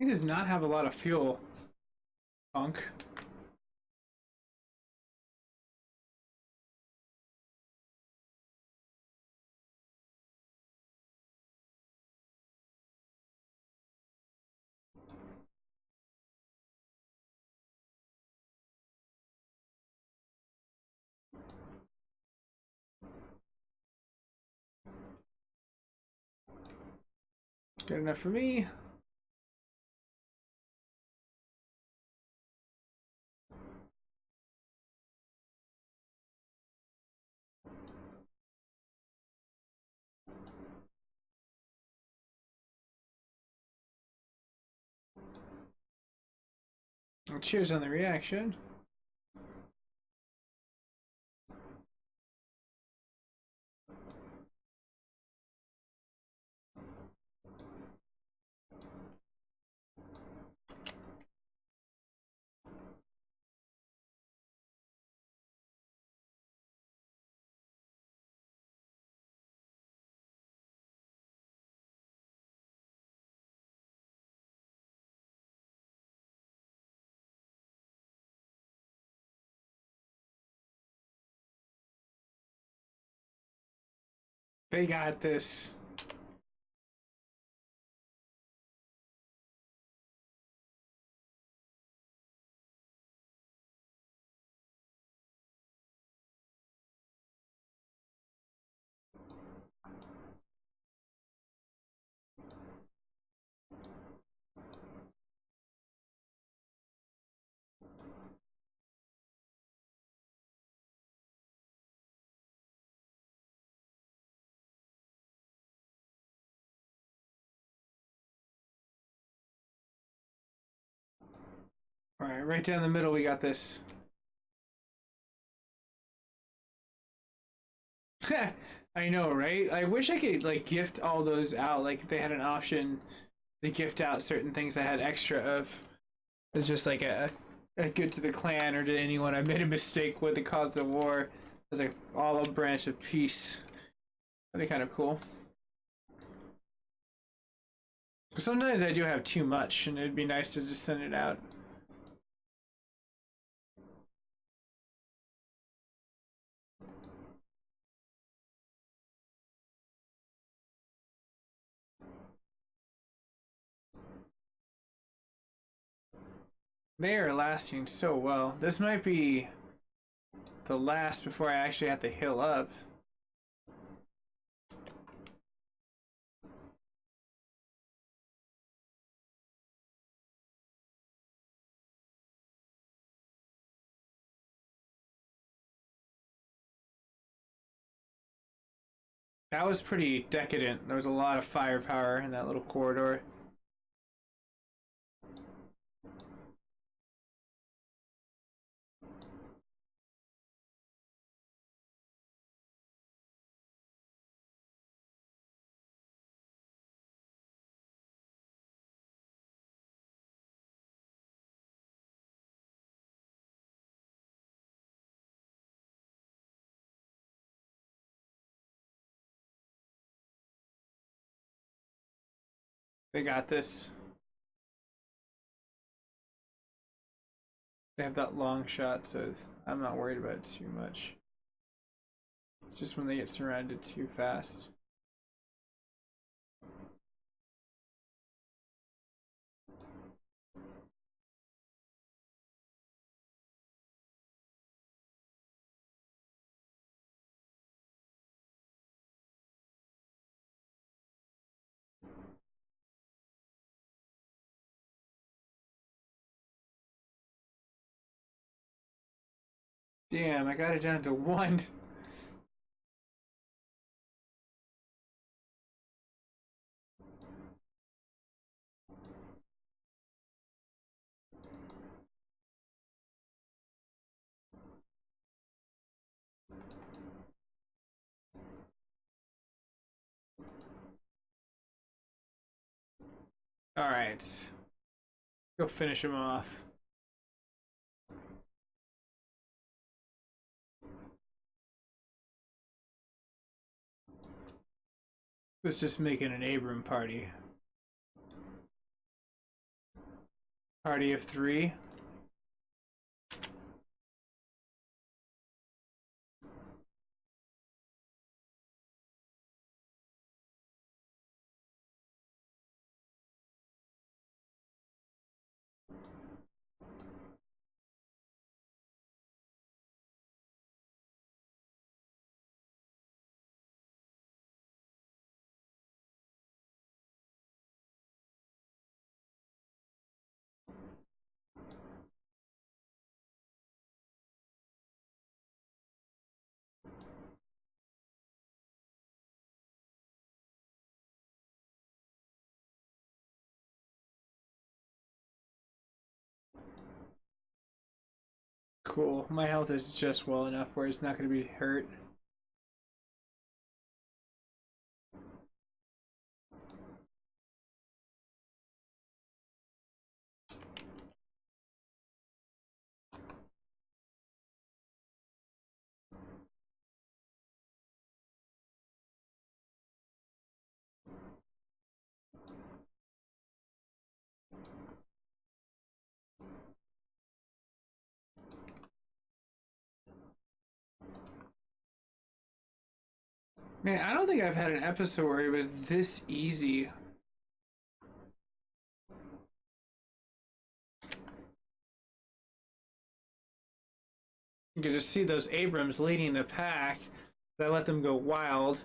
He does not have a lot of fuel, punk. Good enough for me. Well, cheers on the reaction. They got this. Alright, right down the middle we got this. I know, right? I wish I could like gift all those out. Like if they had an option to gift out certain things I had extra of. It's just like a good to the clan or to anyone I made a mistake with that caused the war. It's like olive branch of peace. That'd be kind of cool. Sometimes I do have too much, and it'd be nice to just send it out. They are lasting so well. This might be the last before I actually have to heal up. That was pretty decadent. There was a lot of firepower in that little corridor. They got this. They have that long shot, so I'm not worried about it too much. It's just when they get surrounded too fast. Damn, I got it down to one. Alright. Go finish him off. Let's just make it an Abram party. Party of 3. Cool. My health is just well enough where it's not going to be hurt. Man, I don't think I've had an episode where it was this easy. You can just see those Abrams leading the pack. I let them go wild.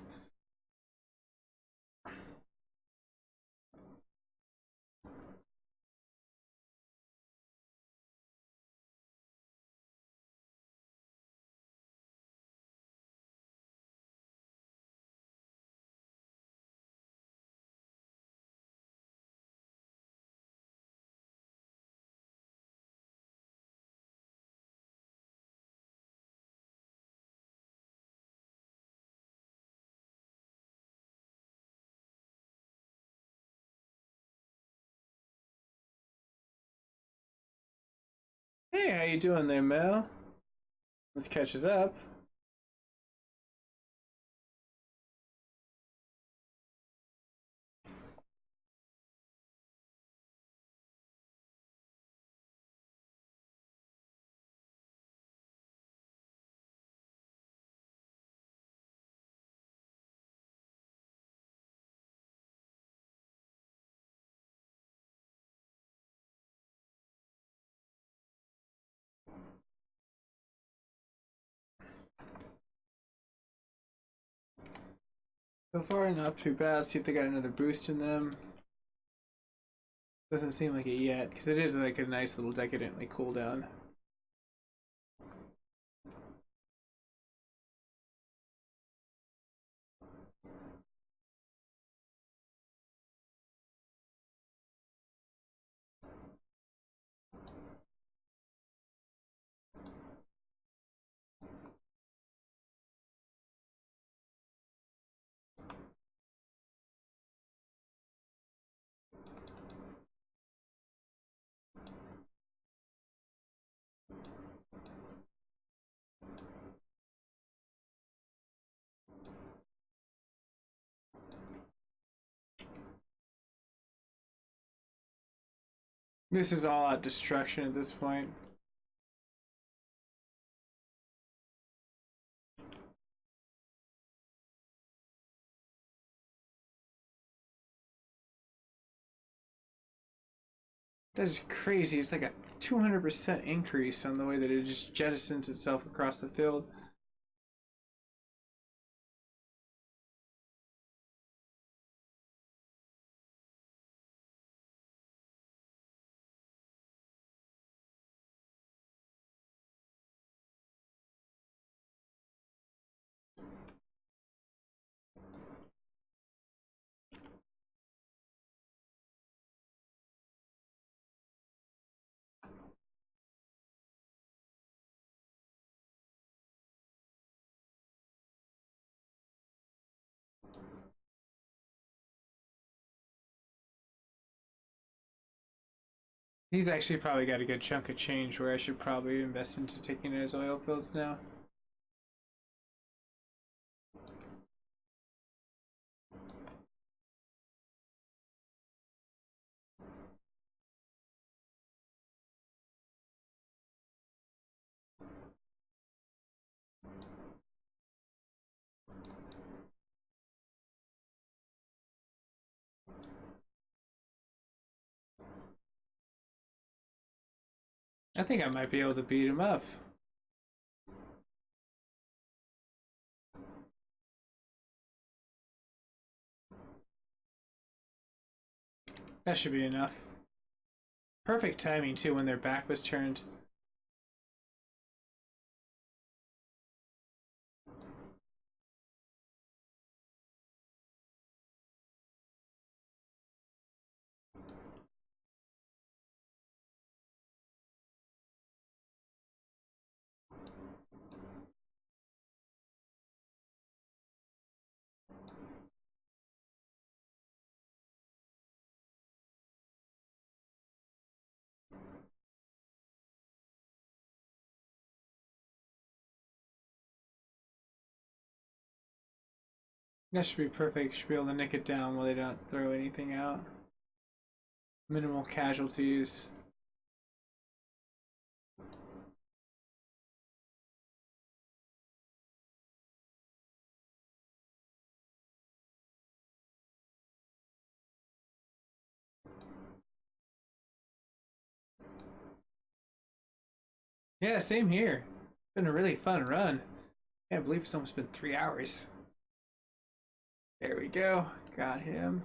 Hey, how you doing there, Mel? Let's catch us up. So far, not too bad. See if they got another boost in them. Doesn't seem like it yet, because it is like a nice little decadently cooldown. This is all out destruction at this point. That is crazy. It's like a 200% increase on the way that it just jettisons itself across the field. He's actually probably got a good chunk of change where I should probably invest into taking his oil fields now. I think I might be able to beat him up. That should be enough. Perfect timing too when their back was turned. That should be perfect. Should be able to nick it down while they don't throw anything out. Minimal casualties. Yeah, same here. It's been a really fun run. Can't believe it's almost been 3 hours. There we go. Got him.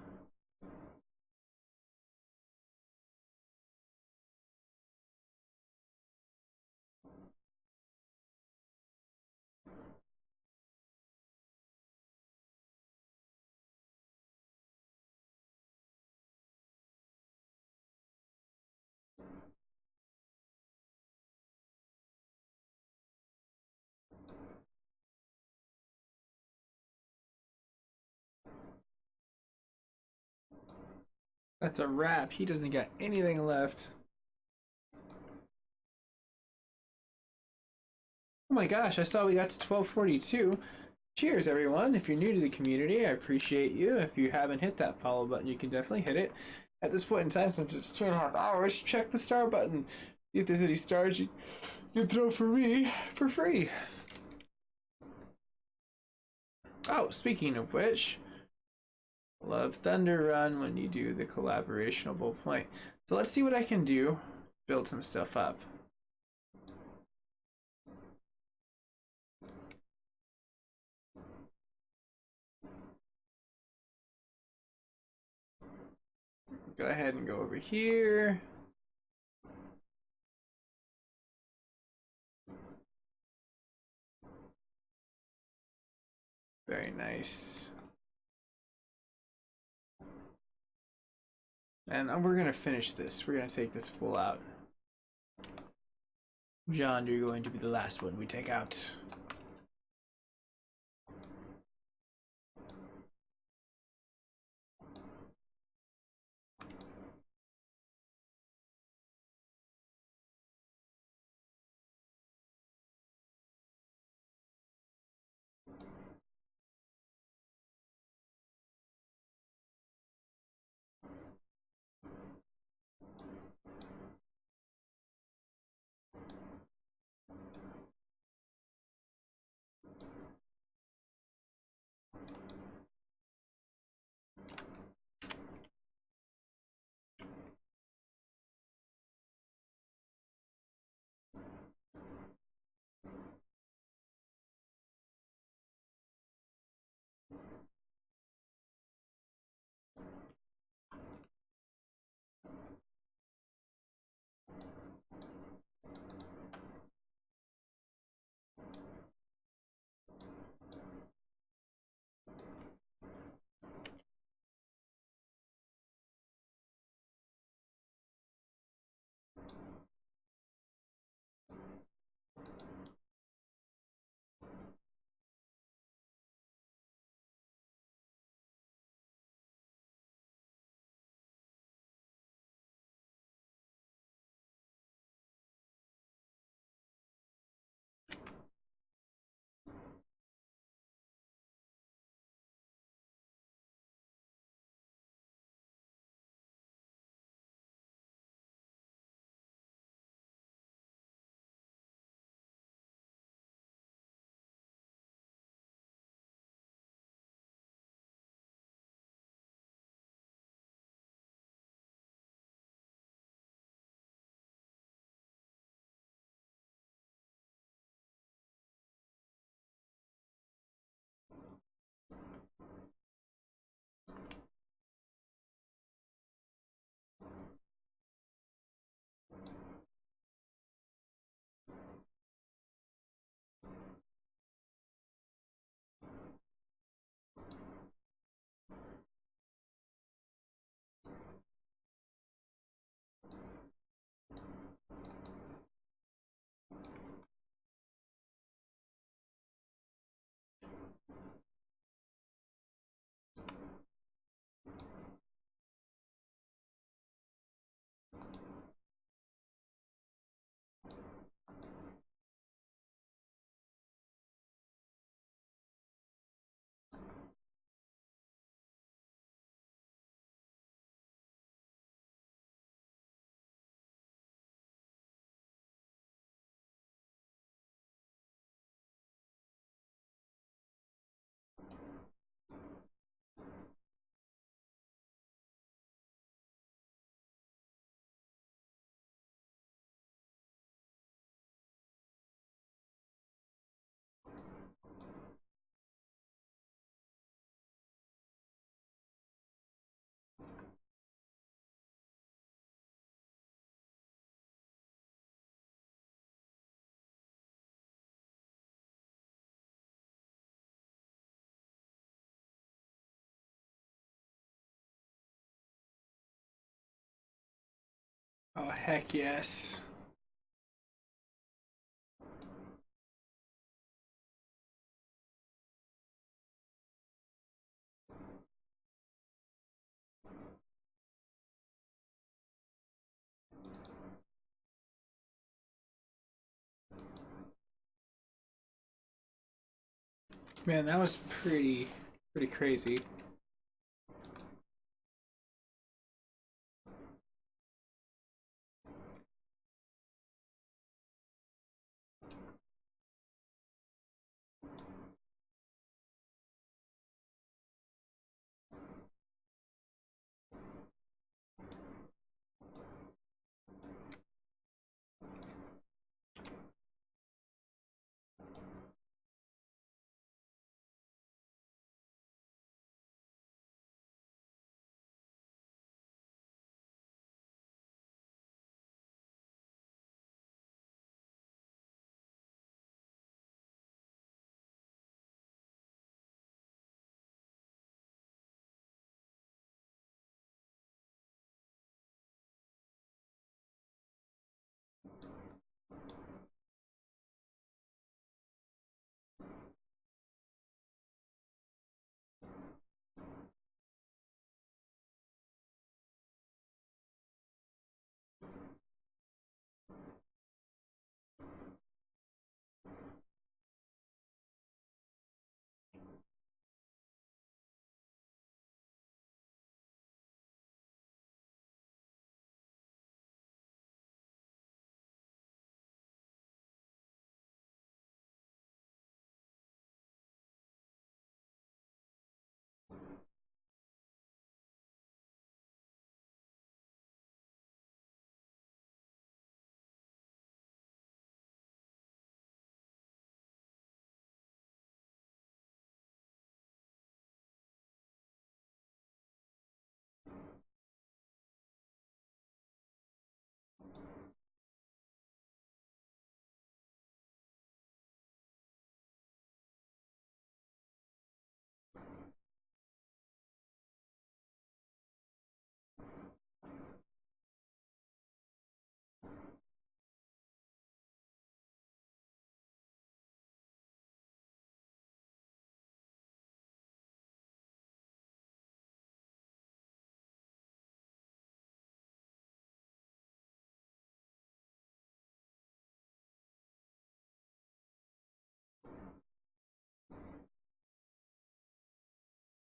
That's a wrap. He doesn't got anything left. my gosh, I saw we got to 1242. Cheers, everyone. If you're new to the community, I appreciate you. If you haven't hit that follow button, you can definitely hit it. At this point in time, since it's 2.5 hours, check the star button. See if there's any stars you can throw for me for free. Oh, speaking of which, love Thunder Run when you do the collaborationable point. So let's see what I can do. Build some stuff up. Go ahead and go over here. Very nice. And we're gonna finish this. We're gonna take this full out. John, you're going to be the last one we take out. Oh, heck yes. Man, that was pretty crazy.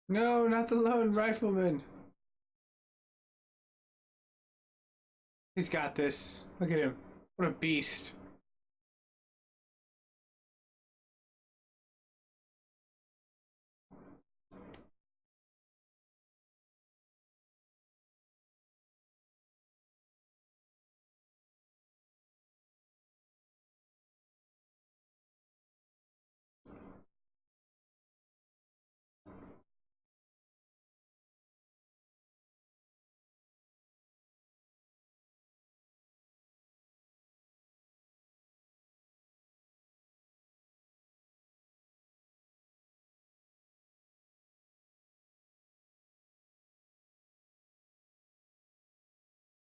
No, not the lone rifleman. He's got this. Look at him. What a beast.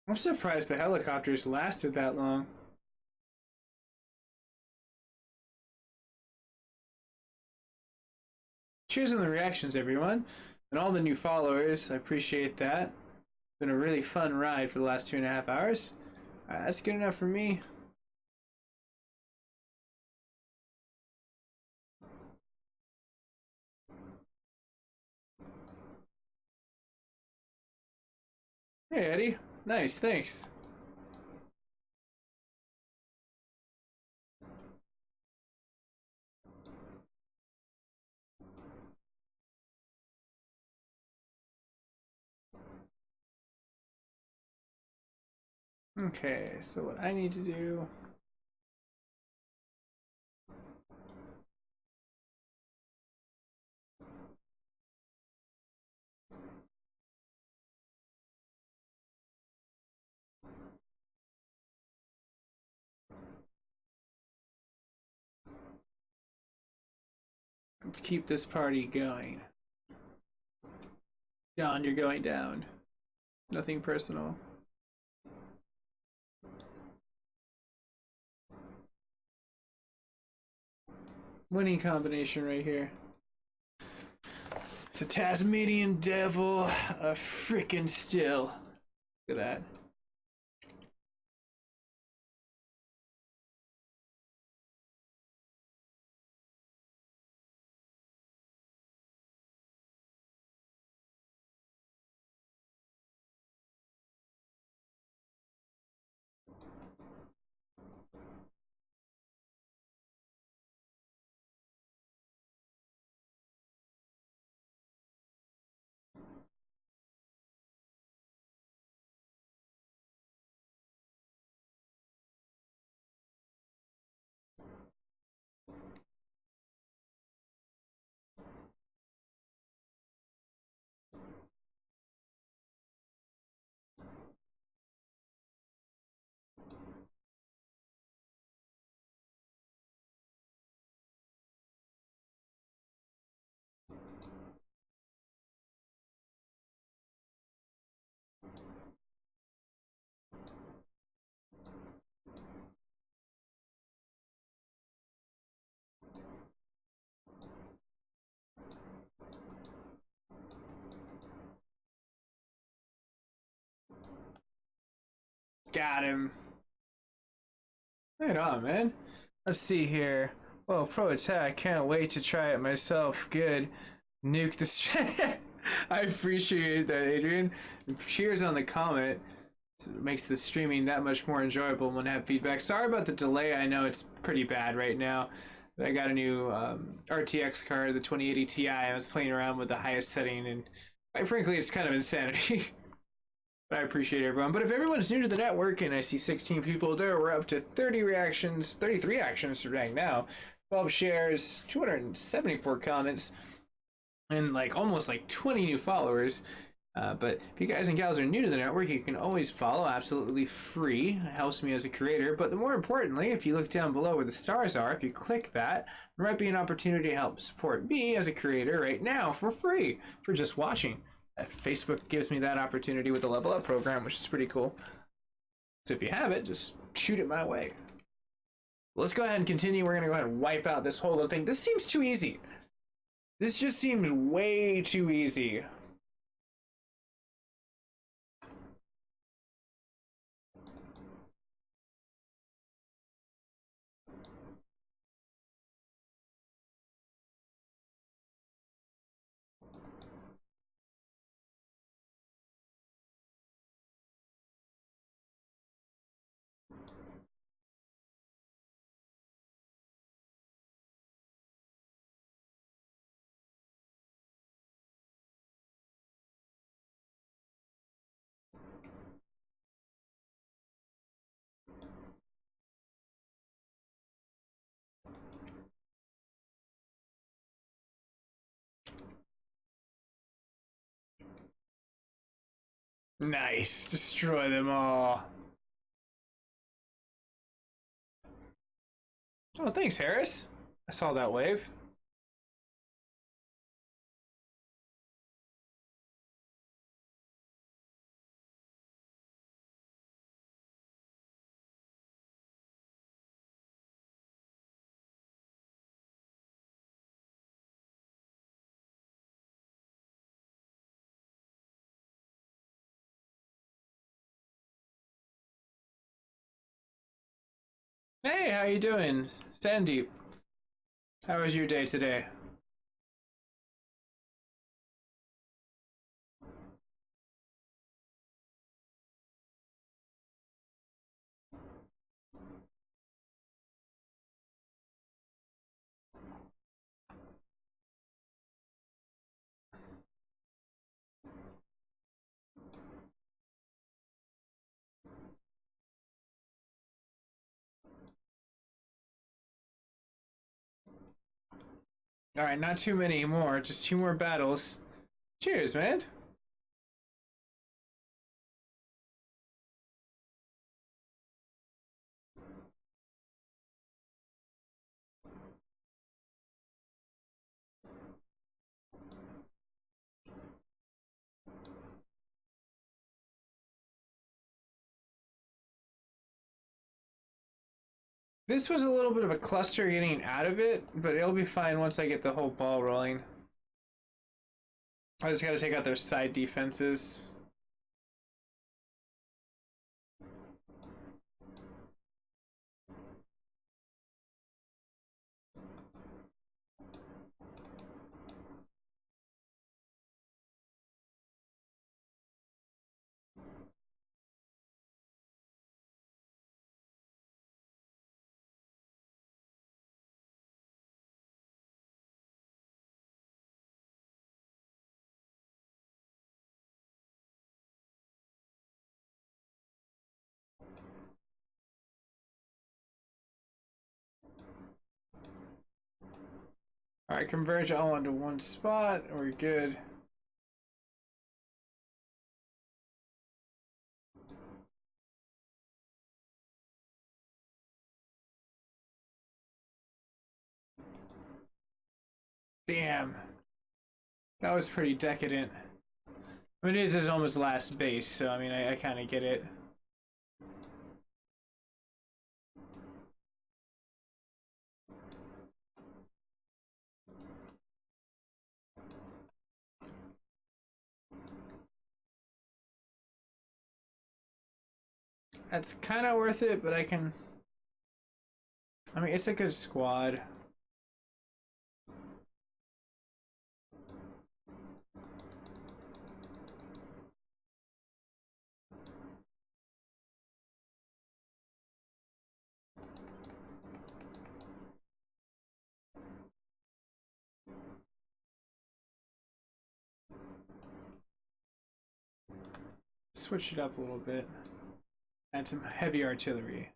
I'm surprised the helicopters lasted that long. Cheers on the reactions, everyone. And all the new followers. I appreciate that. It's been a really fun ride for the last 2.5 hours. That's good enough for me. Hey, Eddie. Nice, thanks. Okay, so what I need to do... Let's keep this party going. John, you're going down. Nothing personal. Winning combination right here. It's a Tasmanian devil, a frickin' still. Look at that. Got him. Right on, man. Let's see here. Oh, pro attack. Can't wait to try it myself. Good. Nuke the I appreciate that, Adrian. Cheers on the comment. It makes the streaming that much more enjoyable when I have feedback. Sorry about the delay. I know it's pretty bad right now. I got a new RTX card, the 2080 Ti. I was playing around with the highest setting, and quite frankly, it's kind of insanity. But I appreciate everyone. But if everyone's new to the network, and I see 16 people there, we're up to 30 reactions, 33 reactions right now, 12 shares, 274 comments, and like almost like 20 new followers. But if you guys and gals are new to the network, you can always follow absolutely free. It helps me as a creator. But more importantly, if you look down below where the stars are, if you click that, there might be an opportunity to help support me as a creator right now for free for just watching. Facebook gives me that opportunity with the Level Up program, which is pretty cool. So if you have it, just shoot it my way. Let's go ahead and continue. We're going to go ahead and wipe out this whole little thing. This seems too easy. This just seems way too easy. Nice. Destroy them all. Oh, thanks, Harris. I saw that wave. Hey, how you doing? Stand deep. How was your day today? Alright, not too many more, just 2 more battles. Cheers, man. This was a little bit of a cluster getting out of it, but it'll be fine once I get the whole ball rolling. I just gotta take out their side defenses. Alright, converge all onto one spot. We're good. Damn. That was pretty decadent. I mean, it is his almost last base, so I mean, I kind of get it. That's kind of worth it, but I can... I mean, it's a good squad. Switch it up a little bit. Add some heavy artillery.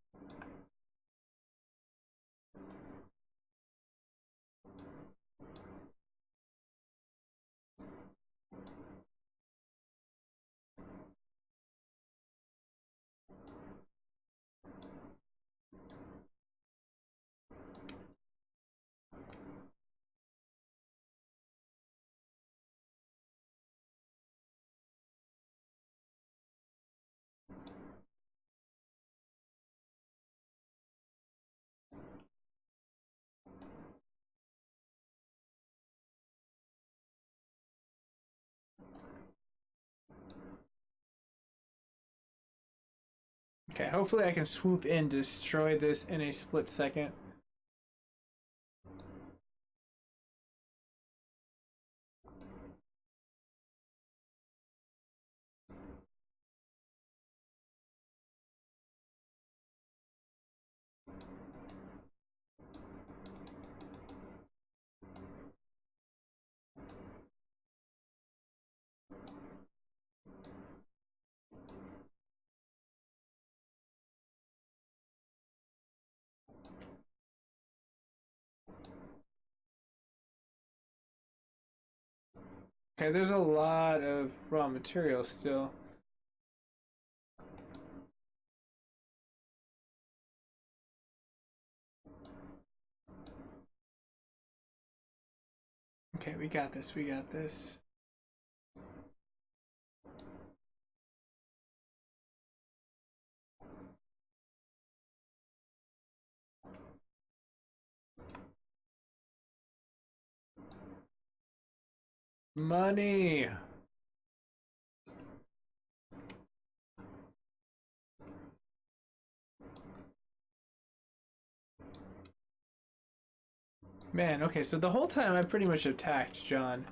Okay, hopefully I can swoop in, destroy this in a split second. Okay, there's a lot of raw material still. Okay, we got this, we got this. Money! Man, okay, so the whole time I pretty much attacked John.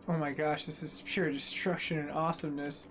Oh my gosh, this is pure destruction and awesomeness.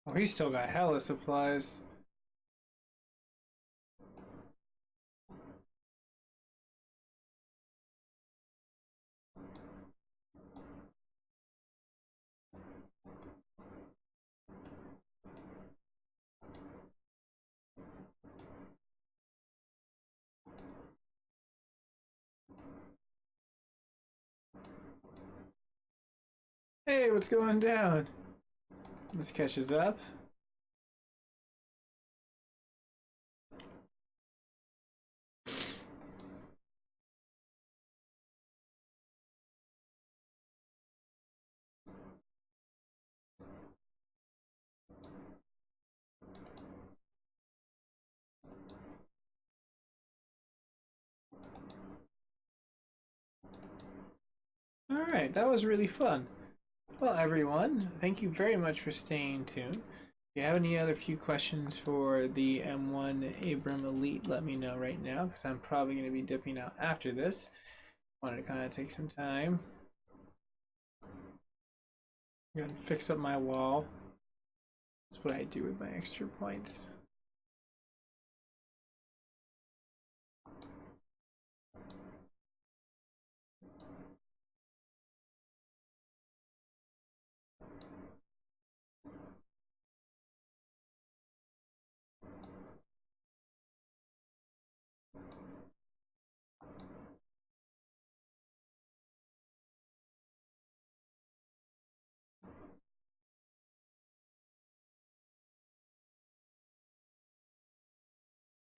Oh, he's still got hella supplies. Hey, what's going down? This catches up. Alright, that was really fun. Well, everyone, thank you very much for staying tuned. If you have any other few questions for the M1 Abram Elite, let me know right now, because I'm probably going to be dipping out after this. Wanted to kind of take some time. I'm going to fix up my wall. That's what I do with my extra points.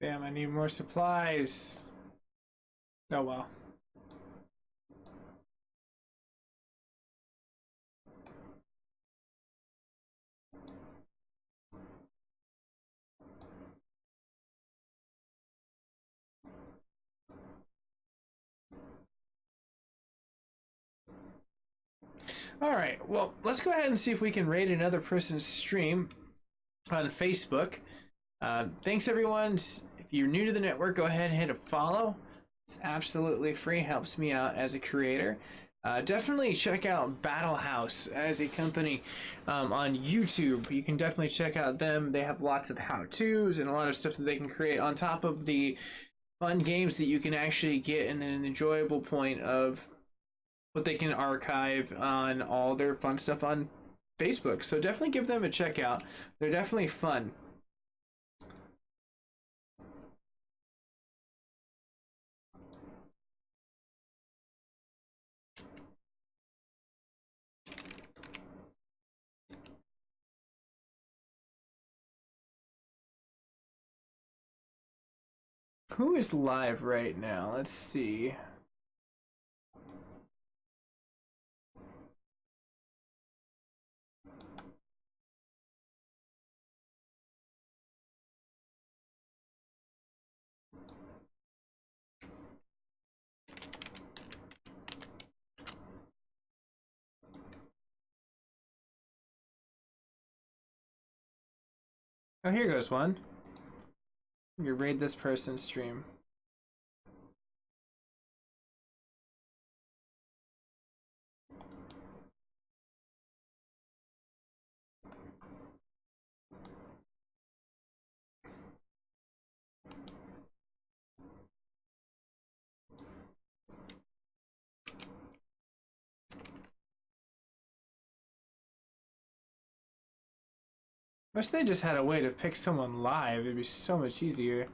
Damn, I need more supplies. Oh well. Alright, well, let's go ahead and see if we can raid another person's stream on Facebook. Thanks, everyone. If you're new to the network, go ahead and hit a follow. It's absolutely free, helps me out as a creator. Definitely check out Battle House as a company on YouTube. You can definitely check out them. They have lots of how-tos and a lot of stuff that they can create on top of the fun games that you can actually get, and then an enjoyable point of what they can archive on all their fun stuff on Facebook. So definitely give them a check out. They're definitely fun. Who is live right now? Let's see. Oh, here goes one. You raid this person's stream. Wish they just had a way to pick someone live. It'd be so much easier.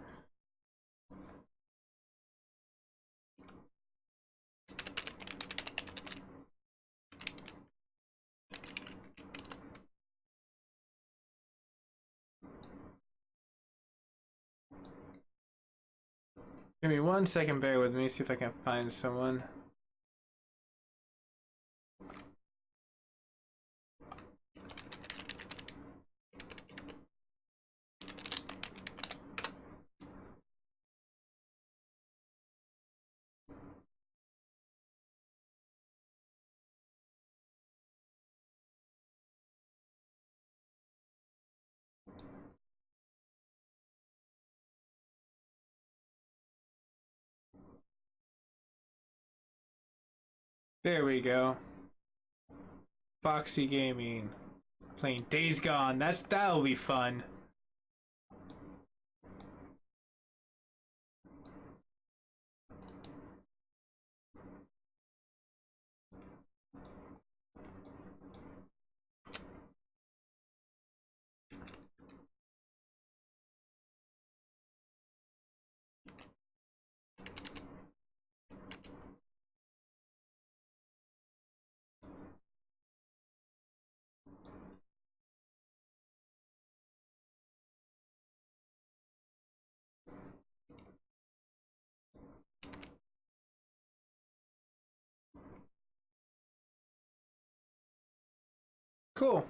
Give me 1 second, bear with me, see if I can find someone. There we go. Foxy Gaming. Playing Days Gone. That'll be fun. Cool.